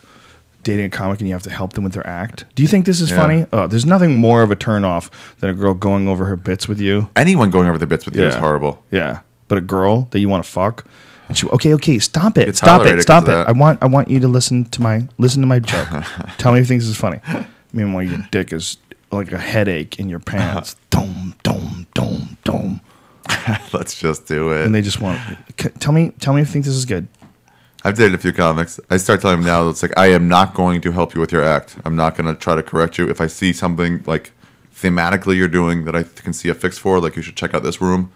Dating a comic and you have to help them with their act. Do you think this is funny? Oh, there's nothing more of a turnoff than a girl going over her bits with you. Anyone going over their bits with you is horrible. Yeah, but a girl that you want to fuck. And she, okay, stop it. I want you to listen to my joke. Tell me if you think this is funny. Meanwhile, your dick is like a headache in your pants. Dome. Let's just do it. And they just want. Tell me if you think this is good. I've dated a few comics. I start telling them now. It's like I am not going to help you with your act. I'm not going to try to correct you. If I see something like thematically you're doing that I can see a fix for, like you should check out this room.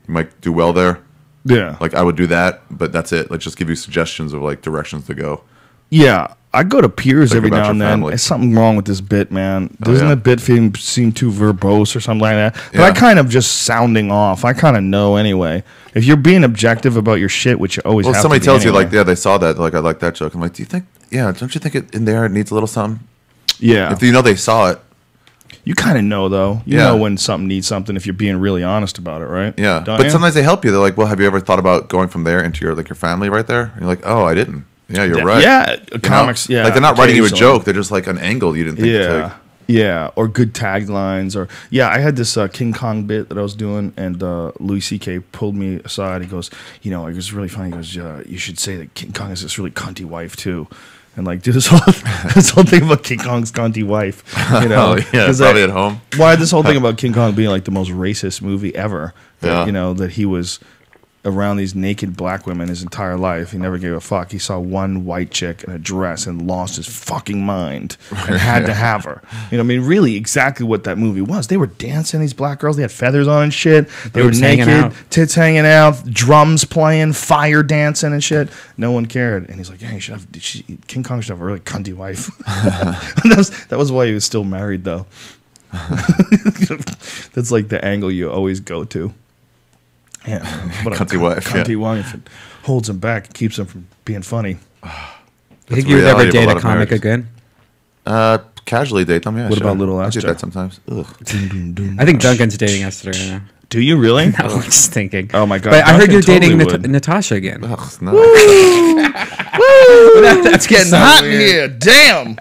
You might do well there. Yeah. Like I would do that, but that's it. Let's just give you suggestions of like directions to go. Yeah. I go to peers every now and then. There's something wrong with this bit, man. Doesn't the bit seem too verbose or something like that? But I kind of just sounding off. I kind of know anyway. If you're being objective about your shit, which you always have somebody to be tells anyway. you like, yeah, they saw that. Like I like that joke. I'm like, don't you think in there it needs a little something? Yeah. If you know they saw it. You kind of know, though. You know when something needs something if you're being really honest about it, right? Yeah. But sometimes they help you. They're like, well, have you ever thought about going from there into your family right there? And you're like, oh, I didn't. Yeah, you're right. Yeah, comics, Like, they're not writing you a joke. They're just like an angle you didn't think to take. Yeah, or good taglines. Or I had this King Kong bit that I was doing, and Louis C.K. pulled me aside. He goes, it was really funny. He goes, you should say that King Kong has this really cunty wife, too. And like do this whole thing about King Kong's cunty wife, probably at home. Why this whole thing about King Kong being like the most racist movie ever? That, that he was around these naked black women his entire life. He never gave a fuck. He saw one white chick in a dress and lost his fucking mind and had to have her. Really exactly what that movie was. They were dancing, these black girls. They had feathers on and shit. They were naked, tits hanging out, drums playing, fire dancing and shit. No one cared. And he's like, yeah, King Kong should have a really cunty wife. that was why he was still married, though. That's like the angle you always go to. Yeah, cunty wife. Cunty wife. It holds him back and keeps him from being funny. You think you would ever date a comic again? Casually date them, yeah. What about Little I Ass do Jack? that sometimes. Ugh. I think Duncan's dating Esther right now. Do you really? No, I'm just thinking. Oh my god! But I heard you're totally dating Natasha again. Ugh, no. That's getting so hot weird. in here. Damn.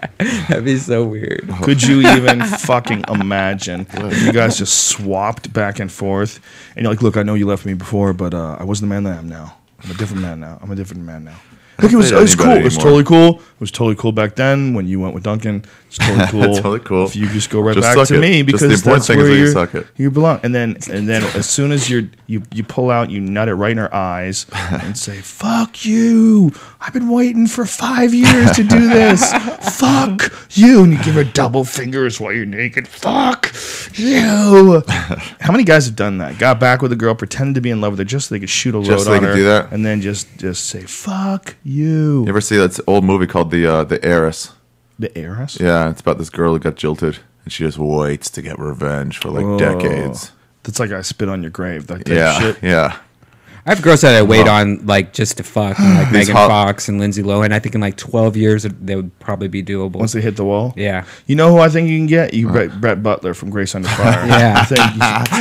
That'd be so weird. Could you even fucking imagine if you guys just swapped back and forth? And you're like, look, I know you left me before, but I wasn't the man that I am now. I'm a different man now. Look, it was cool. It was totally cool. It was totally cool back then when you went with Duncan. It's totally cool. Totally cool. If you just go right back to me because that's where you belong. And then as soon as you pull out, you nut it right in her eyes and say, "Fuck you! I've been waiting for 5 years to do this. Fuck you!" And you give her double fingers while you're naked. Fuck you! How many guys have done that? Got back with a girl, pretended to be in love with her just so they could shoot a load on her, do that? and then just say, "Fuck you!" You ever see that old movie called The Heiress? The Heiress? Yeah, it's about this girl who got jilted, and she just waits to get revenge for decades. That's like I spit on your grave. That type of shit. Yeah. I have girls that I wait on just to fuck, like Megan Fox and Lindsay Lohan. I think in 12 years they would probably be doable once they hit the wall. Yeah. You know who I think you can get? Brett Butler from Grace Under Fire. Yeah.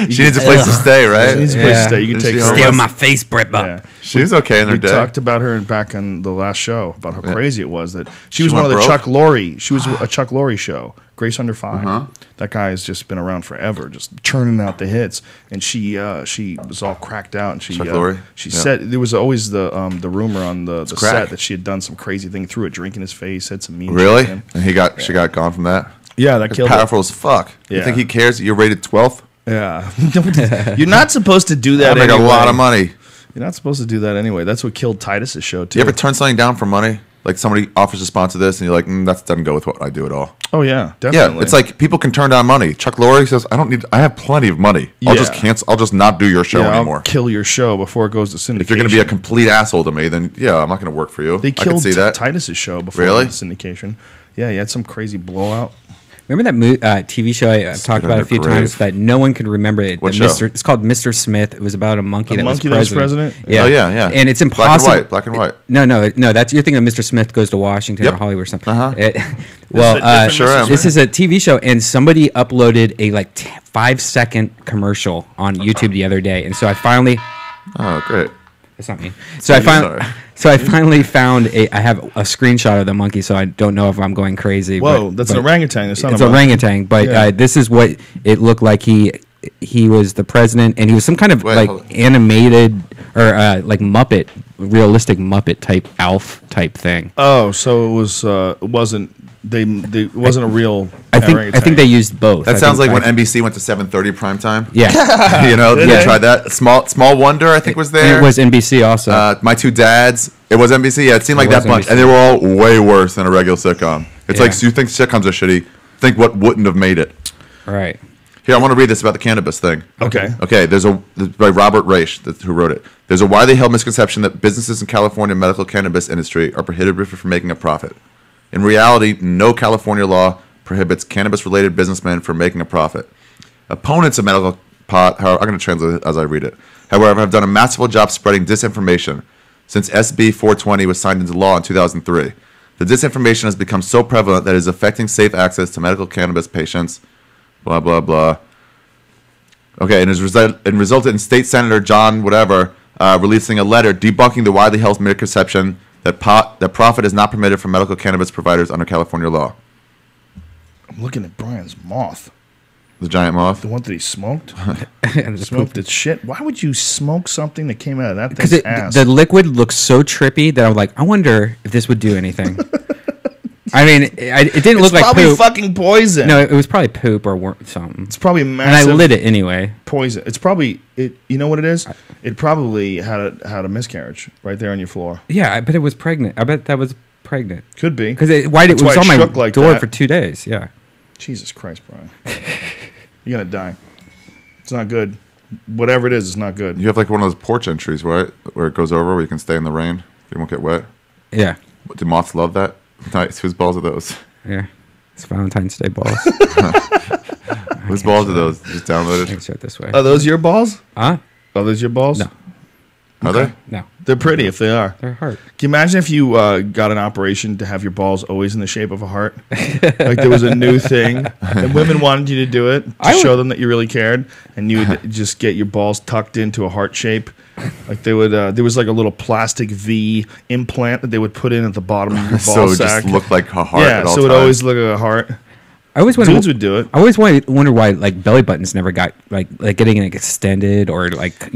She needs a place to stay, right? She needs a place to stay. You can take her. Stay on my face, Brett Butler. Yeah. She was okay in her day. We talked about her back on the last show about how crazy it was that she was one of the Chuck Lorre. She was a Chuck Lorre show. Grace Under Fire. That guy has just been around forever, just churning out the hits. And she was all cracked out, and she said there was always the rumor on the set that she had done some crazy thing, threw a drink in his face, said some mean shit. Really? And she got gone from that. Yeah, that killed powerful as fuck. Yeah. You think he cares that you're rated 12th? Yeah, you're not supposed to do that. I make a lot of money. You're not supposed to do that anyway. That's what killed Titus's show too. You ever turn something down for money? Like somebody offers to sponsor this, and you're like, that doesn't go with what I do at all. Oh yeah, definitely. Yeah, it's like people can turn down money. Chuck Lorre says, I have plenty of money. I'll just cancel. I'll just not do your show anymore. I'll kill your show before it goes to syndication. If you're going to be a complete asshole to me, then I'm not going to work for you. They killed Titus's show before it went to syndication. Yeah, he had some crazy blowout. Remember that TV show I've talked about a few times that no one can remember it? What show? It's called Mr. Smith. It was about a monkey that was president. Yeah. Oh, yeah. And it's impossible. Black and white. No, that's you're thinking of Mr. Smith Goes to Washington or Hollywood or something. This is a TV show, and somebody uploaded a 5-second commercial on YouTube the other day, and so I finally. Oh, great. It's not me. So I finally found I have a screenshot of the monkey, so I don't know if I'm going crazy. Whoa, that's an orangutan. It's an orangutan, but this is what it looked like. He was the president, and he was some kind of animated or Muppet, realistic Muppet type Alf type thing. Oh, so it wasn't it wasn't a real. I think they used both. That sounds like when NBC went to 7:30 prime time. Yeah, they tried that. Small Wonder, I think, was there. It was NBC also. My Two Dads. It was NBC. Yeah, it seemed like that bunch, and they were all way worse than a regular sitcom. It's like, so you think sitcoms are shitty? Think what wouldn't have made it. Right. Here, I want to read this about the cannabis thing. Okay. There's by Robert Reich, who wrote it. There's a widely held misconception that businesses in California medical cannabis industry are prohibited from making a profit. In reality, no California law prohibits cannabis-related businessmen from making a profit. Opponents of medical pot, I'm going to translate it as I read it, however, have done a masterful job spreading disinformation since SB 420 was signed into law in 2003. The disinformation has become so prevalent that it is affecting safe access to medical cannabis patients Blah, blah, blah. Okay, and resulted in State Senator John whatever releasing a letter debunking the widely held misconception that profit is not permitted for medical cannabis providers under California law. I'm looking at Brian's moth. The giant moth? The one that he smoked? And smoked its shit. Why would you smoke something that came out of that thing's ass? The liquid looks so trippy that I'm like, I wonder if this would do anything. I mean, it didn't look like poop. It's probably fucking poison. No, it was probably poop or something. It's probably massive. And I lit it anyway. Poison. It's probably, you know what it is? It probably had a miscarriage right there on your floor. Yeah, I bet it was pregnant. I bet that was pregnant. Could be. Because it was on my door for 2 days. Yeah. Jesus Christ, Brian. You're going to die. It's not good. Whatever it is, it's not good. You have like one of those porch entries, right? Where it goes over, where you can stay in the rain. You won't get wet. Yeah. Do moths love that? Nice. Whose balls are those? Yeah. It's Valentine's Day balls. Whose balls are those? Just downloaded? I can show it this way. Are those your balls? Huh? Are those your balls? No. Are they? No. They're pretty if they are. They're hard. Can you imagine if you got an operation to have your balls always in the shape of a heart? Like there was a new thing, and women wanted you to do it to show them that you really cared, and you would just get your balls tucked into a heart shape. Like they would, there was like a little plastic V implant that they would put in at the bottom of your ball so it sack. just looked like a heart. Yeah, at all so it times. always looked like a heart. I always wonder, dudes would do it. I always wonder why like belly buttons never got like getting like extended or like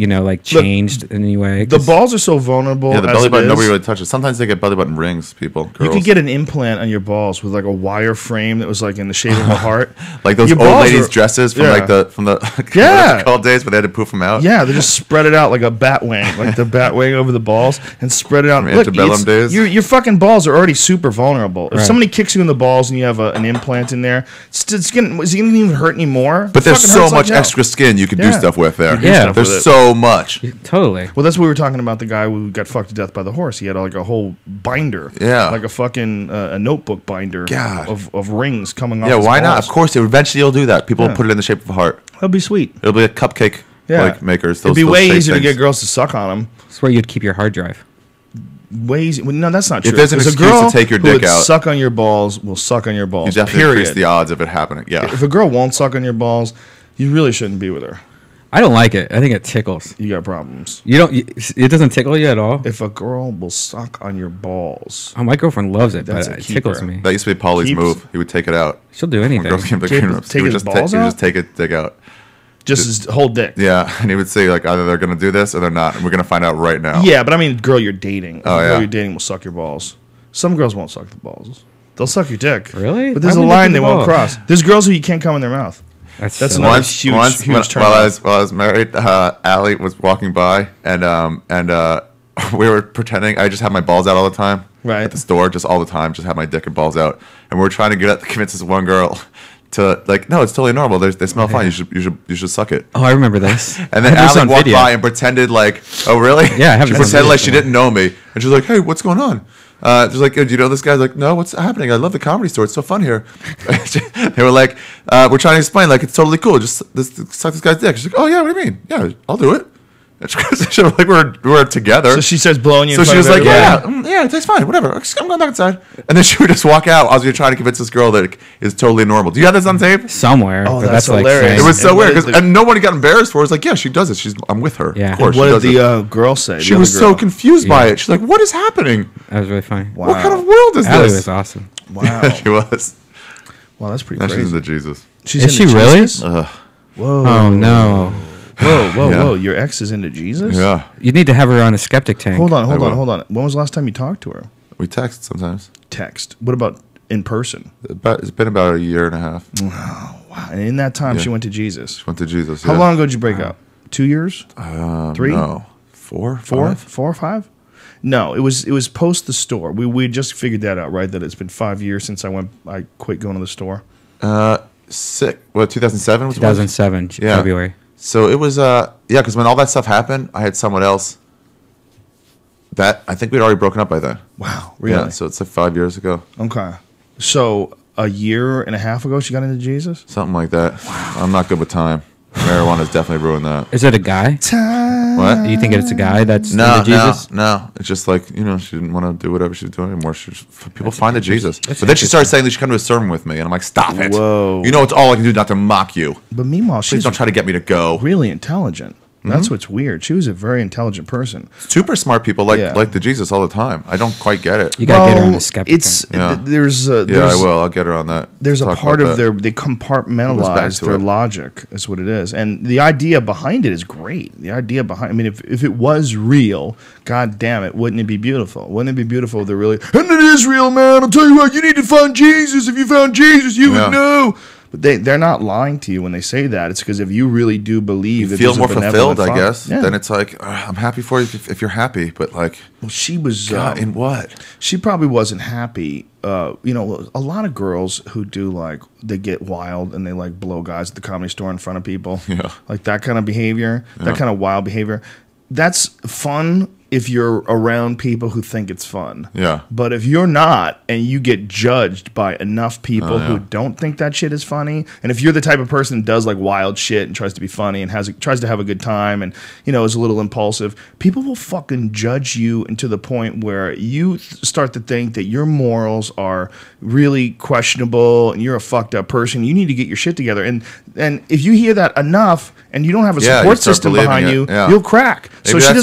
changed in any way. The balls are so vulnerable. Yeah, the belly button nobody really touches. Sometimes they get belly button rings. Girls. You could get an implant on your balls with like a wire frame that was like in the shape of a heart. Like those old ladies' dresses from from the old days where they had to poof them out. Yeah, they just spread it out like a bat wing, like the bat wing over the balls, and spread it out. From antebellum days. Your fucking balls are already super vulnerable. If somebody kicks you in the balls and you have an implant in there, it's gonna even hurt anymore. But there's so much extra skin you can do stuff with there. Yeah, there's so much. Totally. Well, that's what we were talking about. The guy who got fucked to death by the horse. He had like a whole binder. Yeah, like a fucking a notebook binder. Of rings coming off. Yeah, his why balls. not? Of course, eventually you'll do that. People will put it in the shape of a heart. That'd be sweet. It'll be a cupcake like makers. It'd be way easier to get girls to suck on them. That's where you'd keep your hard drive. Way easy. Well, no, that's not true. If there's an excuse to take your dick out, suck on your balls will suck on your balls. You definitely increase the odds of it happening. Yeah. If a girl won't suck on your balls, you really shouldn't be with her. I don't like it. I think it tickles. You got problems. You don't. It doesn't tickle you at all. If a girl will suck on your balls, my girlfriend loves it, but it tickles me. That used to be Paulie's move. He would take it out. She'll do anything. Take his balls out? He would just take it, dick out. Just his whole dick. Yeah, and he would say like either they're going to do this or they're not, and we're going to find out right now. Yeah, but I mean, girl you're dating. Girl you're dating will suck your balls. Some girls won't suck the balls. They'll suck your dick. Really? But there's a line they won't cross. There's girls who you can't come in their mouth. That's another huge turn. While I was married, Allie was walking by, and we were pretending. I just have my balls out all the time. Right. At the store, just all the time, just have my dick and balls out, and we were trying to convince this one girl to no, it's totally normal. They smell fine. You should suck it. Oh, I remember this. And then Allie walked by and pretended like, oh really? Yeah, I have. She pretended like she didn't know me, and she was like, hey, what's going on? She's like, do you know this guy? Like, no, what's happening? I love the Comedy Store. It's so fun here. They were like, we're trying to explain, like, it's totally cool. Just suck this guy's dick. She's like, oh yeah, what do you mean? Yeah, I'll do it. She was like, we're together. So she starts blowing you. So she was like, yeah, it tastes fine, whatever. I'm going back inside. And then she would just walk out as you're trying to convince this girl that it is totally normal. Do you have this on tape? Somewhere. Oh, that's hilarious. Like, it was so weird and nobody got embarrassed for it. It's like, yeah, she does it. I'm with her. Yeah. Of course. What did the girl say? She was so confused by it. She's like, what is happening? That was really funny. Wow. What kind of world is Allie this? was awesome. Wow. She was. Wow, that's pretty now crazy. She's into Jesus. Is she really? Whoa. Oh no. Whoa. Your ex is into Jesus? Yeah. You need to have her on a skeptic tank. Hold on. When was the last time you talked to her? We text sometimes. Text. What about in person? It's been about a year and a half. Oh, wow. And in that time, she went to Jesus. She went to Jesus. How long ago did you break up? 2 years? 3? No. 4? 4 or 5? No, it was post the store. We just figured that out, right? That it's been 5 years since I quit going to the store. 2007 was 2007 February. So it was because when all that stuff happened, I had someone else that I think we'd already broken up by then. Wow, really? Yeah, so it's like 5 years ago. Okay. So a year and a half ago she got into Jesus? Something like that. Wow. I'm not good with time. Marijuana's definitely ruined that. Is it a guy? Time. What? You think it's a guy that's into Jesus? No. It's just like, she didn't want to do whatever she was doing anymore. People find the Jesus. But then she started saying that she come to a sermon with me, and I'm like, stop it. Whoa. It's all I can do not to mock you. But meanwhile, Please don't try to get me to go. Really intelligent. That's what's weird. She was a very intelligent person. Super smart people like the Jesus all the time. I don't quite get it. You gotta get her on the skeptic. There's I will. I'll get her on that. There's a part of they compartmentalize their logic. Is what it is, and the idea behind it is great. The idea behind, I mean, if it was real, god damn it, wouldn't it be beautiful? Wouldn't it be beautiful if they're really, and it is real, man. I'll tell you what, you need to find Jesus. If you found Jesus, you would know. But they're not lying to you when they say that. It's because if you really do believe, you feel more fulfilled, I guess. Yeah. Then it's like, I'm happy for you if you're happy. But like, well, she was in what? She probably wasn't happy. A lot of girls who do they get wild and they blow guys at the Comedy Store in front of people. Yeah, like that kind of behavior, that kind of wild behavior. That's fun if you're around people who think it's fun. Yeah. But if you're not and you get judged by enough people who don't think that shit is funny, and if you're the type of person who does wild shit and tries to be funny and tries to have a good time and is a little impulsive, people will fucking judge you to the point where you start to think that your morals are really questionable and you're a fucked up person. You need to get your shit together. And if you hear that enough and you don't have a support system behind you, you'll crack. Maybe so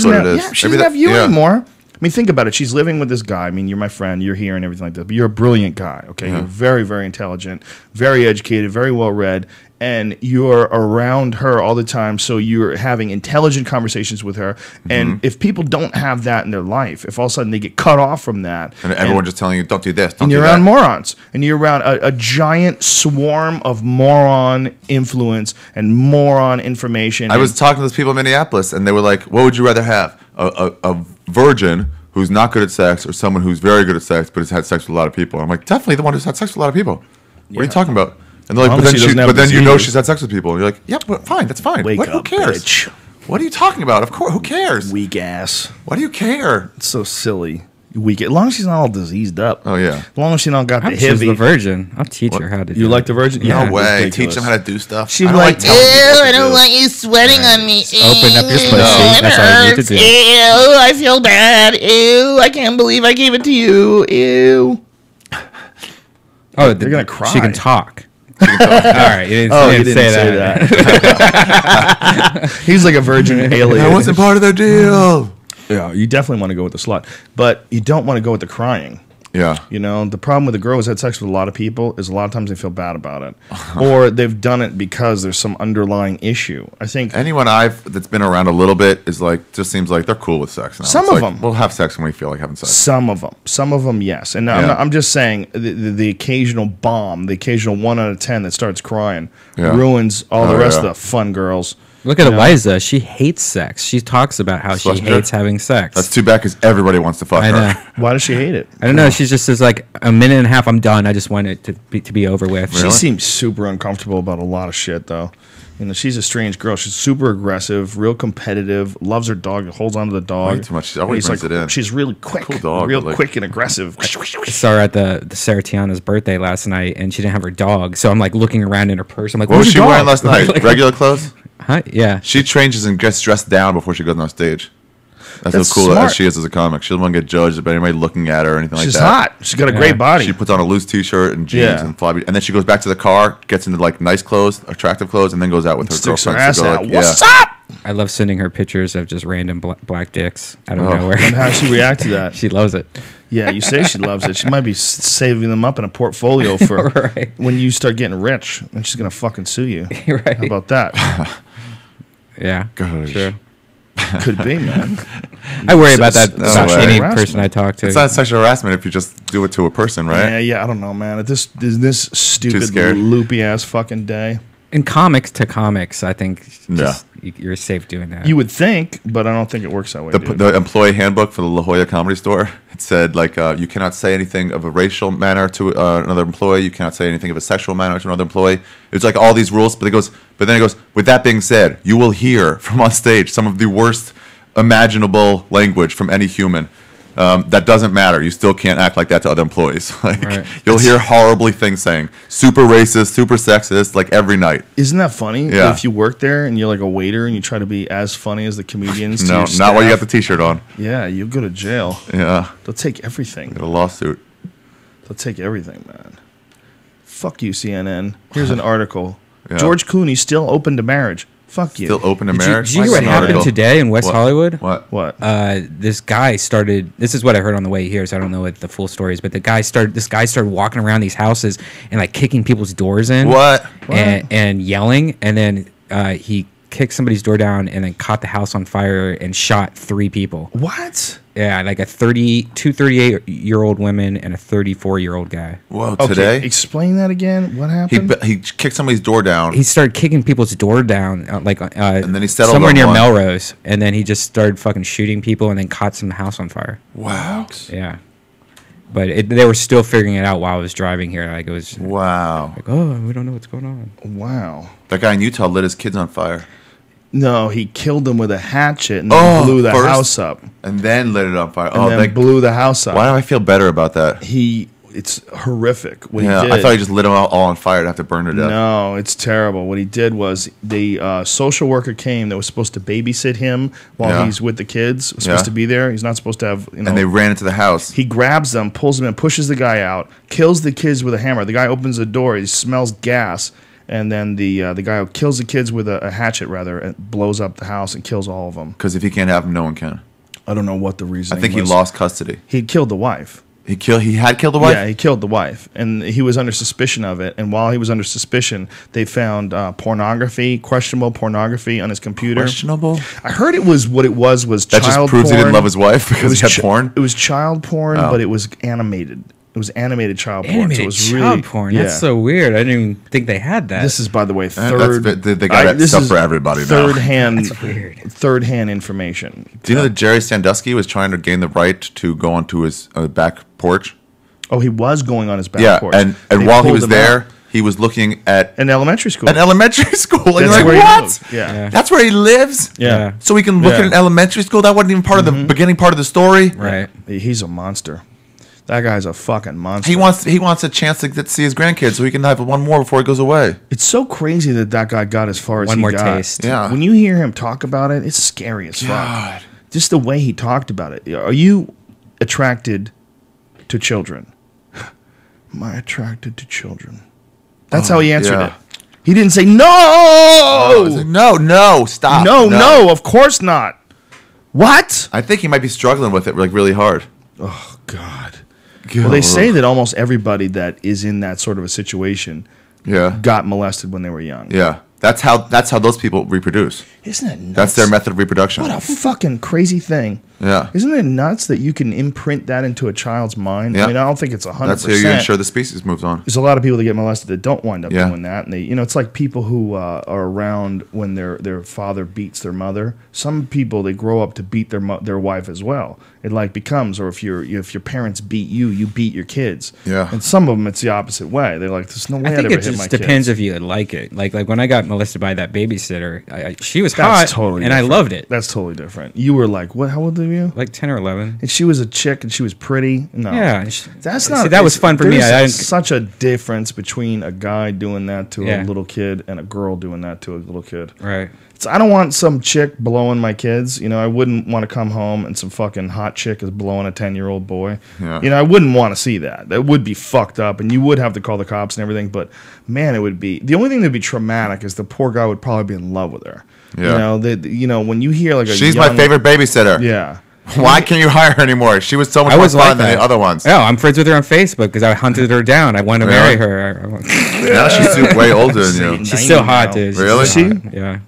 she doesn't have you anymore. I mean, think about it. She's living with this guy. I mean, you're my friend. You're here and everything like that. But you're a brilliant guy, okay? You're very, very intelligent, very educated, very well-read, and you're around her all the time, so you're having intelligent conversations with her. And if people don't have that in their life, if all of a sudden they get cut off from that. And everyone just telling you, don't do this, don't and do you're that. around morons. And you're around a giant swarm of moron influence and moron information. I was talking to those people in Minneapolis, and they were like, what would you rather have? A virgin who's not good at sex or someone who's very good at sex but has had sex with a lot of people? I'm like, definitely the one who's had sex with a lot of people. What are you talking about? And they're like, but then she's had sex with people. And you're like, yeah, but fine, that's fine. Who cares? Bitch. What are you talking about? Of course, who cares? Weak ass. Why do you care? It's so silly. Weak. As long as she's not all diseased up. Oh yeah. As long as she don't got the She's heavy. the virgin. I'll teach her how to do You like the virgin? No way. Teach them how to do stuff. She's like, ew, I don't want you sweating on me. Open up your pussy. That's all you need to do. Ew, I feel bad. Ew, I can't believe I gave it to you. Ew. Oh, they're gonna cry. She can talk. All right, you didn't say that. He's like a virgin alien. That wasn't part of their deal. Yeah, you definitely want to go with the slut, but you don't want to go with the crying. Yeah. The problem with the girl who's had sex with a lot of people is a lot of times they feel bad about it. Or they've done it because there's some underlying issue. I think anyone that's been around a little bit is just seems like they're cool with sex now. Some of them. We'll have sex when we feel like having sex. Some of them, yes. And I'm just saying the occasional bomb, the occasional 1 out of 10 that starts crying ruins all the rest of the fun girls. Look at Eliza. She hates sex. She talks about how she hates having sex. That's too bad because everybody wants to fuck her. Why does she hate it? I don't know. She just says like a minute and a half, I'm done. I just want it to be over with. Really? She seems super uncomfortable about a lot of shit, though. She's a strange girl. She's super aggressive, real competitive, loves her dog, holds on to the dog. Way too much. She always brings it in. She's really quick. Cool dog. Real quick and aggressive. I saw her at the Sarah Tiana's birthday last night, and she didn't have her dog. So I'm like looking around in her purse. I'm like, what was she wearing last night? Regular clothes? Huh? Yeah. She changes and gets dressed down before she goes on stage. That's how cool as she is as a comic. She doesn't want to get judged by anybody looking at her or anything like that. She's hot. She's got a great body. She puts on a loose T-shirt and jeans and flabby, and then she goes back to the car, gets into nice clothes, attractive clothes, and then goes out with her girlfriends. What's up? I love sending her pictures of just random black dicks out of nowhere. And how she react to that? She loves it. Yeah, you say she loves it. She might be saving them up in a portfolio for when you start getting rich, and she's gonna fucking sue you. Right. How about that? Yeah. Gosh. Sure. Could be, man. I worry about that about any person I talk to. It's not sexual harassment if you just do it to a person, right? Yeah, I don't know, man. At this stupid, loopy ass fucking day. In comics to comics, I think you're safe doing that. You would think, but I don't think it works that way. The employee handbook for the La Jolla Comedy Store, it said you cannot say anything of a racial manner to another employee. You cannot say anything of a sexual manner to another employee. It's like all these rules, but then it goes. With that being said, you will hear from on stage some of the worst imaginable language from any human. That doesn't matter. You still can't act like that to other employees. Like Right. you'll hear horribly things saying super racist, super sexist, like every night. Isn't that funny? Yeah. If you work there and you're like a waiter and you try to be as funny as the comedians. to No, your not staff, while you got the T-shirt on. Yeah, you go to jail. Yeah, They'll take everything. get a lawsuit. They'll take everything, man. Fuck you, CNN. Here's an article. Yeah. George Clooney still open to marriage. Fuck you. Still open to Did marriage. you hear what happened today in West Hollywood? What? What? This guy started. This is what I heard on the way here, so I don't know what the full story is. But this guy started walking around these houses and like kicking people's doors in. What? And yelling, and then he kicked somebody's door down and then caught the house on fire and shot 3 people. What? Yeah, like two 38-year-old women and a 34-year-old guy. Whoa, Okay, today? explain that again. What happened? He kicked somebody's door down. He started kicking people's door down, and then he settled somewhere on near one. Melrose, and then he just started fucking shooting people, and then caught some house on fire. Wow. Yeah, but they were still figuring it out while I was driving here. Like it was Wow. like, oh, we don't know what's going on. Wow. That guy in Utah lit his kids on fire. No, he killed them with a hatchet and then blew the first? house up. And then lit it on fire. And then blew the house up. Why do I feel better about that? It's horrific what he Yeah, did. I thought he just lit them all on fire to have to burn to death. No, it's terrible. What he did was the social worker came that was supposed to babysit him while he's with the kids. Was supposed to be there. He's not supposed to have. And they ran into the house. He grabs them, pulls them in, pushes the guy out, kills the kids with a hammer. The guy opens the door. He smells gas. And then the guy who kills the kids with a hatchet, rather, and blows up the house and kills all of them. Because if he can't have them, no one can. I don't know what the reason. I think he lost custody. He'd killed the wife. He had killed the wife? Yeah, he killed the wife, and he was under suspicion of it. And while he was under suspicion, they found questionable pornography on his computer. Questionable? I heard it was what it was that child just proves porn. he didn't love his wife because he had porn? It was child porn, but it was animated. It was animated child porn. Animated so it was child really, porn. Yeah. That's so weird. I didn't even think they had that. This is, by the way, third. They got that stuff for everybody now. Third-hand information. Do you know that Jerry Sandusky was trying to gain the right to go onto his back porch? Oh, he was going on his back porch. and They while he pulled was him there, out. he was looking at an elementary school. And you're like, where he what? lives. Yeah. That's where he lives? Yeah. So we can look at an elementary school? That wasn't even part of the beginning part of the story? Right. He's a monster. That guy's a fucking monster. He wants a chance to get to see his grandkids so he can have one more before he goes away. It's so crazy that guy got as far as One he more got. taste. Yeah. When you hear him talk about it, it's scary as fuck. Just the way he talked about it. Are you attracted to children? Am I attracted to children? That's how he answered it. He didn't say no. No, stop. No, of course not. What? I think he might be struggling with it like really hard. Oh God. Well, they say that almost everybody that is in that sort of a situation got molested when they were young. Yeah. That's how those people reproduce. Isn't it nuts? That's their method of reproduction. What a fucking crazy thing. Yeah. Isn't it nuts that you can imprint that into a child's mind? Yeah. I mean, I don't think it's 100%. That's how you ensure the species moves on. There's a lot of people that get molested that don't wind up doing that. And they, it's like people who are around when their father beats their mother. Some people, they grow up to beat their wife as well. It like becomes, or if your parents beat you, you beat your kids. Yeah. And some of them, it's the opposite way. They're like, there's no way I think I'd ever it hit my just kids. depends if you like it. Like when I got molested by that babysitter, she was That's hot, totally and different. I loved it. That's totally different. You were like, what? How old were you? Like 10 or 11. And she was a chick, and she was pretty. No, Yeah, that's not. See, that was fun for me. There's such a difference between a guy doing that to a little kid and a girl doing that to a little kid. Right. So I don't want some chick blowing my kids. I wouldn't want to come home and some fucking hot chick is blowing a 10-year-old boy. Yeah. I wouldn't want to see that. That would be fucked up, and you would have to call the cops and everything. But man, it would be. The only thing that'd be traumatic is the poor guy would probably be in love with her. Yeah. When you hear like She's my favorite babysitter. Yeah. Why can't you hire her anymore? She was so much more fun than the other ones. Oh, I'm friends with her on Facebook because I hunted her down. I wanted to marry her. Now she's way older than you. She's still hot, dude. Really? Is she? Yeah.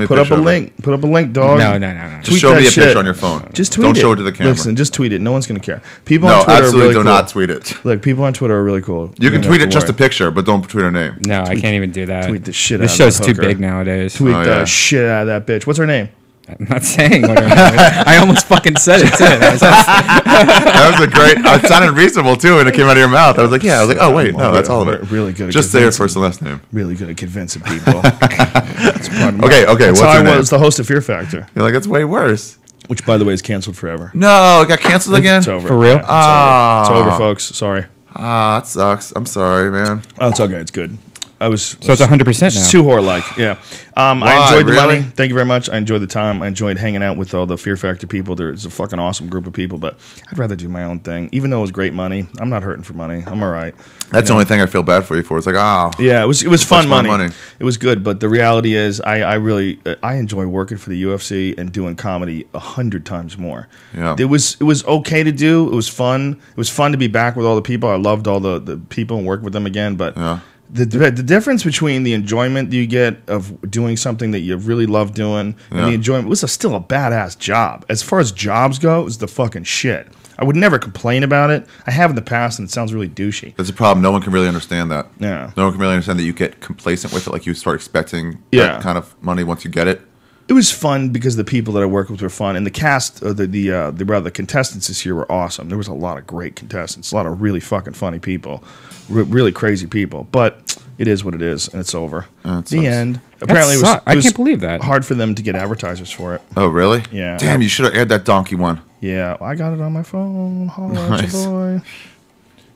Put up a link. Put up a link, dog. No. Just show me a picture on your phone. Just tweet it. Don't show it to the camera. Listen, just tweet it. No one's gonna care. People on Twitter absolutely are really do cool. not tweet it. Look, people on Twitter are really cool. You can tweet it just a picture, but don't tweet her name. No, I can't even do that. Tweet the shit out This of show's that too hooker. big nowadays. Tweet the shit out of that bitch. What's her name? I'm not saying what her name is. I almost fucking said it too. That was a great. It sounded reasonable too, and it came out of your mouth. I was like, oh wait, no, that's all of it. Really good. At just say her first and last name. Really good at convincing people. Okay. That's What's how I her name? was the host of Fear Factor. You're like, it's way worse. Which, by the way, is canceled forever. No, it got canceled again? It's over. For real? It's over, folks. Sorry. That sucks. I'm sorry, man. Oh, it's okay. It's good. So it's 100% now. It's too whore-like, yeah. I enjoyed the money. Thank you very much. I enjoyed the time. I enjoyed hanging out with all the Fear Factor people. There's a fucking awesome group of people, but I'd rather do my own thing. Even though it was great money, I'm not hurting for money. I'm all right. That's the only thing I feel bad for you for. It's like, yeah, it was fun money. It was good, but the reality is, I really enjoy working for the UFC and doing comedy 100 times more. Yeah, it was okay to do. It was fun. It was fun to be back with all the people. I loved all the people and work with them again, but. Yeah. The difference between the enjoyment you get of doing something that you really love doing and the enjoyment was still a badass job. As far as jobs go, it was the fucking shit. I would never complain about it. I have in the past, and it sounds really douchey. That's a problem. No one can really understand that. Yeah. No one can really understand that you get complacent with it, like you start expecting that kind of money once you get it. It was fun because the people that I worked with were fun, and the cast, the contestants this year were awesome. There was a lot of great contestants, a lot of really fucking funny people, really crazy people. But it is what it is, and it's over. The end. Apparently, it was I can't believe that. Hard for them to get advertisers for it. Oh, really? Yeah. Damn, you should have aired that donkey one. Yeah, I got it on my phone. Holla at your boy.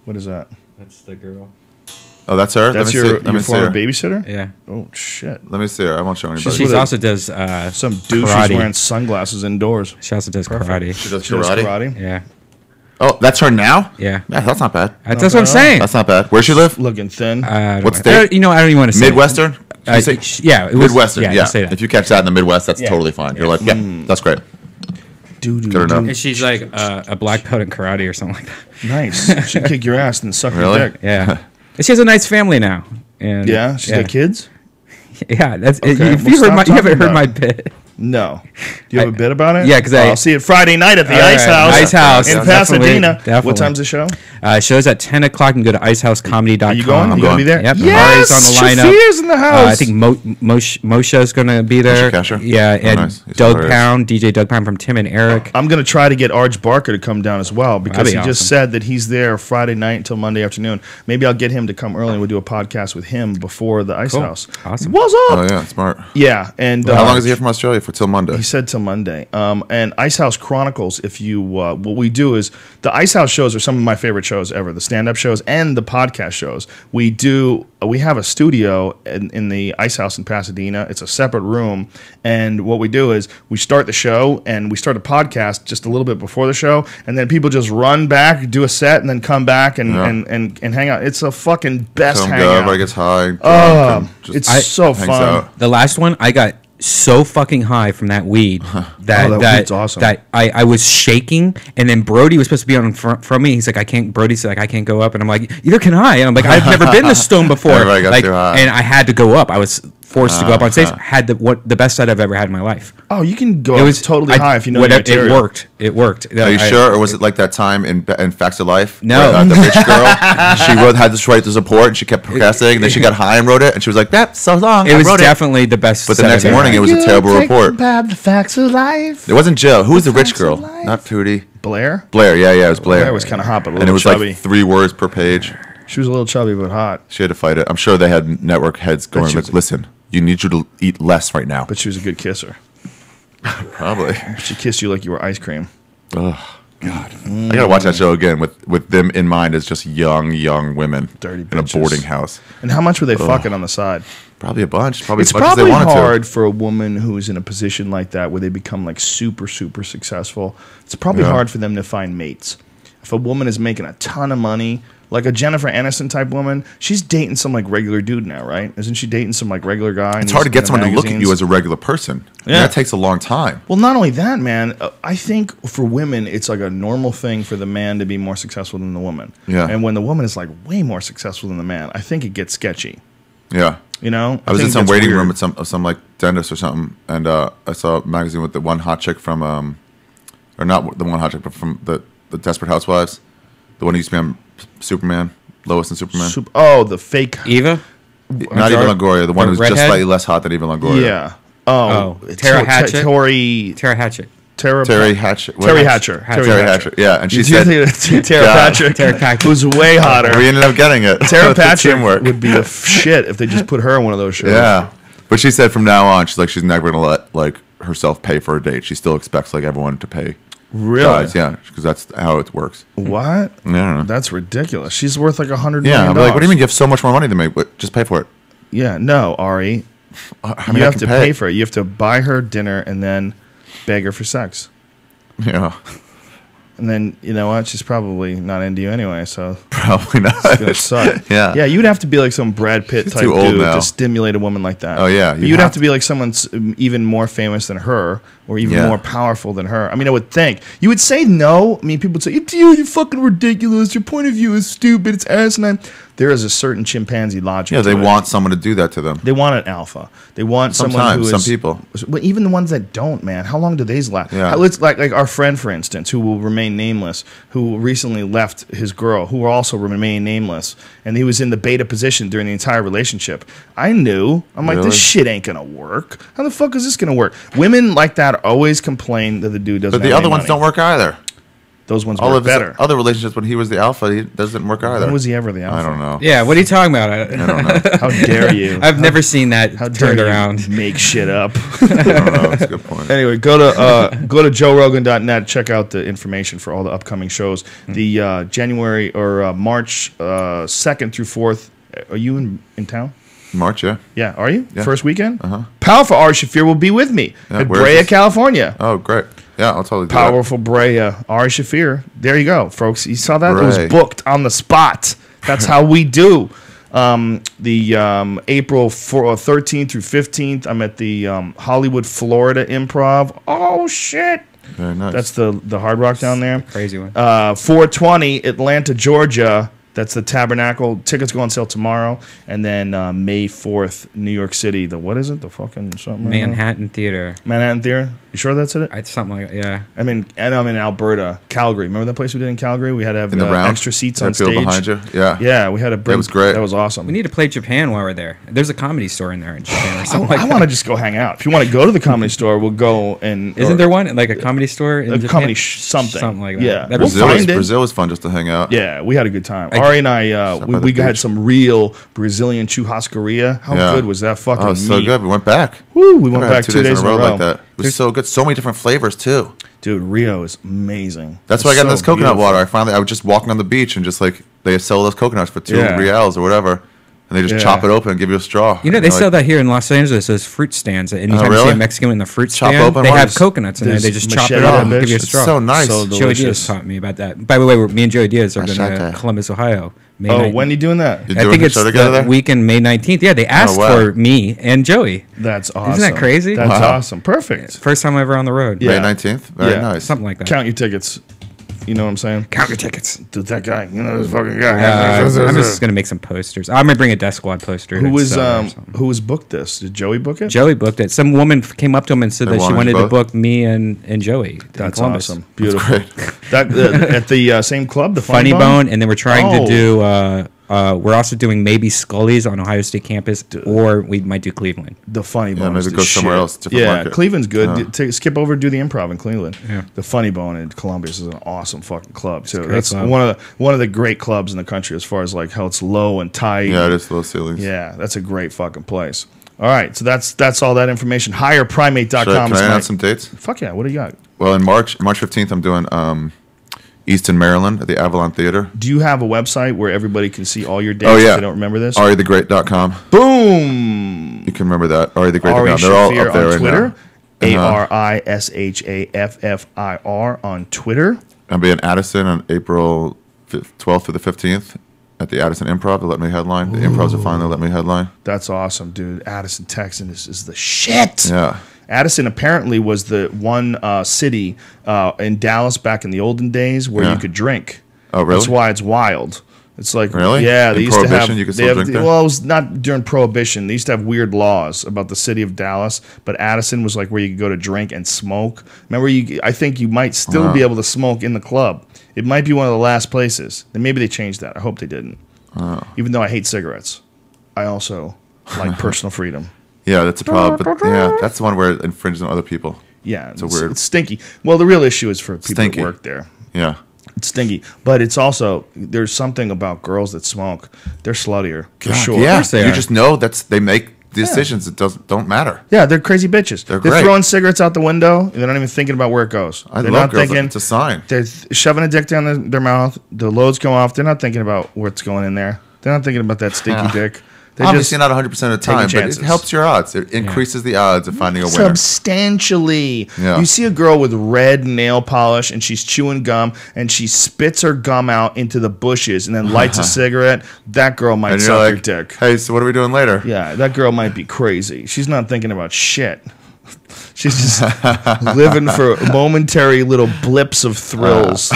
What is that? That's the girl. Oh, that's her? That's your former babysitter? Yeah. Oh, shit. Let me see her. I won't show anybody. She also does some douche who's wearing sunglasses indoors. She also does karate. She does karate? Yeah. Oh, that's her now? Yeah. That's not bad. That's what I'm saying. That's not bad. Where she live? Looking thin. What's state? I don't even want to say. Midwestern? Yeah. It was, Midwestern, yeah. Say that. If you catch that in the Midwest, that's totally fine. You're like, that's great. Good enough. And she's like a black belt in karate or something like that. Nice. She'd kick your ass and suck your dick. Yeah. She has a nice family now. And yeah, she's got kids? Yeah, that's okay, you haven't heard my bit. No. Do you have a bit about it? Yeah, because I'll see it Friday night at the Ice House. Ice House in Pasadena. Definitely. What time's the show? Show's at 10 o'clock. You can go to icehousecomedy.com. Are you going? I'm going to be there? Yep. Yes! Ari's on the lineup. Shaffir's in the house. I think Moshe's going to be there. Yeah, and nice. Doug Pound, DJ Doug Pound from Tim and Eric. I'm going to try to get Arj Barker to come down as well because he awesome. just said that he's there Friday night until Monday afternoon. Maybe I'll get him to come early and we'll do a podcast with him before the Ice House. Awesome. What's up? Oh, yeah, smart. Yeah. And how long is he here from Australia for? Till Monday? He said till Monday. And Ice House Chronicles, if you, what we do is, the Ice House shows are some of my favorite shows ever, the stand-up shows and the podcast shows. We have a studio in the Ice House in Pasadena. It's a separate room. And what we do is we start the show and we start a podcast just a little bit before the show. And then people just run back, do a set, and then come back and hang out. It's a fucking best hangout. Everybody gets high. It's so fun. Out. The last one, I got so fucking high from that weed that weed's awesome. That I was shaking, and then Brody was supposed to be on from me. He's like, I can't. Brody's like, I can't go up, and I'm like, either can I? And I'm like, I've never been this stoned before. Everybody got too high. And I had to go up. I was forced to go up on stage. Had the best set I've ever had in my life. Oh, you can go up totally high if you know your material. It worked. Are you sure, or was it like that time in Facts of Life? No, where, the rich girl. She had to write the support, and she kept procrastinating. And then she got high and wrote it, and she was like, "That's so long." It was definitely the best. But the next morning, it was a terrible report. About the facts of life. It wasn't Jill. Who was the rich girl? Not Tootie. Blair. Yeah, it was Blair. Blair was kind of hot, but a and it little was chubby. like 3 words per page. She was a little chubby but hot. She had to fight it. I'm sure they had network heads going like, "Listen, you need you to eat less right now." But she was a good kisser. Probably. She kissed you like you were ice cream. Oh God, I gotta watch that show again with them in mind as just young women Dirty in a bitches. boarding house. And how much were they fucking on the side? Probably a bunch. Probably it's as much as they probably wanted hard to. for a woman who's in a position like that where they become like super successful. It's probably hard for them to find mates. If a woman is making a ton of money, like a Jennifer Aniston type woman, she's dating some like regular dude now, right? Isn't she dating some like regular guy? It's hard to get someone to look at you as a regular person. Yeah, that takes a long time. Well, not only that, man. I think for women, it's like a normal thing for the man to be more successful than the woman. Yeah. And when the woman is like way more successful than the man, I think it gets sketchy. Yeah. You know, I was in some waiting room at some like dentist or something, and I saw a magazine with the one hot chick from, or not the one hot chick, but from the Desperate Housewives, the one who used to be on Superman, Lois and Superman. The fake Eva. Not Eva Longoria, the one who's just slightly less hot than Eva Longoria. Yeah. Tara Hatchett. Tara Hatchett. Terry Hatcher. Yeah, and she said Tara Patrick, who's way hotter. We ended up getting it. Tara Patrick would be shit if they just put her in one of those shows. Yeah, but she said from now on, she's never gonna let like herself pay for a date. She still expects like everyone to pay. Really? Guys, yeah, because that's how it works. What? Yeah, that's ridiculous. She's worth like $100 million. Yeah, but like, what do you mean you have so much more money than me? Just pay for it. Yeah, no, Ari. You have to pay for it. You have to buy her dinner and then beg her for sex. Yeah. And then, you know what? She's probably not into you anyway, so... Probably not. It's going to suck. Yeah. Yeah, you'd have to be like some Brad Pitt type dude to stimulate a woman like that. Oh, yeah. You'd have to be like someone even more famous than her or even more powerful than her. I mean, I would think. You would say no. I mean, people would say, you're fucking ridiculous. Your point of view is stupid. It's asinine. There is a certain chimpanzee logic. Yeah, they want someone to do that to them. They want an alpha. They want someone who is... Some people. Well, even the ones that don't, man. How long do these last? Yeah. Let's like our friend, for instance, who will remain nameless, who recently left his girl, who will also remain nameless, and he was in the beta position during the entire relationship. I knew. I'm like, this shit ain't gonna work. How the fuck is this gonna work? Women like that always complain that the dude doesn't. But the other ones don't work either. Those ones work better. Other relationships, when he was the alpha, he doesn't work either. When was he ever the alpha? I don't know. Yeah, what are you talking about? I don't know. How dare you? I've never seen that turned around. Make shit up. I don't know. That's a good point. Anyway, go to joerogan.net. Check out the information for all the upcoming shows. The January or March 2nd through 4th. Are you in town? March, yeah. Yeah, are you? Yeah. First weekend? Uh-huh. Powerful Ari Shaffir will be with me at Brea, California. Oh, great. Yeah, I'll totally do Powerful Brea. Ari Shaffir. There you go, folks. You saw that? Brea. It was booked on the spot. That's how we do. The April 13th through 15th, I'm at the Hollywood, Florida Improv. Oh, shit. Very nice. That's the Hard Rock down there. Crazy one. 420, Atlanta, Georgia. That's the Tabernacle. Tickets go on sale tomorrow. And then May 4th, New York City. What is it? The fucking something? Manhattan Theater. Manhattan Theater? You sure that's it? It's something like that, yeah. I'm in Alberta, Calgary. Remember that place we did in Calgary? We had to have extra seats on stage. Behind you? Yeah. Yeah, we had to bring... That was great. That was awesome. We need to play Japan while we're there. There's a comedy store in there in Japan or something like that. I want to just go hang out. If you want to go to the comedy store, we'll go and... Isn't there one? Like a comedy store in Japan? Comedy something. Something like that. Yeah. Brazil was fun just to hang out. Yeah, we had a good time. Ari and I, we had some real Brazilian churrascaria. How good was that fucking meat? Oh, so good. We went back. Woo, we went back 2 days in a row. Like that. It was so good. So many different flavors, too. Dude, Rio is amazing. That's why I got in this coconut water. I was just walking on the beach and just like, they sell those coconuts for 2 reals or whatever. And they just chop it open and give you a straw. You know, they sell that here in Los Angeles as fruit stands. Anytime you see a Mexican in the fruit stand, open they have coconuts in there. They just chop it up and give you a straw. It's so nice. So Joey Diaz taught me about that. By the way, me and Joey Diaz are going to Columbus, Ohio. When are you doing that? I think it's the weekend, May 19th. Yeah, they asked for me and Joey. That's awesome. Isn't that crazy? That's awesome. Perfect. First time ever on the road. May 19th? Very nice. Something like that. Count your tickets. You know what I'm saying? Count your tickets. Dude, that guy. You know this fucking guy. I'm just gonna make some posters. I'm gonna bring a Death Squad poster. Who was booked this? Did Joey book it? Joey booked it. Some woman came up to him and said that she wanted to book me and Joey. That's awesome. Beautiful. That at the same club, the Funny Bone, and then we're trying to do. We're also doing maybe Scully's on Ohio State campus, or we might do Cleveland. The Funny Bone. Maybe go somewhere else. Market. Cleveland's good. Skip over, do the Improv in Cleveland. Yeah. The Funny Bone in Columbus is an awesome fucking club too. That's club. one of the great clubs in the country as far as like how it's low and tight. Yeah, it is low ceilings. Yeah, that's a great fucking place. All right, so that's all that information. HigherPrimate.com. Can I announce some dates? Fuck yeah! What do you got? Well, in March 15th, I'm doing Easton, Maryland at the Avalon Theater. Do you have a website where everybody can see all your dates if they don't remember this? AriTheGreat.com. Boom! You can remember that. AriTheGreat.com. Ari They're all up there on Twitter. Right now. ARISHAFFIR on Twitter. I'll be in Addison on April 12th through the 15th at the Addison Improv. They'll let me headline. The Improvs are fine. They'll let me headline. That's awesome, dude. Addison, Texas is the shit. Yeah. Addison apparently was the one city in Dallas back in the olden days where you could drink. Oh, really? That's why it's wild. It's like, really? Yeah, they used to have. You could still drink there? Well, it was not during Prohibition. They used to have weird laws about the city of Dallas, but Addison was like where you could go to drink and smoke. Remember, I think you might still be able to smoke in the club. It might be one of the last places. And maybe they changed that. I hope they didn't. Even though I hate cigarettes, I also like personal freedom. Yeah, that's a problem. But yeah, that's the one where it infringes on other people. Yeah, it's stinky. Well, the real issue is for people that work there. Yeah. It's stinky. But it's also, there's something about girls that smoke. They're sluttier, for sure. Yeah, you just know they make decisions that don't matter. Yeah, they're crazy bitches. They're great. throwing cigarettes out the window. And they're not even thinking about where it goes. I they're love not girls. thinking. It's a sign. They're shoving a dick down their mouth. The loads come off. They're not thinking about what's going in there. They're not thinking about that stinky dick. They're obviously not 100% of the time, but it helps your odds. It increases the odds of finding a winner. Substantially. Yeah. You see a girl with red nail polish and she's chewing gum and she spits her gum out into the bushes and then lights a cigarette. That girl might suck your dick. Hey, so what are we doing later? Yeah, that girl might be crazy. She's not thinking about shit. She's just living for momentary little blips of thrills.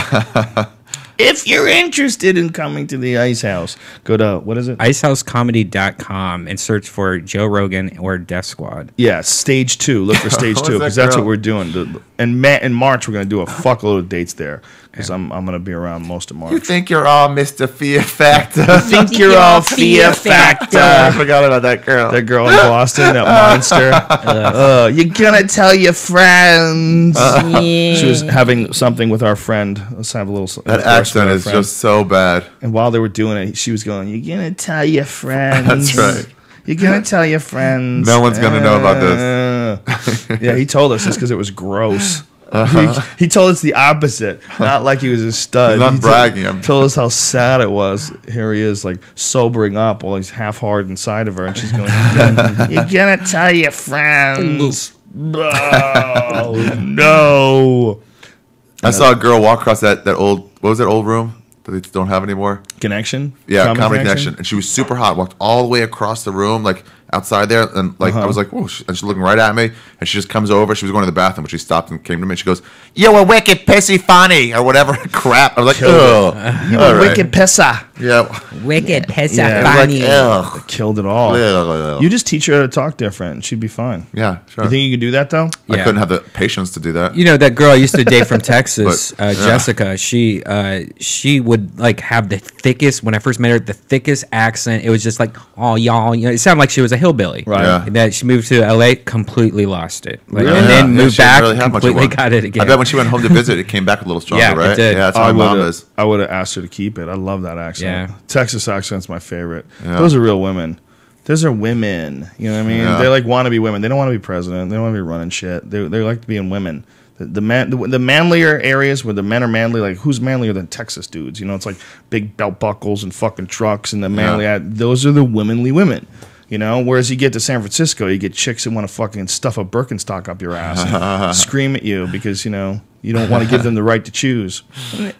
If you're interested in coming to the Ice House, go to, what is it? IceHouseComedy.com and search for Joe Rogan or Death Squad. Yeah, stage 2. Look for stage 2 because that's what we're doing. And in March, we're going to do a fuckload of dates there because I'm going to be around most of March. You think you're all Mr. Fear Factor. You think you're all Fear Factor. I forgot about that girl. That girl in Boston, that monster. You're going to tell your friends. She was having something with our friend. Let's have a little... That accent is just so bad. And while they were doing it, she was going, you're going to tell your friends. That's right. You're going to tell your friends. No one's going to know about this. Yeah, he told us just because it was gross. He told us the opposite. Not like he was a stud. He's not bragging. He told us how sad it was. Here he is, like, sobering up while he's half hard inside of her. And she's going, you're going to tell your friends. Oh, no. I saw a girl walk across that old, what was that old room that they don't have anymore? Connection? Yeah, Comedy Connection. And she was super hot. Walked all the way across the room, like outside there. And like I was like, whoa. And she's looking right at me. And she just comes over. She was going to the bathroom, but she stopped and came to me. And she goes, "You were wicked pissy funny," or whatever crap. I was like, oh. You were wicked pisser. Yeah. Wicked pisser funny. Like, killed it all. Ugh. You just teach her how to talk different. She'd be fine. Yeah, sure. You think you could do that, though? I couldn't have the patience to do that. You know, that girl I used to date from Texas, Jessica, she would like have the thickest, when I first met her, the thickest accent. It was just like, oh, y'all. You know, it sounded like she was a hillbilly. Right. Yeah. And that she moved to LA, completely lost it. Like, Really? And then moved she didn't back, really have much of completely one. got it again. I bet when she went home to visit, it came back a little stronger, Yeah, it right? did. Yeah, that's how my mom is. I would have asked her to keep it. I love that accent. Yeah. Texas accent's my favorite. Yeah. Those are real women. Those are women. You know what I mean? Yeah. They like want to be women. They don't want to be president. They don't want to be running shit. They like being women. The manlier areas where the men are manly, like who's manlier than Texas dudes? You know, it's like big belt buckles and fucking trucks and the manly. Those are the womanly women. You know, whereas you get to San Francisco, you get chicks that want to fucking stuff a Birkenstock up your ass and scream at you because, you know, you don't want to give them the right to choose.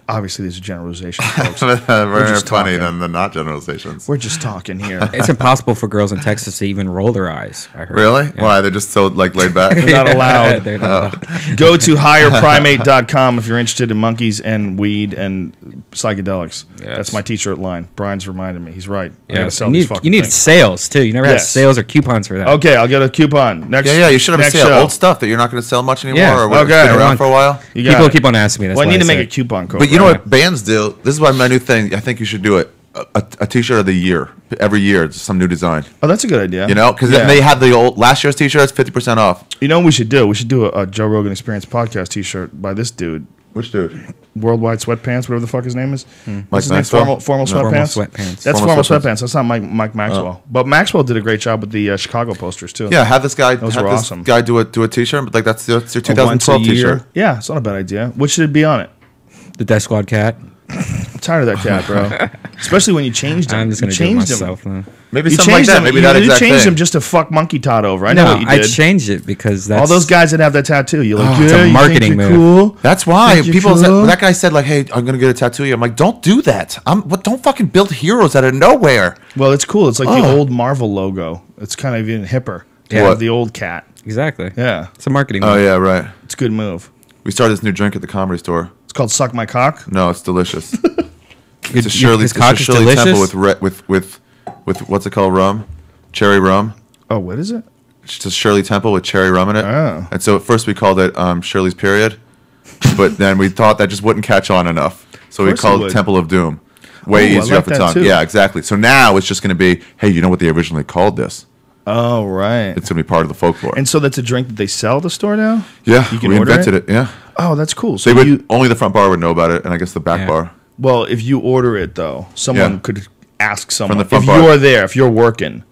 Obviously, these are generalizations, folks. Very funny than the not generalizations. We're just talking here. It's impossible for girls in Texas to even roll their eyes, I heard. Really? Yeah. Why? They're just so like laid back? They're not allowed. They're not allowed. Go to higherprimate.com if you're interested in monkeys and weed and psychedelics. Yes. That's my t-shirt line. Brian's reminded me. He's right. I Yeah, gotta sell you these need, fucking you need things. sales, too. You never had Yes. sales or coupons for that. Okay, I'll get a coupon. Next. Yeah, you should have a next sale. show. Old stuff that you're not going to sell much anymore, Yeah. or what's Okay. been around for a while. You got People it. keep on asking me. That's Well, I why need to say make a it. coupon code. But you know right? what bands do? This is why my new thing. I think you should do it. A T-shirt of the year every year. It's some new design. Oh, that's a good idea. You know, because they had the old last year's T-shirts 50% off. You know what we should do? We should do a Joe Rogan Experience podcast T-shirt by this dude. Which dude? Worldwide Sweatpants, whatever the fuck his name is. Mike What's his name? Maxwell? Formal No. Sweatpants? Formal Sweatpants. That's Formal Formal Sweatpants. Sweatpants. That's not Mike Maxwell. But Maxwell did a great job with the Chicago posters, too. Yeah, have this guy. Those have were this awesome. guy do a T-shirt, but like that's your A once a 2012 year. T-shirt. Yeah, it's not a bad idea. What should it be on it? The Death Squad cat. I'm tired of that cat, bro. Especially when you changed him. I'm just You going to do it changed him. myself now. Maybe You something like changed that. him. Maybe you, that you exact changed thing. him just to fuck Monkey Todd over. I know No, what you I did. changed it because that's All those guys that have that tattoo, you're like, it's a yeah, you marketing think you're move. cool. That's why Think you're people. cool? That guy said like, "Hey, I'm gonna get a tattoo." I'm like, "Don't do that. Don't fucking build heroes out of nowhere." Well, it's cool. It's like the old Marvel logo. It's kind of even hipper to What? have the old cat. Exactly. Yeah, It's a marketing Oh move. yeah, right. it's a good move. We started this new drink at the Comedy Store. It's called Suck My Cock. No, it's delicious. It's It's a Shirley, His cock is Temple delicious. with what's it called? Rum, cherry rum. Oh, what is it? It's just Shirley Temple with cherry rum in it. Oh. And so at first we called it Shirley's Period, but then we thought that just wouldn't catch on enough, so we course it called it would. Temple of Doom. Way Oh, I easier like off the that tongue. too. Yeah, exactly. So now it's just going to be, hey, you know what they originally called this? Oh, right. It's going to be part of the folklore. And so that's a drink that they sell at the store now? yeah, you can we order invented it. Yeah, Oh, that's cool. So they would you, only the front bar would know about it, and I guess the back Yeah. bar. well, if you order it though, someone Yeah. could ask someone. the front If bar. you're there, if you're working,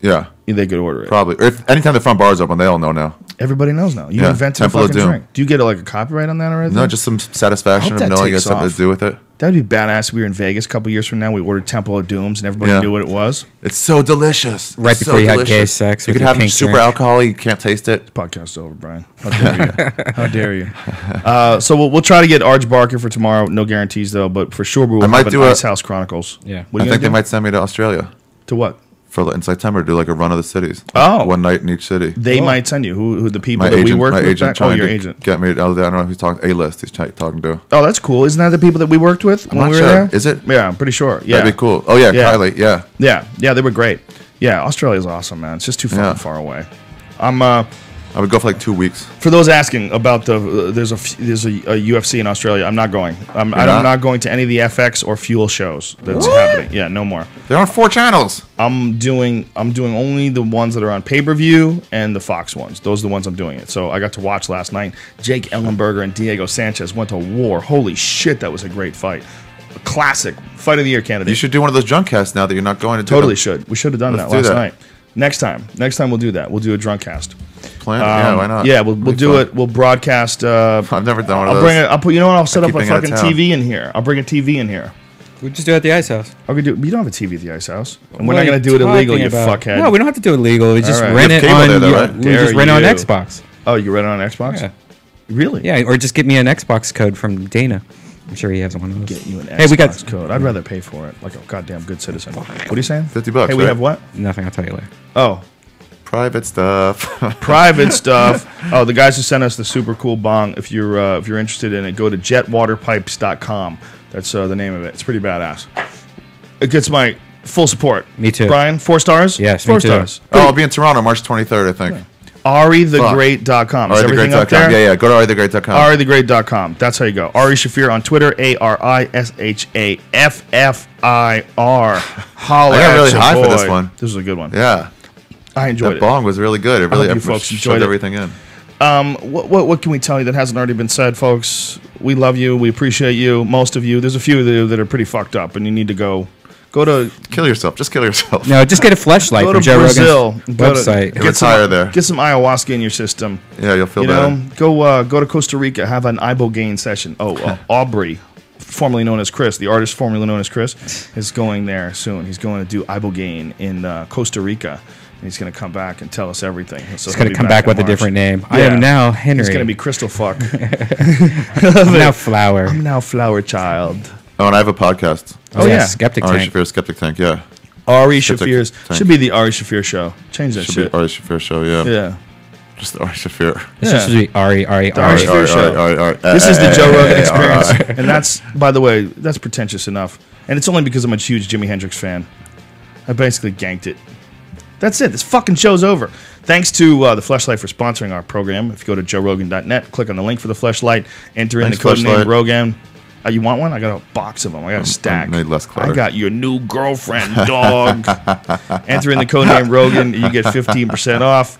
Yeah. They could order it. Probably. Or if anytime the front bar is open, they all know now. Everybody knows now. You invented a fucking drink. Do you get a copyright on that or anything? No, just some satisfaction of knowing it has something to do with it. That'd be badass. We were in Vegas a couple years from now. We ordered Temple of Dooms, and everybody knew what it was. It's so delicious. Right before you had gay sex. You could have super alcohol. You can't taste it. The podcast's over, Brian. How dare you? How dare you? So we'll try to get Arj Barker for tomorrow. No guarantees, though, but for sure we will have an Ice House Chronicles. Yeah. I think they might send me to Australia. To what? In September, do like a run of the cities. One night in each city. They might send you. Who the people that we worked with? Agent your agent. Get me. I don't know who's talking. A-list. He's talking to. Oh, that's cool. Isn't that the people that we worked with when we were there? Is it? Yeah, I'm pretty sure. Yeah, that'd be cool. Oh yeah, Kylie. Yeah. Yeah. They were great. Yeah, Australia's awesome, man. It's just too fucking far away. I would go for like 2 weeks. For those asking about there's a UFC in Australia. I'm not going. I'm not going to any of the FX or Fuel shows that's happening. Yeah, no more. There are 4 channels. I'm doing only the ones that are on pay-per-view and the Fox ones. Those are the ones I'm doing it. So I got to watch last night. Jake Ellenberger and Diego Sanchez went to war. Holy shit, that was a great fight. A classic fight of the year candidate. You should do one of those drunk casts now that you're not going to do. Totally should. We should have done that last night. Next time we'll do that. We'll do a drunk cast. Yeah, why not? Yeah, we'll do it. We'll broadcast. I've never done one of those. I'll put. You know what? I'll set up a fucking TV in here. I'll bring a TV in here. We just do it at the Ice House. We don't have a TV at the Ice House, and we're not going to do it illegal. You fuckhead. No, we don't have to do it illegal. We just rent it on. We just rent it on Xbox. Oh, you rent it on Xbox? Yeah. Really? Yeah, or just get me an Xbox code from Dana. I'm sure he has one of those. Get you an Xbox code. I'd rather pay for it, like a goddamn good citizen. What are you saying? $50. Hey, we have what? Nothing. I'll tell you later. Oh. Private stuff. Private stuff. Oh, the guys who sent us the super cool bong. If you're interested in it, go to jetwaterpipes.com. That's the name of it. It's pretty badass. It gets my full support. Me too. Brian, 4 stars? Yes, 4 stars. Oh, I'll be in Toronto March 23rd, I think. Yeah. AriTheGreat.com. Is everything up there? Yeah. Go to AriTheGreat.com. AriTheGreat.com. That's how you go. Ari Shaffir on Twitter. ARISHAFFIR. Holla! I got really high for this one. This was a good one. Yeah. I enjoyed it. That bong was really good. It really you folks enjoyed everything in. What can we tell you that hasn't already been said, folks? We love you. We appreciate you. Most of you. There's a few of you that are pretty fucked up, and you need to go to kill yourself. Just kill yourself. No, just get a fleshlight from Joe Rogan's website. Get some ayahuasca in your system. Yeah, you'll feel better. Go to Costa Rica. Have an ibogaine session. Aubrey, formerly known as Chris, the artist formerly known as Chris, is going there soon. He's going to do ibogaine in Costa Rica. He's going to come back and tell us everything. So he's going to come back with a different name. Yeah. I am now Henry. He's going to be Crystal Fuck. I'm now Flower. I'm now Flower Child. Oh, and I have a podcast. Oh yeah. Skeptic Ari Tank. Shaffir, Skeptic Tank, yeah. Ari Shaffir's. Should be the Ari Shaffir Show. Change that shit. Should be Ari Shaffir Show, yeah. Yeah. Just Ari Shaffir. This should be Ari Shaffir Show. This is the Joe Rogan Experience. And that's, by the way, that's pretentious enough. And it's only because I'm a huge Jimi Hendrix fan. I basically ganked it. That's it. This fucking show's over. Thanks to the Fleshlight for sponsoring our program. If you go to joerogan.net, click on the link for the Fleshlight, enter in the code name Rogan. You want one? I got a box of them. I got a stack. Made less clutter. I got your new girlfriend, dog. Enter in the code name Rogan. You get 15% off.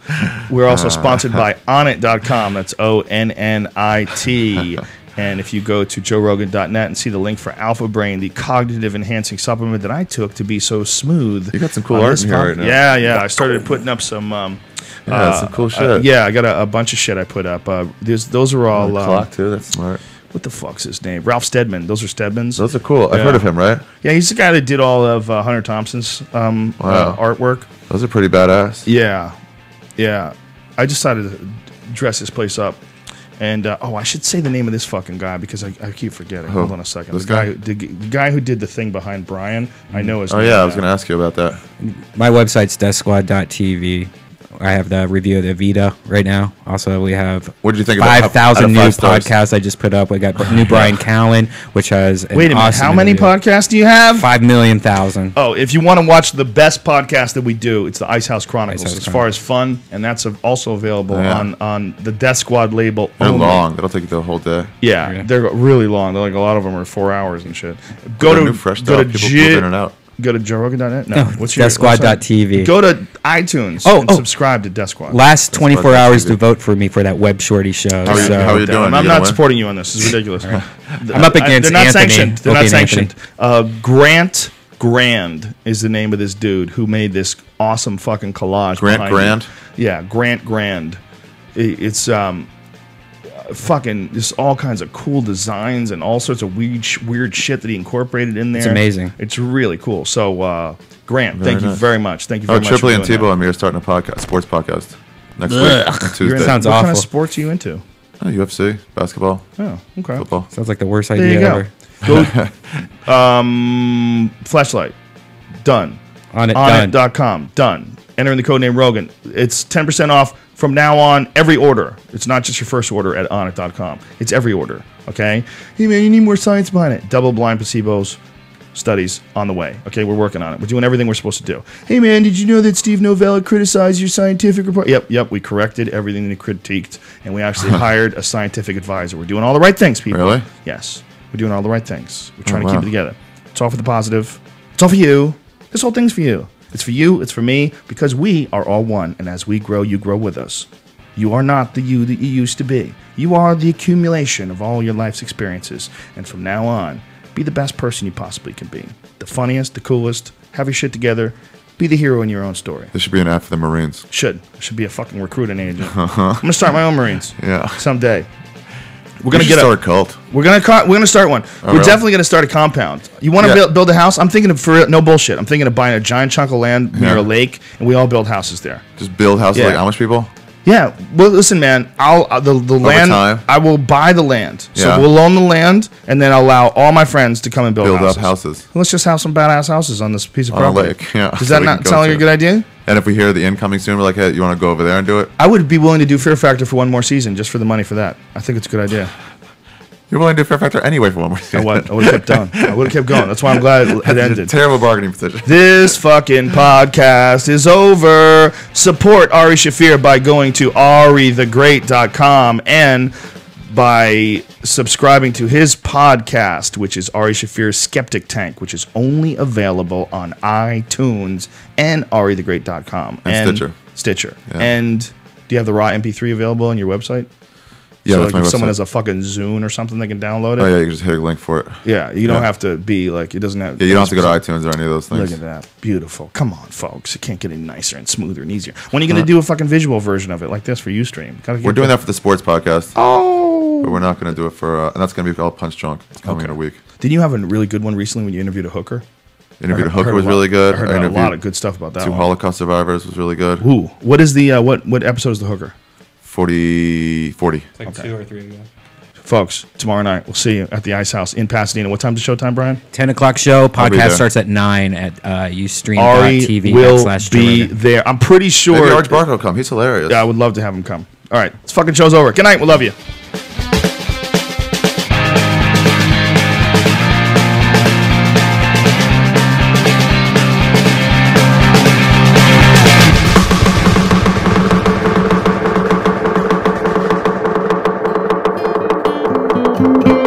We're also sponsored by Onnit.com. That's ONNIT. And if you go to joerogan.net and see the link for Alpha Brain, the cognitive enhancing supplement that I took to be so smooth. You got some cool art in here right now. Yeah. I started putting up some... some cool shit. I got a bunch of shit I put up. Those are all... clock, too. That's smart. What the fuck's his name? Ralph Steadman. Those are Stedmans. Those are cool. I've heard of him, right? Yeah, he's the guy that did all of Hunter Thompson's artwork. Those are pretty badass. Yeah. I decided to dress this place up. And, I should say the name of this fucking guy because I keep forgetting. Hold on a second. The guy who did the thing behind Brian, I know his name. Oh, yeah, I was going to ask you about that. My website's deathsquad.tv. I have the review of the Vita right now. Also, we have 5,000 new podcasts I just put up. We got new Brian Callen, which has Wait a minute, how many podcasts do you have? 5,000,000. Oh, if you want to watch the best podcast that we do, it's the Ice House Chronicles. As far as fun, and that's also available on the Death Squad label. They're long. That'll take you the whole day. Yeah, they're really long. They're like a lot of them are 4 hours and shit. Go to in and out. Go to joerogan.net? No. What's your DeathSquad.tv. Go to iTunes and subscribe to Death Squad. Last 24 hours to vote for me for that Web Shorty show. How are you doing? I'm not supporting you on this. This is ridiculous. I'm up against They're not Anthony. sanctioned. They're not sanctioned. Grant Grand is the name of this dude who made this awesome fucking collage. Grant Grand? Yeah, Grant Grand. It's fucking just all kinds of cool designs and all sorts of weird shit that he incorporated in there. It's amazing. It's really cool. So, Grant, thank you very much. Thank you very much. Triple and Tebow and me are starting a podcast, sports podcast next week, next Tuesday. Sounds awful. What kind of sports are you into? UFC, basketball. Oh, okay. Football. Sounds like the worst idea ever. Flashlight. Done. Onnit.com. Done. Entering the code name Rogan. It's 10% off from now on every order. It's not just your first order at onnit.com. It's every order. Okay? Hey, man, you need more science behind it. Double-blind placebos. Studies on the way. Okay, we're working on it. We're doing everything we're supposed to do. Hey, man, did you know that Steve Novella criticized your scientific report? Yep. We corrected everything that he critiqued, and we actually hired a scientific advisor. We're doing all the right things, people. Really? Yes. We're doing all the right things. We're trying to keep it together. It's all for the positive. It's all for you. This whole thing's for you. It's for you. It's for me. Because we are all one. And as we grow, you grow with us. You are not the you that you used to be. You are the accumulation of all your life's experiences. And from now on, be the best person you possibly can be. The funniest, the coolest. Have your shit together. Be the hero in your own story. This should be an ad for the Marines. Should be a fucking recruiting agent. I'm gonna start my own Marines. Yeah. Someday. We're gonna start a cult. We're gonna start one. We're definitely gonna start a compound. You want to build a house? I'm thinking of no bullshit. I'm thinking of buying a giant chunk of land near a lake, and we all build houses there. Just build houses like Amish people. Yeah. Well, listen, man. The land. Time. I will buy the land. Yeah. So we'll own the land, and then allow all my friends to come and build houses. Up houses. Let's just have some badass houses on this piece of property. On a lake. Yeah. Does that not sound like a good idea? And if we hear the incoming soon, we're like, hey, you want to go over there and do it? I would be willing to do Fear Factor for one more season just for the money for that. I think it's a good idea. You're willing to do Fear Factor anyway for one more season. I would have kept going. I would have kept going. That's why I'm glad it ended. A terrible bargaining position. This fucking podcast is over. Support Ari Shaffir by going to arithegreat.com and by subscribing to his podcast, which is Ari Shaffir's Skeptic Tank, which is only available on iTunes and arithegreat.com. And Stitcher. Yeah. And do you have the raw MP3 available on your website? Yeah, so that's like if my someone website. has a fucking Zune or something, they can download it. Oh yeah, you can just hit a link for it. Yeah, you don't have to be like, it doesn't have. Yeah, you don't have to go to iTunes or any of those things. Look at that, beautiful. Come on, folks, it can't get any nicer and smoother and easier. When are you going to do a fucking visual version of it like this for UStream? We're doing that for the sports podcast. Oh, but we're not going to do it for, and that's going to be called Punch Drunk. It's coming in a week. Didn't you have a really good one recently when you interviewed a hooker? Interviewed a hooker was really good. I heard a lot of good stuff about that. 2 Holocaust survivors was really good. Ooh, what is the what episode is the hooker? 40. It's like 2 or 3 ago. Folks, tomorrow night we'll see you at the Ice House in Pasadena. What time's the showtime, Brian? 10 o'clock show. Podcast starts at 9 at ustream.tv. Ari will be there. I'm pretty sure. Maybe Arch Barker will come. He's hilarious. Yeah, I would love to have him come. All right, this fucking show's over. Good night. We love you. Thank you.